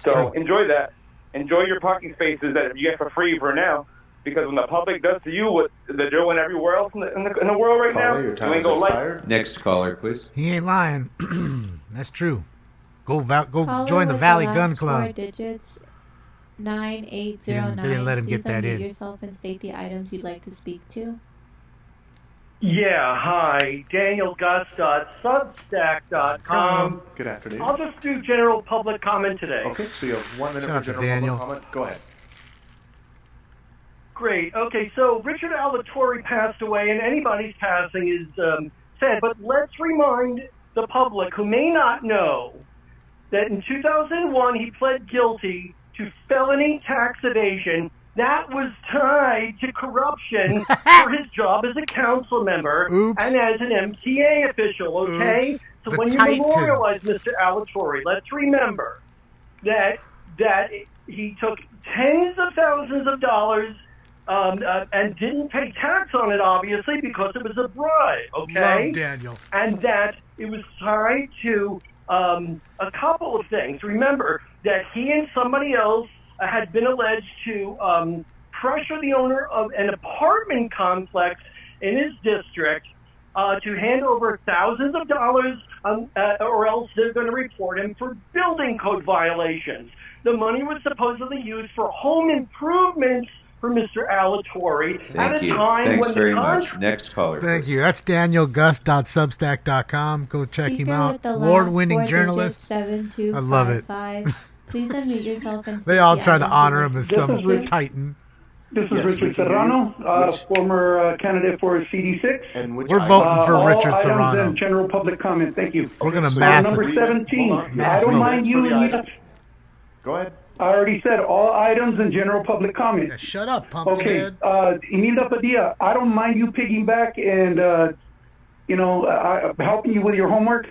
So enjoy that. Enjoy your parking spaces that you get for free for now, because when the public does to you what they're doing everywhere else in the world right now, Your you time ain't is gonna like it. expired. Next caller, please. He ain't lying. That's true. Go Caller join the with Valley last Gun 4 Club. digits, 9809. They didn't let him Please get that unmute in. yourself and state the items you'd like to speak to. Yeah, hi. DanielGus.substack.com. Good afternoon. I'll just do general public comment today. Okay, so you have 1 minute Shout for out to general Daniel. public comment. Go ahead. Great. Okay, so Richard Alatorre passed away, and anybody's passing is said, but let's remind the public who may not know that in 2001 he pled guilty to felony tax evasion. That was tied to corruption for his job as a council member and as an MTA official, okay? So when you memorialize Mr. Alatorre, let's remember that he took tens of thousands of dollars and didn't pay tax on it, obviously, because it was a bribe, okay? Love Daniel. And that it was tied to a couple of things. Remember that he and somebody else had been alleged to pressure the owner of an apartment complex in his district to hand over thousands of dollars or else they're going to report him for building code violations. The money was supposedly used for home improvements for Mr. Alatorre at a time Thanks when very the much. Next caller. Thank you. That's DanielGust.substack.com. Go check him out. With the last Award-winning four journalist. digits, I love it. 7255. Please unmute yourself and They state all the try to items honor you'd him like as to some speak to. titan. This is Yes, we Richard can hear you. Serrano, former candidate for CD6. And which We're voting for all Richard items Serrano. in general public comment. Thank you. We're going to so massive. Number 17. Hold on. I don't mind you. Go ahead. I already said all items in general public comment. Yeah, shut up, Okay, Pumpkinhead. Imelda Padilla, I don't mind you picking back and, helping you with your homework.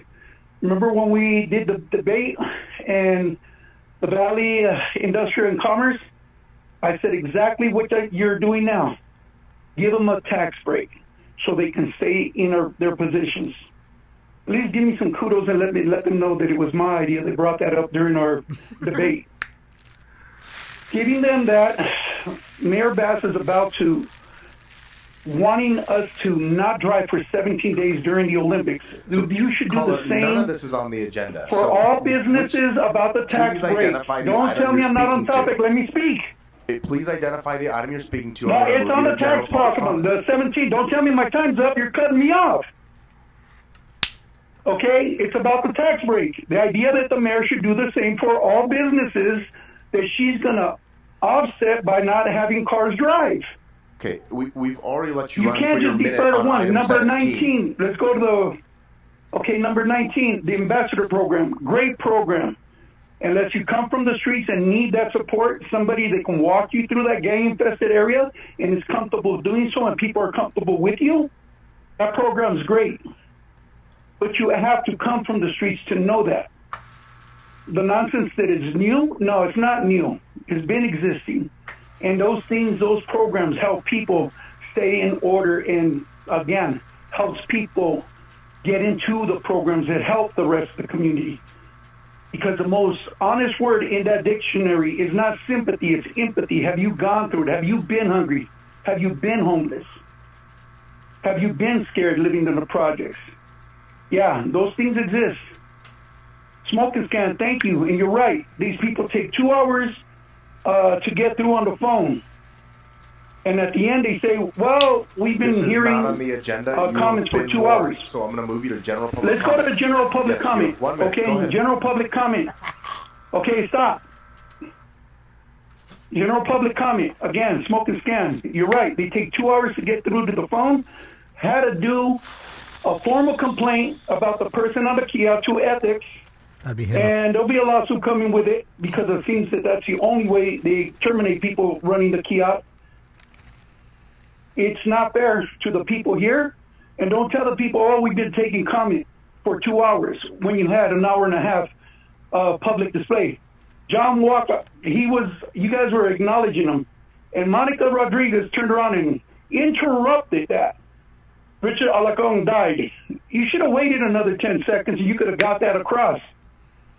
Remember when we did the debate and the Valley Industrial and Commerce? I said exactly what you're doing now. Give them a tax break so they can stay in their positions. At least give me some kudos and let them know that it was my idea. They brought that up during our debate. Giving them that, Mayor Bass is about to wanting us to not drive for 17 days during the Olympics. You should do Caller, the same. none of this is on the agenda. For all businesses about the tax please break. identify the Don't item tell me you're I'm not on speaking to. topic. Let me speak. Please identify the item you're speaking to. No, I'm gonna it's move on you the to general tax public document, comment. the 17. Don't tell me my time's up. You're cutting me off. Okay? It's about the tax break. The idea that the mayor should do the same for all businesses that she's going to offset by not having cars drive. Okay, we've already let you You run can't for your just minute defer to on one. item Number 17. 19. Let's go to number 19, the ambassador program. Great program. Unless you come from the streets and need that support, somebody that can walk you through that gang-infested area and is comfortable doing so and people are comfortable with you, that program's great. But you have to come from the streets to know that. The nonsense that is new, no, it's not new. It's been existing. And those things, those programs help people stay in order and, again, helps people get into the programs that help the rest of the community. Because the most honest word in that dictionary is not sympathy, it's empathy. Have you gone through it? Have you been hungry? Have you been homeless? Have you been scared living in the projects? Yeah, those things exist. Smoke and scan, thank you. And you're right. These people take 2 hours to get through on the phone. And at the end, they say, well, we've been This is hearing not on the agenda. You comments have for been 2 warned, hours. So I'm going to move you to general public Let's go to the general public Yes, you comment. have 1 minute. Go Okay, ahead. general public comment. Okay, stop. General public comment. Again, smoke and scan. You're right. They take 2 hours to get through to the phone. Had to do a formal complaint about the person on the kiosk to ethics. That'd be him. And there'll be a lawsuit coming with it because it seems that that's the only way they terminate people running the kiosk. It's not fair to the people here. And don't tell the people, oh, we've been taking comment for 2 hours when you had an hour and a half public display. John Walker, you guys were acknowledging him. And Monica Rodriguez turned around and interrupted that. Richard Alacon died. You should have waited another 10 seconds and you could have got that across.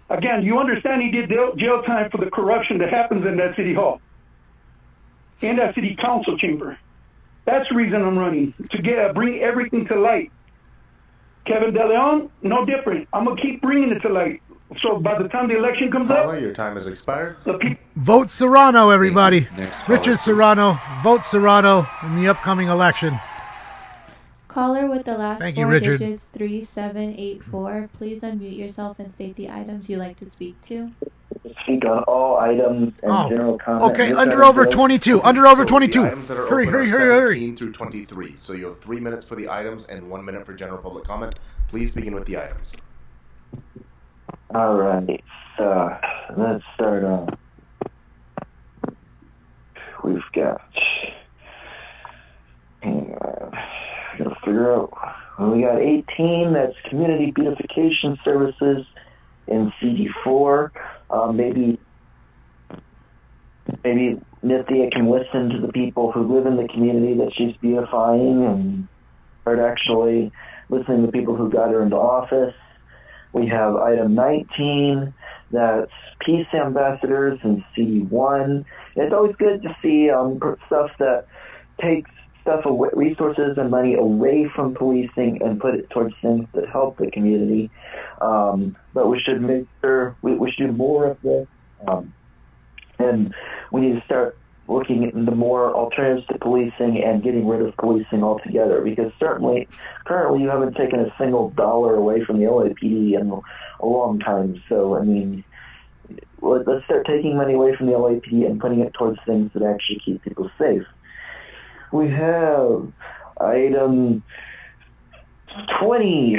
Again, you understand he did jail time for the corruption that happens in that city hall, in that city council chamber. That's the reason I'm running, to bring everything to light. Kevin De Leon, no different. I'm going to keep bringing it to light. So by the time the election comes Caller, up, your time has expired. Vote Serrano, everybody. Next caller, Richard please. Serrano. Vote Serrano in the upcoming election. Caller with the last Thank you, four Richard. digits, 3784. Please unmute yourself and state the items you'd like to speak to. speak on all items and general comment. Okay, This under item over goes- 22. Under over 22. The items that are Hurry, open hurry, are hurry, 17 through 23. So you have 3 minutes for the items and 1 minute for general public comment. Please begin with the items. All right, so let's start off. We've got. Hang on, I gotta figure out. Well, we got 18. That's community beautification services in CD4. Maybe Nithya can listen to the people who live in the community that she's beautifying and start actually listening to people who got her into office. We have item 19, that's peace ambassadors in CD1. It's always good to see stuff that takes stuff away, resources and money away from policing and put it towards things that help the community. But we should make sure we should do more of this. And we need to start looking into more alternatives to policing and getting rid of policing altogether, because certainly currently you haven't taken a single dollar away from the LAPD in a long time. So, I mean, let's start taking money away from the LAPD and putting it towards things that actually keep people safe. We have item 20,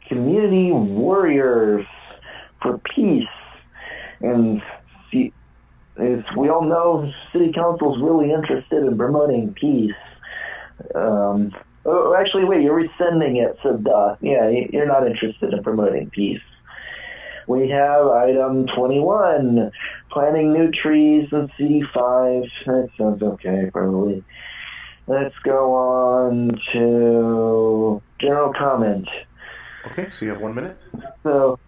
community warriors for peace. And see, as we all know, City Council is really interested in promoting peace. Actually, wait, you're rescinding it, so yeah, you're not interested in promoting peace. We have item 21, planting new trees in CD5. That sounds okay, probably. Let's go on to general comment. Okay, so you have 1 minute. So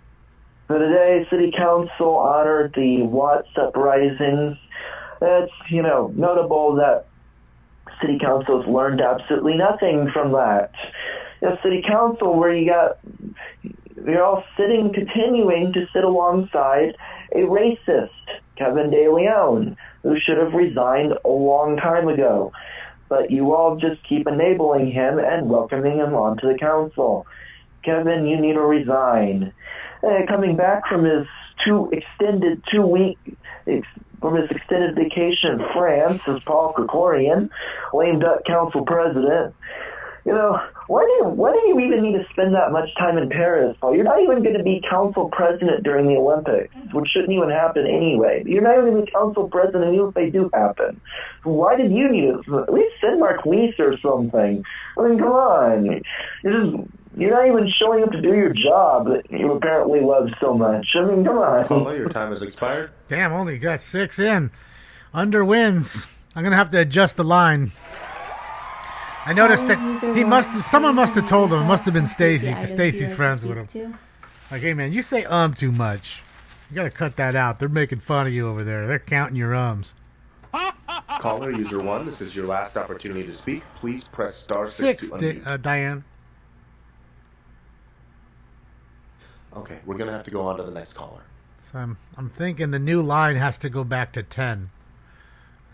today, City Council honored the Watts uprisings. It's, notable that City Council's learned absolutely nothing from that. City Council, where you're all continuing to sit alongside a racist, Kevin De Leon, who should have resigned a long time ago. But you all just keep enabling him and welcoming him onto the council. Kevin, you need to resign. Coming back from his extended vacation in France as Paul Krikorian, lame duck council president. Why do you even need to spend that much time in Paris, Paul? You're not even going to be council president during the Olympics, which shouldn't even happen anyway. You're not even going to be council president even if they do happen. Why did you need to? At least send Mark Weiss or something. I mean, come on. You're not even showing up to do your job that you apparently love so much. I mean, come on. Paula, your time has expired. Damn, only got 6 in. Under wins. I'm going to have to adjust the line. I noticed that someone must have told him. It must have been Stacy, because Stacy's friends with him. Like, hey man, you say too much. You gotta cut that out. They're making fun of you over there. They're counting your ums. Caller, user 1, this is your last opportunity to speak. Please press star 6 to unmute. Diane. Okay, we're gonna have to go on to the next caller. So I'm thinking the new line has to go back to 10.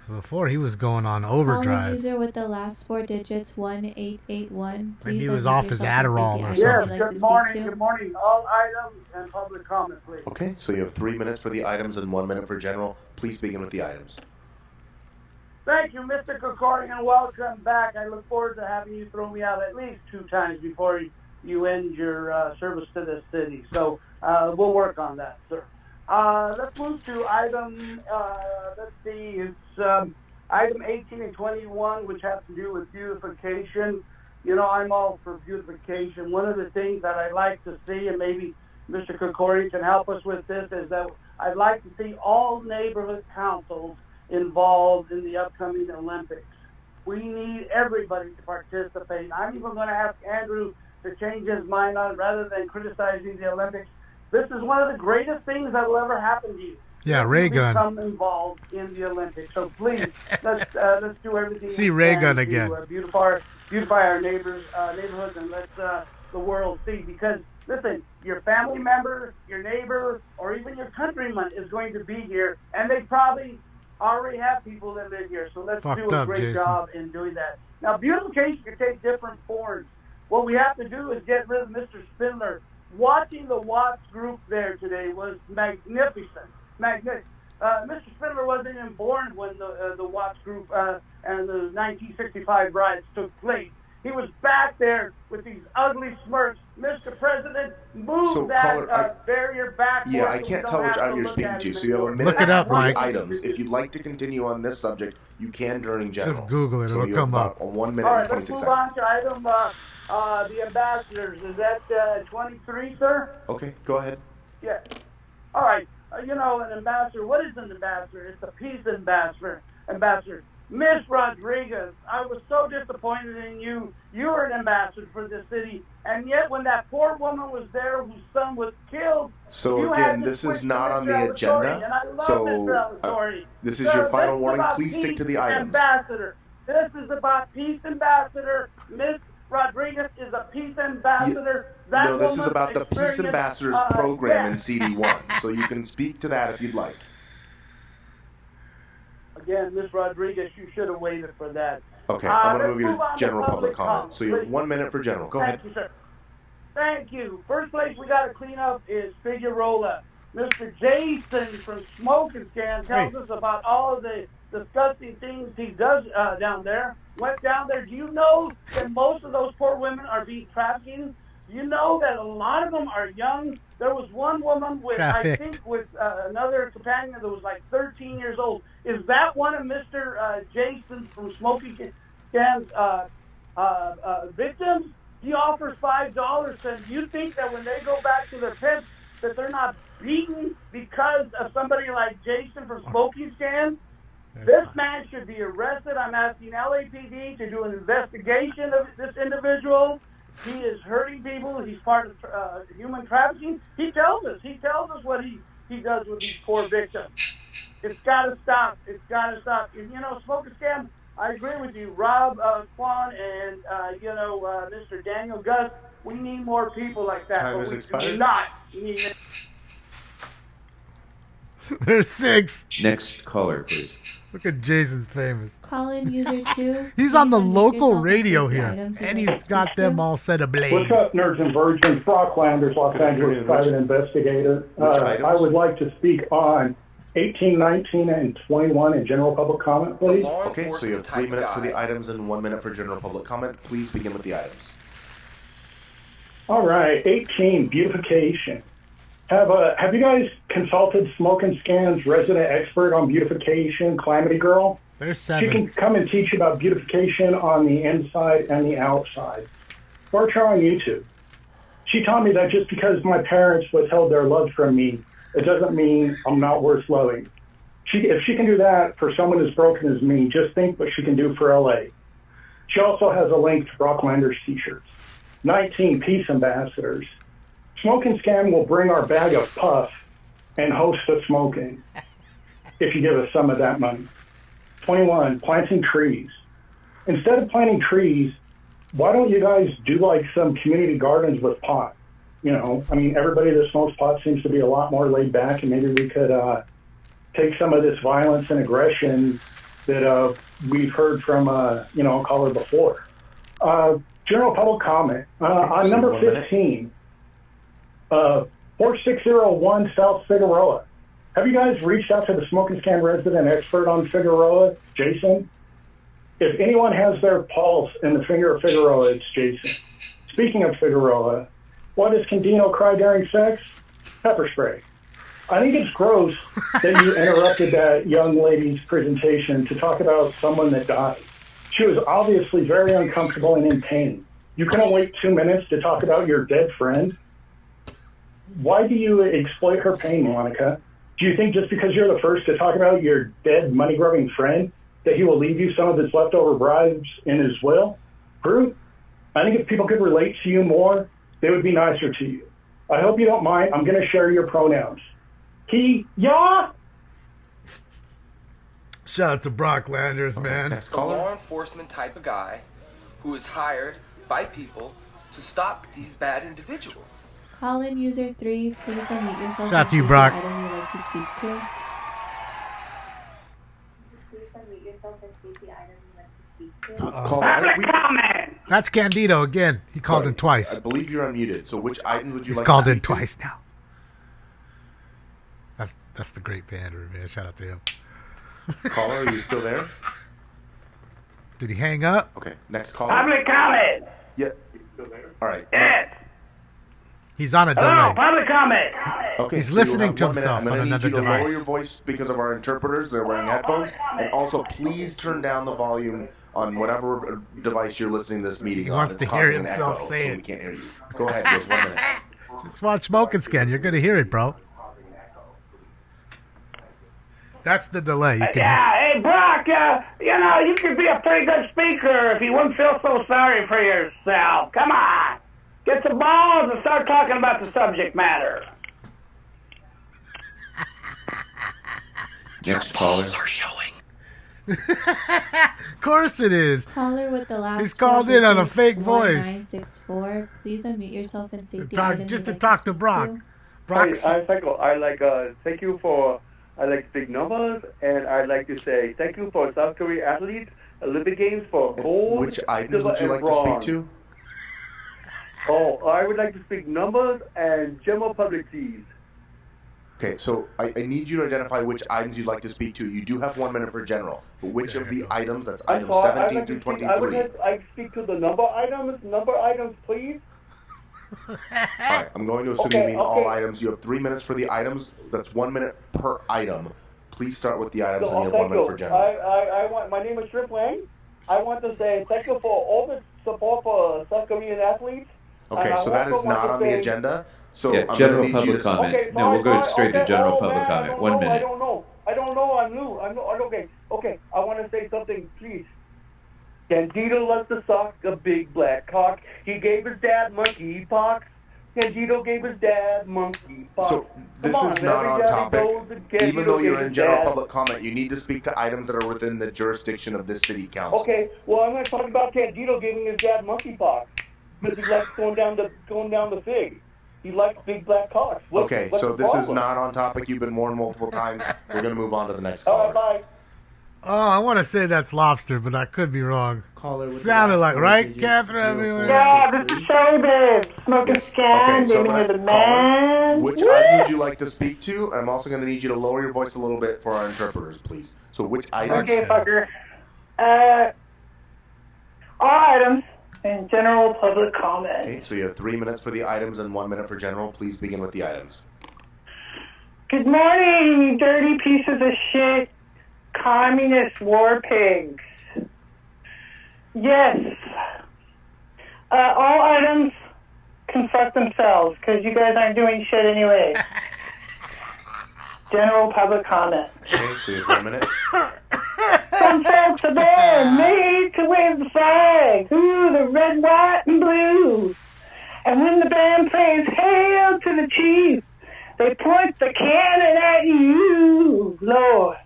Before he was going on overdrive. Caller user with the last 4 digits 1881. Maybe he was off his Adderall or something. Yes, good morning. Good morning. All items and public comment, please. Okay, so you have 3 minutes for the items and 1 minute for general. Please begin with the items. Thank you, Mr. Krikorian, and welcome back. I look forward to having you throw me out at least 2 times before you end your service to this city. So we'll work on that, sir. Let's move to item, let's see, it's item 18 and 21, which has to do with beautification. I'm all for beautification. One of the things that I'd like to see, and maybe Mr. Krikorian can help us with this, is that I'd like to see all neighborhood councils involved in the upcoming Olympics. We need everybody to participate. I'm even going to ask Andrew to change his mind on it rather than criticizing the Olympics. This is one of the greatest things that will ever happen to you. Yeah, Ray Gun. Become involved in the Olympics. So please, let's do everything. See Ray Gun again. To beautify our neighborhoods, and let the world see. Because listen, your family member, your neighbor, or even your countryman is going to be here, and they probably already have people that live here. So let's do a great job in doing that. Now, beautification can take different forms. What we have to do is get rid of Mr. Spindler. Watching the Watts group there today was magnificent. magnetic. Mr. Spindler wasn't even born when the Watts group and the 1965 riots took place. He was back there with these ugly smirks. Mr. President, move that barrier back. Yeah, I can't tell which item you're speaking to, so you have a minute Look it up, for the Mike. items. If you'd like to continue on this subject, you can during general. Just Google it, So it'll you have come about up. 1 minute All and right, let's 26 move seconds. on to item the ambassadors. Is that 23, sir? Okay, go ahead. Yeah. All right. You know, an ambassador, what is an ambassador? It's a peace ambassador. Miss Rodriguez, I was so disappointed in you. You were an ambassador for this city, and yet when that poor woman was there whose son was killed, So you again, had to this switch is to not on Mr. the Alatorre, agenda. and I love So Mr. Alatorre. this is Sir, your final this is warning. about Please stick to the peace, items. Ambassador. This is about peace ambassador. Miss Rodriguez is a peace ambassador. That No, this is woman about the Peace experienced, Ambassadors program in yes. CD1. So you can speak to that if you'd like. Again, Miss Rodriguez, you should have waited for that. Okay, I'm going to let's move you on to general public comment. please. So you have 1 minute for general. Go ahead. Thank you, sir. Thank you. First place we got to clean up is Figueroa. Mr. Jason from Smoking Scan tells us about all of the disgusting things he does down there. Went down there. Do you know that most of those poor women are being trafficked? Do you know that a lot of them are young? There was one woman with, I think, with another companion that was like 13 years old. Is that one of Mr. Jason from Smoking Scan's victims? He offers $5. And you think that when they go back to their pimps that they're not beaten because of somebody like Jason from Smoking Scan? This man should be arrested. I'm asking LAPD to do an investigation of this individual. He is hurting people. He's part of human trafficking. He tells us what he does with these poor victims. It's got to stop. It's got to stop. And, you know, Smoking Scam, I agree with you. Rob Kwan and, Mr. Daniel Gus, we need more people like that. Time but has we expired. do not need There's 6. Next caller, please. Look at Jason's famous. Call in user 2. He's on the Please unmute local yourself radio and state the here, items you'd and like to he's got speak to. them all set ablaze. What's up, nerds and virgins? Brocklanders, Los Angeles private investigator. I would like to speak on 18, 19, and 21 in general public comment, please. Okay, so you have 3 minutes for the items and 1 minute for general public comment. Please begin with the items. All right, 18, beautification. Have you guys consulted Smoking Scan's resident expert on beautification, Calamity Girl? There's She 7. can come and teach you about beautification on the inside and the outside. Watch her on YouTube. She taught me that just because my parents withheld their love from me, it doesn't mean I'm not worth loving. If she can do that for someone as broken as me, just think what she can do for LA. She also has a link to Brocklanders t-shirts. 19, Peace Ambassadors. Smoking Scam will bring our bag of puff and host the smoking if you give us some of that money. 21, planting trees. Instead of planting trees, why don't you guys do like some community gardens with pot? You know, I mean, everybody that smokes pot seems to be a lot more laid back, and maybe we could take some of this violence and aggression that we've heard from, a caller before. General public comment. On number 15, 4601 South Figueroa. Have you guys reached out to the Smoking Scan resident expert on Figueroa, Jason? If anyone has their pulse in the finger of Figueroa, it's Jason. Speaking of Figueroa, what does Condino cry during sex? Pepper spray. I think it's gross that you interrupted that young lady's presentation to talk about someone that died. She was obviously very uncomfortable and in pain. You couldn't wait 2 minutes to talk about your dead friend? Why do you exploit her pain, Monica? Do you think just because you're the first to talk about your dead, money-grubbing friend that he will leave you some of his leftover bribes in his will? Brute, I think if people could relate to you more, they would be nicer to you. I hope you don't mind. I'm going to share your pronouns. He, ya. Shout out to Brocklanders, man. A law enforcement type of guy who is hired by people to stop these bad individuals. Call in user 3. Please unmute yourself. Shout out to you, and state Brock. the item you'd like to speak to. That's Candido again. He called in twice. I believe you're unmuted. So which items would you He's like called to in speak to? twice now. That's the great pander, man. Shout out to him. Caller, are you still there? Did he hang up? Okay, next caller. Public comment. Yeah. All right. Yes. He's on a Hello, delay. public comment. Okay, He's so listening you to have 1 minute. himself I'm going on to need another you to device. lower your voice because of our interpreters. They're wearing headphones. And also, please turn down the volume on whatever device you're listening to this meeting He on. wants It's to hear causing an himself echo, say so it. we can't hear you. Go ahead. You have 1 minute. Just watch Smoke and Scan. You're going to hear it, bro. That's the delay. You can Hey, Brock, you could be a pretty good speaker if you wouldn't feel so sorry for yourself. Come on. Get some balls and start talking about the subject matter. Next caller. Of course it is. Caller with the last He's called in on a fake voice. 1964. Please unmute yourself and state the Talk, item just you'd to like talk to speak Brock. to. Brock's, Hi, Psycho. Thank you for, I like big numbers, and I'd like to say thank you for South Korean athletes, Olympic Games for gold, Which items silver, would you and like bronze. to speak to? Oh, I would like to speak numbers and general public fees. Okay, so I need you to identify which items you'd like to speak to. You do have 1 minute for general. But which of the items, that's I'm items sorry, 17 through 23. I speak to the number items, please. All right, I'm going to assume you mean all items. You have 3 minutes for the items. That's 1 minute per item. Please start with the items, and you have 1 minute for general. I want. My name is Shrimp Wang. I want to say thank you for all the support for South Korean athletes. Okay, so that is not on the agenda. So Yeah, I'm general gonna need you public to... comment. Okay, No, we'll go straight to general public man, comment. I 1 minute. I don't know. I'm new. Okay. I want to say something, please. Candido loves to suck a big black cock. He gave his dad monkey pox. Candido gave his dad monkey pox. So this is not on topic. Even though you're in general public comment, you need to speak to items that are within the jurisdiction of this city council. Okay, well, I'm going to talk about Candido giving his dad monkey pox because he likes going down the fig. He likes big black cocks. What's So the this is problem? not on topic. You've been warned multiple times. We're going to move on to the next All caller. right, bye. oh, I want to say that's lobster, but I could be wrong. Caller with the Sounded last like, 4 right, digits, Catherine? Yeah, this is Shelly Babe. Smoking scan, Okay, so Damien the caller, man. which Woo! item would you like to speak to? And I'm also going to need you to lower your voice a little bit for our interpreters, please. So which item? Okay, fucker. All items and general public comment. Okay, so you have 3 minutes for the items and 1 minute for general. Please begin with the items. Good morning, you dirty pieces of shit, communist war pigs. Yes. All items can fuck themselves, because you guys aren't doing shit anyway. General public comment. Okay, so you have 1 minute. Some folks are there, made to wave the flag. Ooh, the red, white, and blue. And when the band plays Hail to the Chief, they point the cannon at you. Lord,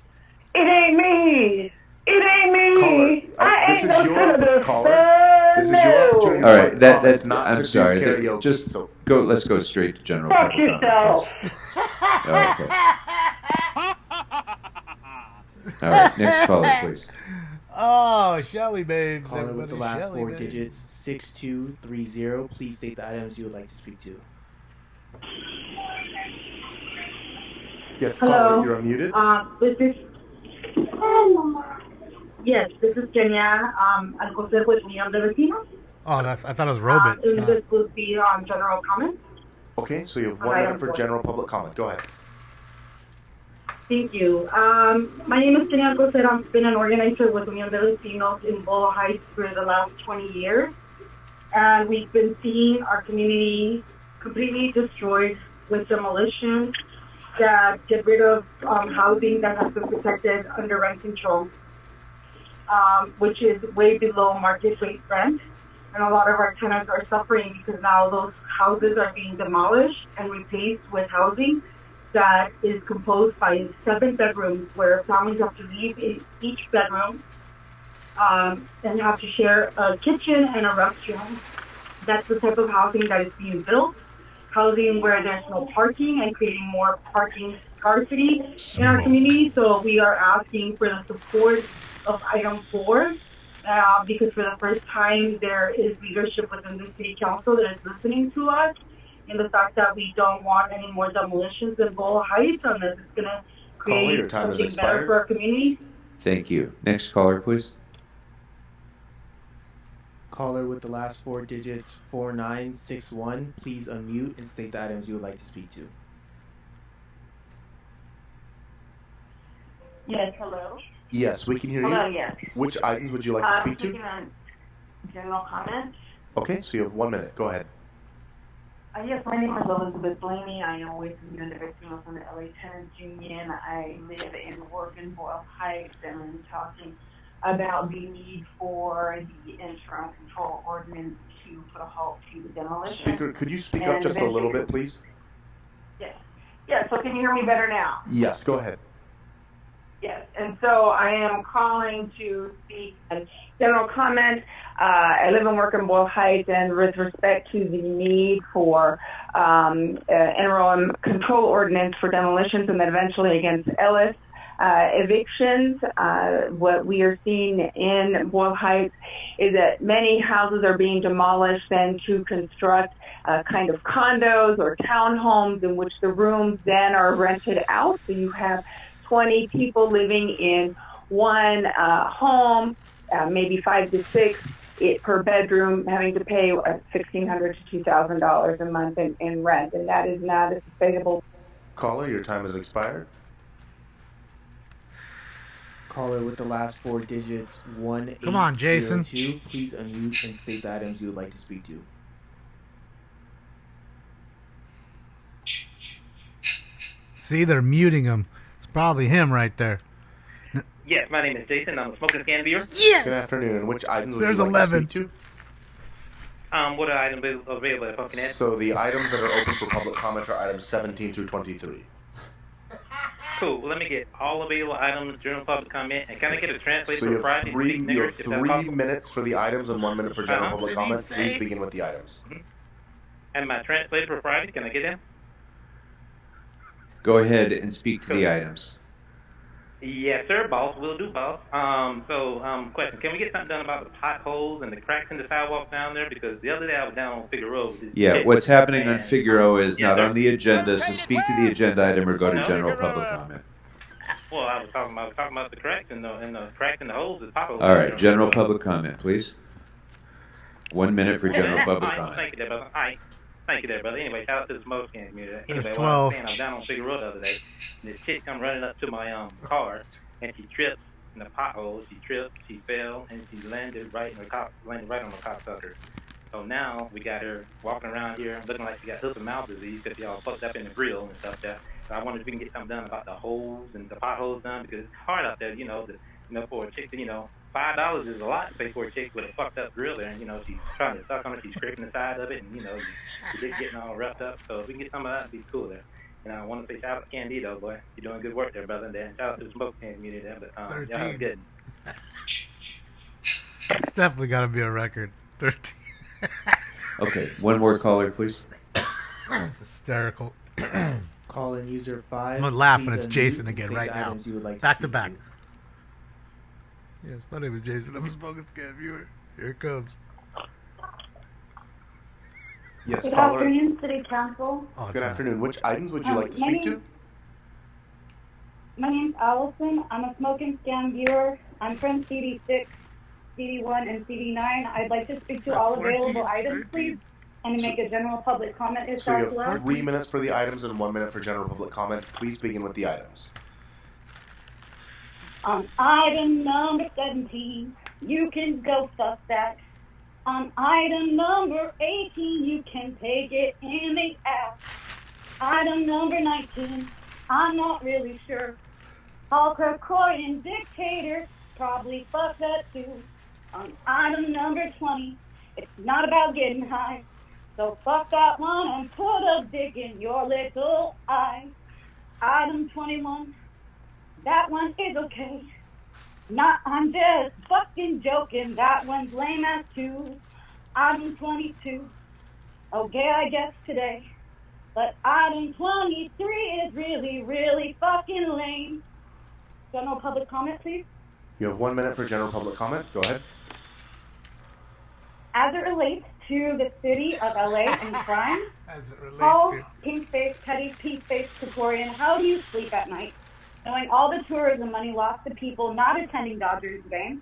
it ain't me. It ain't me. I ain't no son of a This is your opportunity. All right, that's not I'm to do sorry. karaoke, Just go. Let's go straight to general Fuck public yourself. comment. Okay. All right, next caller, please. Oh, Shelly, babe. Caller with the last 4 digits, 6230. Please state the items you would like to speak to. Yes, Hello. caller, you're unmuted. This is Kenya, Alcocer with Unión de Vecinos. Oh, I thought it was Robit. This would be on general comments. Okay, so you have 1 minute for general public comment. Go ahead. Thank you. My name is Kenya Alcocer. I've been an organizer with Unión de Vecinos in Bolo Heights for the last 20 years. And we've been seeing our community completely destroyed with demolition that get rid of housing that has been protected under rent control, which is way below market rate rent. And a lot of our tenants are suffering because now those houses are being demolished and replaced with housing that is composed by 7 bedrooms where families have to live in each bedroom and have to share a kitchen and a restroom. That's the type of housing that is being built. Housing where there's no parking and creating more parking scarcity in our community. So we are asking for the support of item 4 because for the first time there is leadership within the city council that is listening to us in the fact that we don't want any more demolitions in Boyle Heights unless it's going to Caller, your create time has something better expired. for our community. Thank you. Next caller, please. Caller with the last 4 digits 4961, please unmute and state the items you would like to speak to. Yes, hello. Yes, we can hear you. Hello, yes. Which items would you like to speak to? Speaking on general comments. Okay, so you have 1 minute. Go ahead. Yes, my name is Elizabeth Blaney. I am with the individual from the LA Tenants Union. I live and work in Boyle Heights, and I'm talking about the need for the interim control ordinance to put a halt to the demolition. Speaker, could you speak up just a little bit, please? Yes. Yes, so can you hear me better now? Yes, go ahead. Yes, and so I am calling to speak a general comment. I live and work in Boyle Heights, and with respect to the need for interim control ordinance for demolitions and then eventually against Ellis evictions, what we are seeing in Boyle Heights is that many houses are being demolished then to construct kind of condos or townhomes in which the rooms then are rented out. So you have 20 people living in one home, maybe 5 to 6 per bedroom, having to pay $1,600 to $2,000 a month in rent, and that is not a sustainable. Caller, your time has expired. Caller with the last 4 digits 1802, Come on, Jason. please unmute and state the items you would like to speak to. See, they're muting him. It's probably him right there. Yes, my name is Jason. I'm a smoking scan viewer. Yes. Good afternoon. And which items would There's you like 11. to speak What are items available at fucking to? So the items that are open for public comment are items 17 through 23. Cool. Well, let me get all available items during public comment. And can I get a translator So for you have Friday? you have 3 minutes for the items and 1 minute for general public comment. Say? Please begin with the items. And my translator for Friday, can I get him? Go ahead and speak to the items. Yes, sir, boss. We'll do, boss. Question. Can we get something done about the potholes and the cracks in the sidewalk down there? Because the other day I was down on Figueroa. Yeah, what's happening on Figueroa is not on the agenda, so speak to the agenda item or go to general public comment. Well, I was talking about the cracks and the cracks in the holes, the potholes. All right, general public comment, please. 1 minute for general public comment. Thank you there, brother. All right. Thank you there, brother. Anyway, shout out to the smoke scan community. Anyway, There's what I was 12. saying, I was down on Figueroa the other day, and this chick come running up to my car, and she trips in the pothole. She tripped, she fell, and she landed right on the cocksucker. So now we got her walking around here looking like she got hoof and mouth disease because she all fucked up in the grill and stuff. So I wondered if we can get something done about the holes and the potholes done because it's hard out there, for a chick to, $5 is a lot to pay for a chick with a fucked up grill there, and she's trying to suck on it, she's scraping the side of it, and she's getting all roughed up. So if we can get some of that, it'd be cool there. And I want to say shout out to Candido, boy, you're doing good work there, brother. And then shout out to the smoke can community there, but y'all have a good. It's definitely got to be a record. 13. Okay, one more caller, please. It's hysterical. Call in user 5. I'm gonna laugh when please it's unmute Jason and again state right the now. items you would like Back to speak back. Yes, my name is Jason. I'm a smoking scan viewer. Here it comes. Yes, Good caller. afternoon, City Council. Good afternoon. Which items would you like to speak to? My name's Allison. I'm a smoking scan viewer. I'm from CD6, CD1, and CD9. I'd like to speak to all available items, please, and to make a general public comment if So you that's have allowed. 3 minutes for the items and 1 minute for general public comment. Please begin with the items. On item number 17, you can go fuck that. On item number 18, you can take it in the ass. Item number 19, I'm not really sure. Hulk Croydon dictator, probably fuck that too. On item number 20, it's not about getting high. So fuck that one and put a dick in your little eye. Item 21, that one is okay. I'm just fucking joking. That one's lame as too. Item 22. Okay, I guess today. But item 23 is really, really fucking lame. General public comment, please. You have 1 minute for general public comment. Go ahead. As it relates to the city of LA and crime, As it relates Paul, to. pink-faced, petty, pink-faced Praetorian, how do you sleep at night? Knowing all the tourism money lost to people not attending Dodgers games,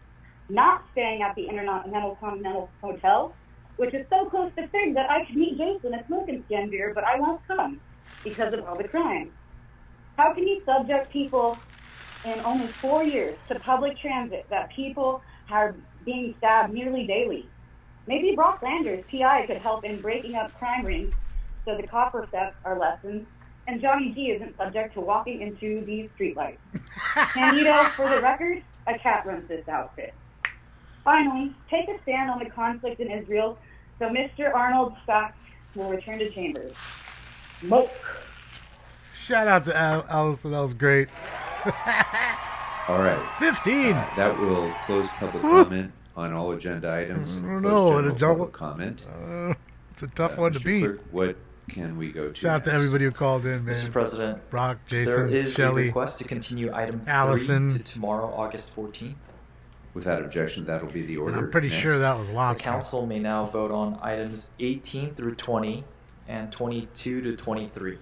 not staying at the Intercontinental Hotel, which is so close to Fig that I could meet Jason at Smoke and Scan Beer, but I won't come because of all the crime. How can you subject people in only 4 years to public transit that people are being stabbed nearly daily? Maybe Brock Landers, PI, could help in breaking up crime rings so the copper thefts are lessened, and Johnny G isn't subject to walking into these streetlights. Candido, for the record, a cat runs this outfit. Finally, take a stand on the conflict in Israel so Mr. Arnold's facts will return to chambers. Smoke. Shout out to Allison. That was great. All right. 15. That will close public comment on all agenda items. I And don't close know. general public comment. It's a tough one to Mr. beat. Clerk, what can we go to? Shout out to everybody who called in, man. Mr. President, Brock, there Jason, is a Shelley, request to continue item 3 Allison. to tomorrow, August 14th. Without objection, that'll be the order. I'm pretty next. sure that was The locked. council may now vote on items 18 through 20 and 22 to 23.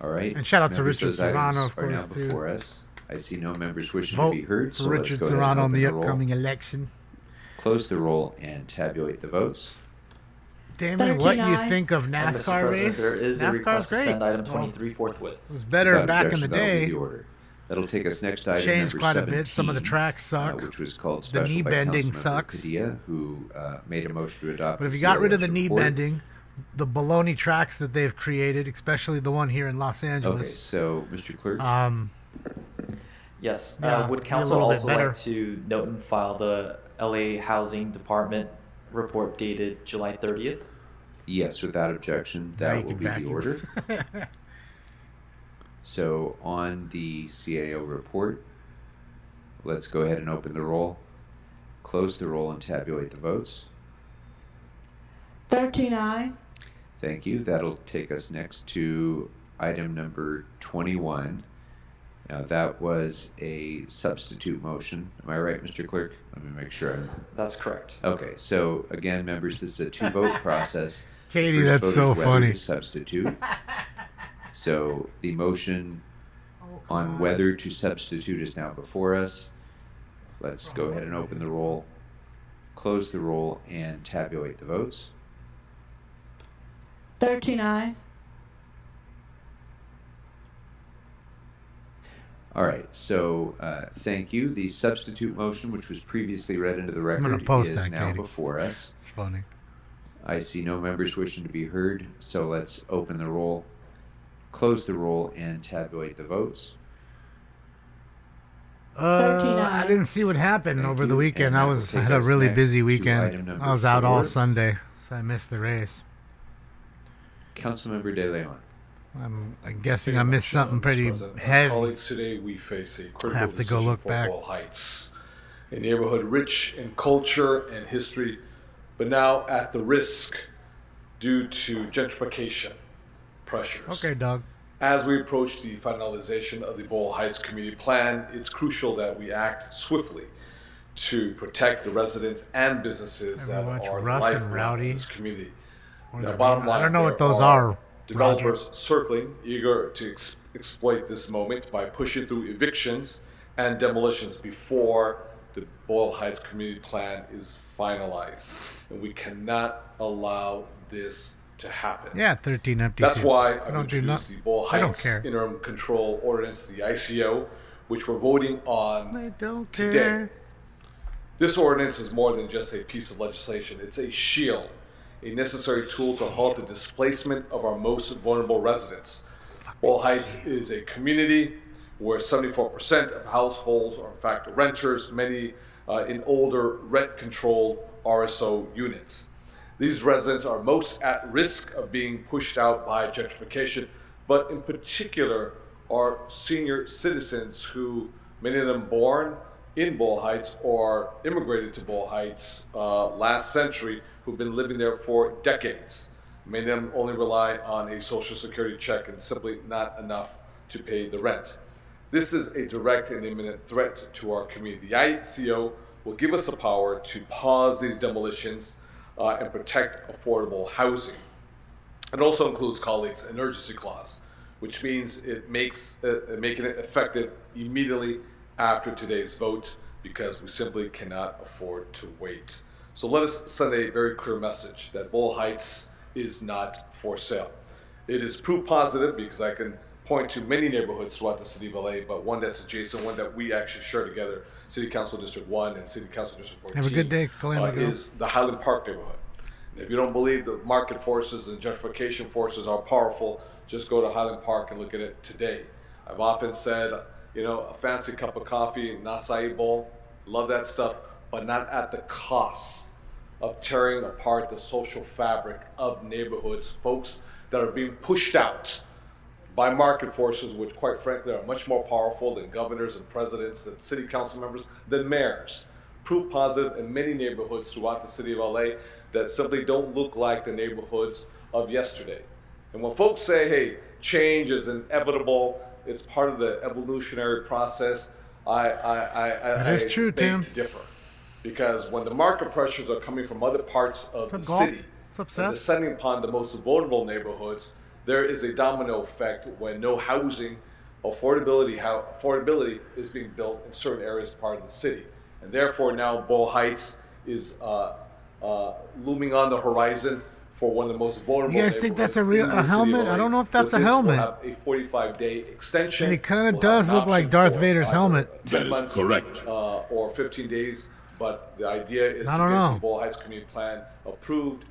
All right. And shout out to Members, Richard those items Serrano, of are now course, too. before us. I see no members wishing Vote to be heard, for so let's Richard go ahead and Serrano on open the roll, upcoming election. close the roll, and tabulate the votes. Damon, what you ayes. think of And Mr. NASCAR President, race? there is a NASCAR's request to great. send item 23 forthwith. It was better Without back in objection, the that'll be day. the order. That'll take us next to item Changed number quite a 17, bit. Some of the tracks suck. which was called The special knee by bending Councilmember sucks. Padilla, who made a motion to adopt But if the you got rid of the CIO's knee report. bending, the baloney tracks that they've created, especially the one here in Los Angeles. Okay, so Mr. Clerk. Yes. Yeah, Would be a council little bit also better. like to note and file the LA Housing Department report dated July 30th? Yes, without objection, Now you that will can be the vacuum. order. So on the CAO report, let's go ahead and open the roll, close the roll, and tabulate the votes. 13 ayes. Thank you. That'll take us next to item number 21. Now, that was a substitute motion. Am I right, Mr. Clerk? Let me make sure I'm... That's correct. Okay, so again, members, this is a two-vote process. Katie, First that's vote so is whether funny. to substitute. So the motion on whether to substitute is now before us. Let's go ahead and open the roll, close the roll, and tabulate the votes. 13 ayes. All right, so thank you. The substitute motion, which was previously read into the gonna record, post is that, now Katie. before us. It's funny. I see no members wishing to be heard, so let's open the roll, close the roll, and tabulate the votes. 13 I ayes. didn't see what happened Thank over you, the weekend. and I that will was take had a us really next busy to weekend. item number I was out all 4. Sunday, so I missed the race. Councilmember De Leon. I'm guessing I missed something pretty President. heavy. Colleagues, today we face a critical have to go decision look for back. Ball Heights, a neighborhood rich in culture and history, but now at the risk due to gentrification pressures. Okay, Doug. As we approach the finalization of the Ball Heights Community Plan, it's crucial that we act swiftly to protect the residents and businesses that Everyone's are the rough and lifeblood rowdy. of this community. Or Now, the- bottom line, I don't know what there those are, developers Roger. circling, eager to exploit this moment by pushing through evictions and demolitions before the Boyle Heights Community Plan is finalized. And we cannot allow this to happen. Yeah, 13 empty That's seats. why I I've don't do introduced not- the Boyle I don't Heights care. Interim Control Ordinance, the ICO, which we're voting on I don't today. care. This ordinance is more than just a piece of legislation. It's a shield, a necessary tool to halt the displacement of our most vulnerable residents. Boyle Heights is a community where 74% of households are in fact renters, many in older rent-controlled RSO units. These residents are most at risk of being pushed out by gentrification, but in particular are senior citizens who, many of them born in Boyle Heights or immigrated to Boyle Heights last century, who've been living there for decades. Many of them only rely on a Social Security check and simply not enough to pay the rent. This is a direct and imminent threat to our community. The ICO will give us the power to pause these demolitions and protect affordable housing. It also includes, colleagues, an urgency clause, which means it makes making it effective immediately after today's vote, because we simply cannot afford to wait. So let us send a very clear message that Boyle Heights is not for sale. It is proof positive because I can point to many neighborhoods throughout the city of LA, but one that's adjacent, one that we actually share together, City Council District 1 and City Council District 14. Have a good day, Calamity. Is the Highland Park neighborhood. And if you don't believe the market forces and gentrification forces are powerful, just go to Highland Park and look at it today. I've often said, a fancy cup of coffee, an acai bowl, love that stuff, but not at the cost of tearing apart the social fabric of neighborhoods, folks that are being pushed out by market forces, which quite frankly are much more powerful than governors and presidents and city council members, than mayors. Proof positive in many neighborhoods throughout the city of LA that simply don't look like the neighborhoods of yesterday. And when folks say, hey, change is inevitable, it's part of the evolutionary process, That is true, beg Tim. to differ. Because when the market pressures are coming from other parts of the city and descending upon the most vulnerable neighborhoods, there is a domino effect when no housing affordability is being built in certain areas part of the city. And therefore now Boyle Heights is looming on the horizon for one of the most vulnerable You guys think that's a neighborhoods in the city helmet? of LA. I don't know if that's With a this, helmet. We'll have a 45-day extension. And it kind of We'll does have an look like option Darth for Vader's either helmet. 10 months, or 15 days. But the idea is I to don't get know. the Boyle Heights Community Plan approved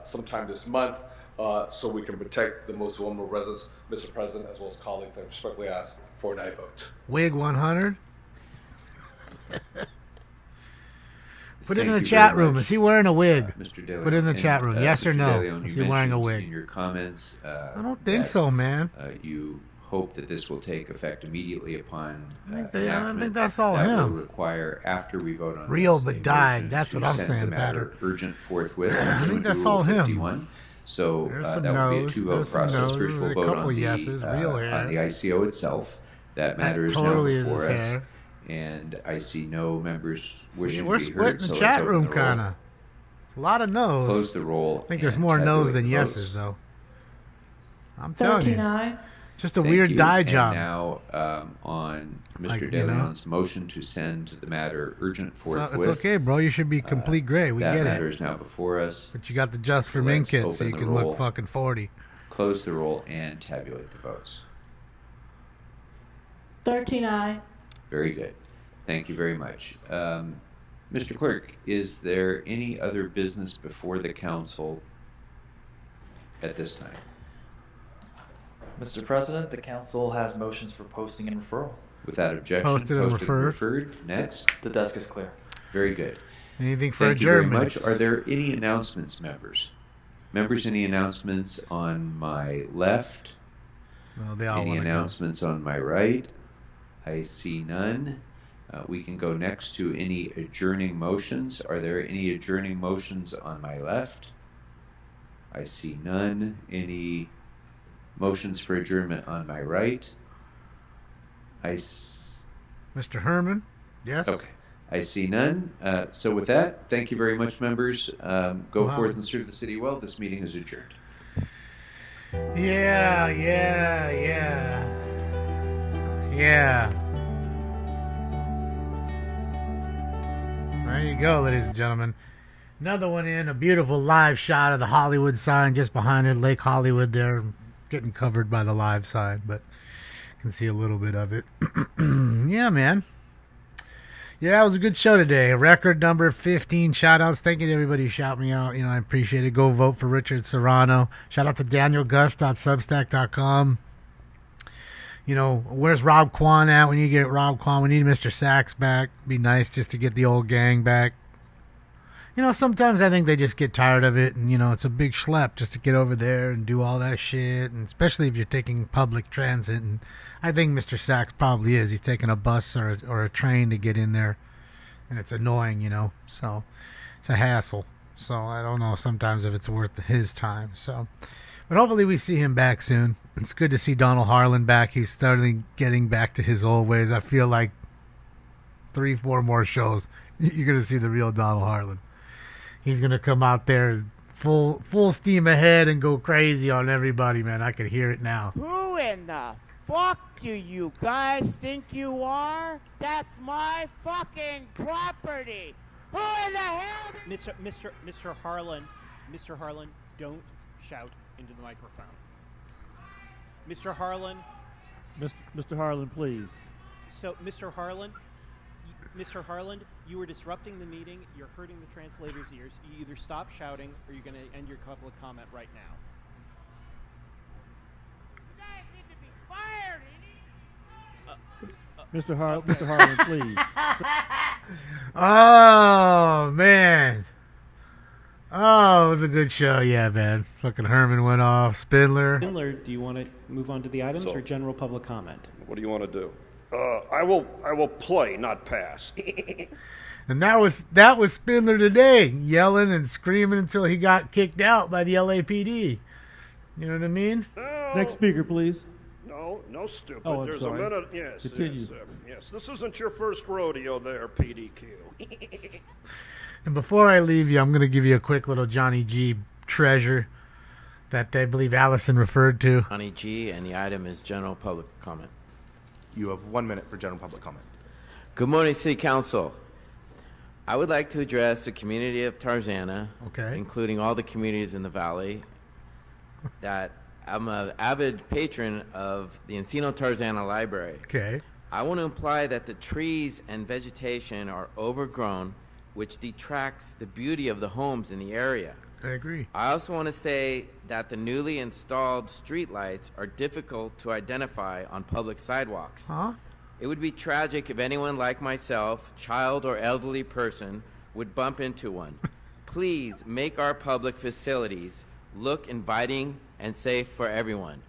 sometime this month, so we can protect the most vulnerable residents. Mr. President, as well as colleagues, I respectfully ask for an aye vote. Wig 100. Put it Thank in the you chat very room. much, Is he wearing a wig? Mr. De Leon. Put it in the And, chat room. Yes or Mr. no? De Leon, Is you he wearing a mentioned wig? in your comments, I don't think that, so, man. You hope that this will take effect immediately upon I think enactment. that's all that him. will require, after we vote on Real this, but a died. motion That's to what I'm send saying the about matter her. urgent forthwith. I think pursuant to that's Rule all him. 51. So There's that some would be a no's, two-vote there's some process. no's, First, there's we'll a vote couple on yeses, real hair. the ICO itself. That matter is totally now is before his us, hair. and I see no members wishing We're to be splitting heard. the So chat let's open room, the roll, kind of. A lot of no's. close the roll. I think there's and more no's tabulate than the yeses, votes. though. I'm telling 13 you. eyes. Just a Thank weird you. dye And job. now on Mr. Like, De you know? Leon's motion to send the matter urgent forthwith. It's okay, bro. You should be complete gray. We that get matter it. is now before us. But you got the Just for Men Let's kit, so open you the can roll, look fucking 40. close the roll, and tabulate the votes. 13 eyes. Very good. Thank you very much. Mr. Clerk, is there any other business before the council at this time? Mr. President, the council has motions for posting and referral. Without objection, Posted and referred. Next. The desk is clear. Very good. Anything for Thank you very adjournment? much. Are there any announcements, members? Members, any announcements on my left? Well, they all Any wanna go. announcements on my right? I see none. We can go next to any adjourning motions. Are there any adjourning motions on my left? I see none. Any motions for adjournment on my right? Mr. Herman? Yes? Okay. I see none. So with that, thank you very much, members. Go Wow. forth and serve the city well. This meeting is adjourned. Yeah. There you go, ladies and gentlemen. Another one in, a beautiful live shot of the Hollywood sign just behind it, Lake Hollywood there, getting covered by the live sign, but you can see a little bit of it. Yeah, man. Yeah, it was a good show today. Record number 15 shout-outs. Thank you to everybody who shout me out. I appreciate it. Go vote for Richard Serrano. Shout out to DanielGust.substack.com. Where's Rob Kwan at? We need to get Rob Kwan. We need Mr. Sachs back. Be nice just to get the old gang back. Sometimes I think they just get tired of it, and, it's a big schlep just to get over there and do all that shit, and especially if you're taking public transit. And I think Mr. Sachs probably is. He's taking a bus or a train to get in there, and it's annoying, so it's a hassle. So I don't know sometimes if it's worth his time. So, but hopefully we see him back soon. It's good to see Donald Harlan back. He's starting getting back to his old ways. I feel like 3-4 more shows, you're going to see the real Donald Harlan. He's going to come out there full steam ahead and go crazy on everybody, man. I could hear it now. Who in the fuck do you guys think you are? That's my fucking property. Who in the hell? Mr. Harlan, don't shout into the microphone. Mr. Harlan. Mr. Harlan, please. So, Mr. Harlan, you are disrupting the meeting. You're hurting the translator's ears. You either stop shouting or you're going to end your public comment right now. Mr. Harlan, please. Oh, man. Oh, it was a good show. Yeah, man. Fucking Herman went off. Spindler. Spindler, do you want to move on to the items or general public comment? What do you want to do? I will play, not pass. And that was Spindler today, yelling and screaming until he got kicked out by the LAPD. You know what I mean? Next speaker, please. No, stupid. Oh, I'm There's sorry. a minute. Yes, Continue. yes. This isn't your first rodeo there, PDQ. And before I leave you, I'm going to give you a quick little Johnny G treasure that I believe Allison referred to. Johnny G, and the item is general public comment. You have 1 minute for general public comment. Good morning, City Council. I would like to address the community of Tarzana, including all the communities in the valley, that I'm an avid patron of the Encino Tarzana Library. Okay. I want to imply that the trees and vegetation are overgrown, which detracts the beauty of the homes in the area. I agree. I also want to say that the newly installed streetlights are difficult to identify on public sidewalks. Huh? It would be tragic if anyone like myself, child or elderly person, would bump into one. Please make our public facilities look inviting and safe for everyone.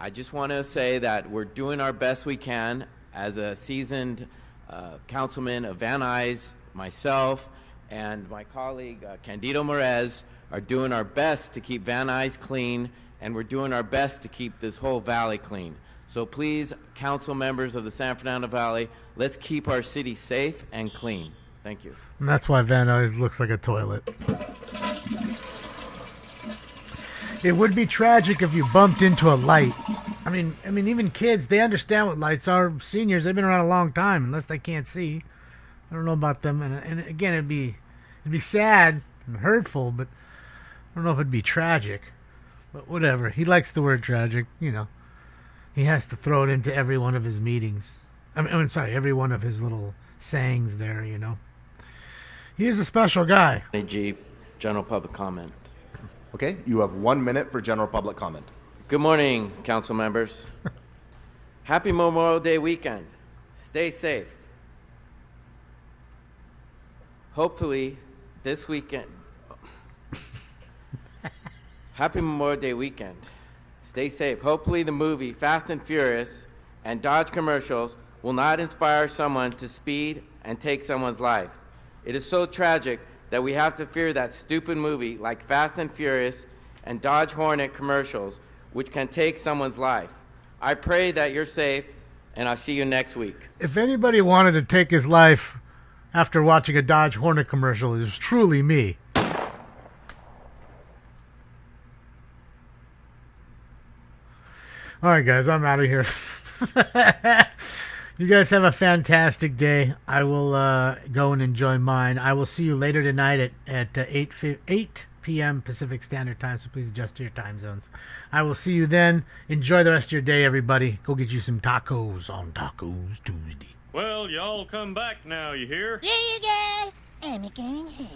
I just want to say that we're doing our best we can as a seasoned councilman of Van Nuys, myself, and my colleague Candido Morez are doing our best to keep Van Nuys clean, and we're doing our best to keep this whole valley clean. So please, council members of the San Fernando Valley, let's keep our city safe and clean. Thank you. And that's why Van Nuys looks like a toilet. It would be tragic if you bumped into a light. I mean, even kids, they understand what lights are. Seniors, they've been around a long time, unless they can't see. I don't know about them. And again, it'd be sad and hurtful, but I don't know if it'd be tragic. But whatever. He likes the word tragic, you know. He has to throw it into every one of his meetings. Every one of his little sayings there, you know. He is a special guy. AG, general public comment. Okay, you have 1 minute for general public comment. Good morning, council members. Happy Memorial Day weekend. Stay safe. Hopefully, this weekend... Happy Memorial Day weekend. Stay safe. Hopefully the movie Fast and Furious and Dodge commercials will not inspire someone to speed and take someone's life. It is so tragic that we have to fear that stupid movie like Fast and Furious and Dodge Hornet commercials, which can take someone's life. I pray that you're safe, and I'll see you next week. If anybody wanted to take his life after watching a Dodge Hornet commercial, it was truly me. All right, guys, I'm out of here. You guys have a fantastic day. I will go and enjoy mine. I will see you later tonight at 8 p.m. Pacific Standard Time, so please adjust to your time zones. I will see you then. Enjoy the rest of your day, everybody. Go get you some tacos on Tacos Tuesday. Well, y'all come back now, you hear? Yeah, you guys. I'm a going home.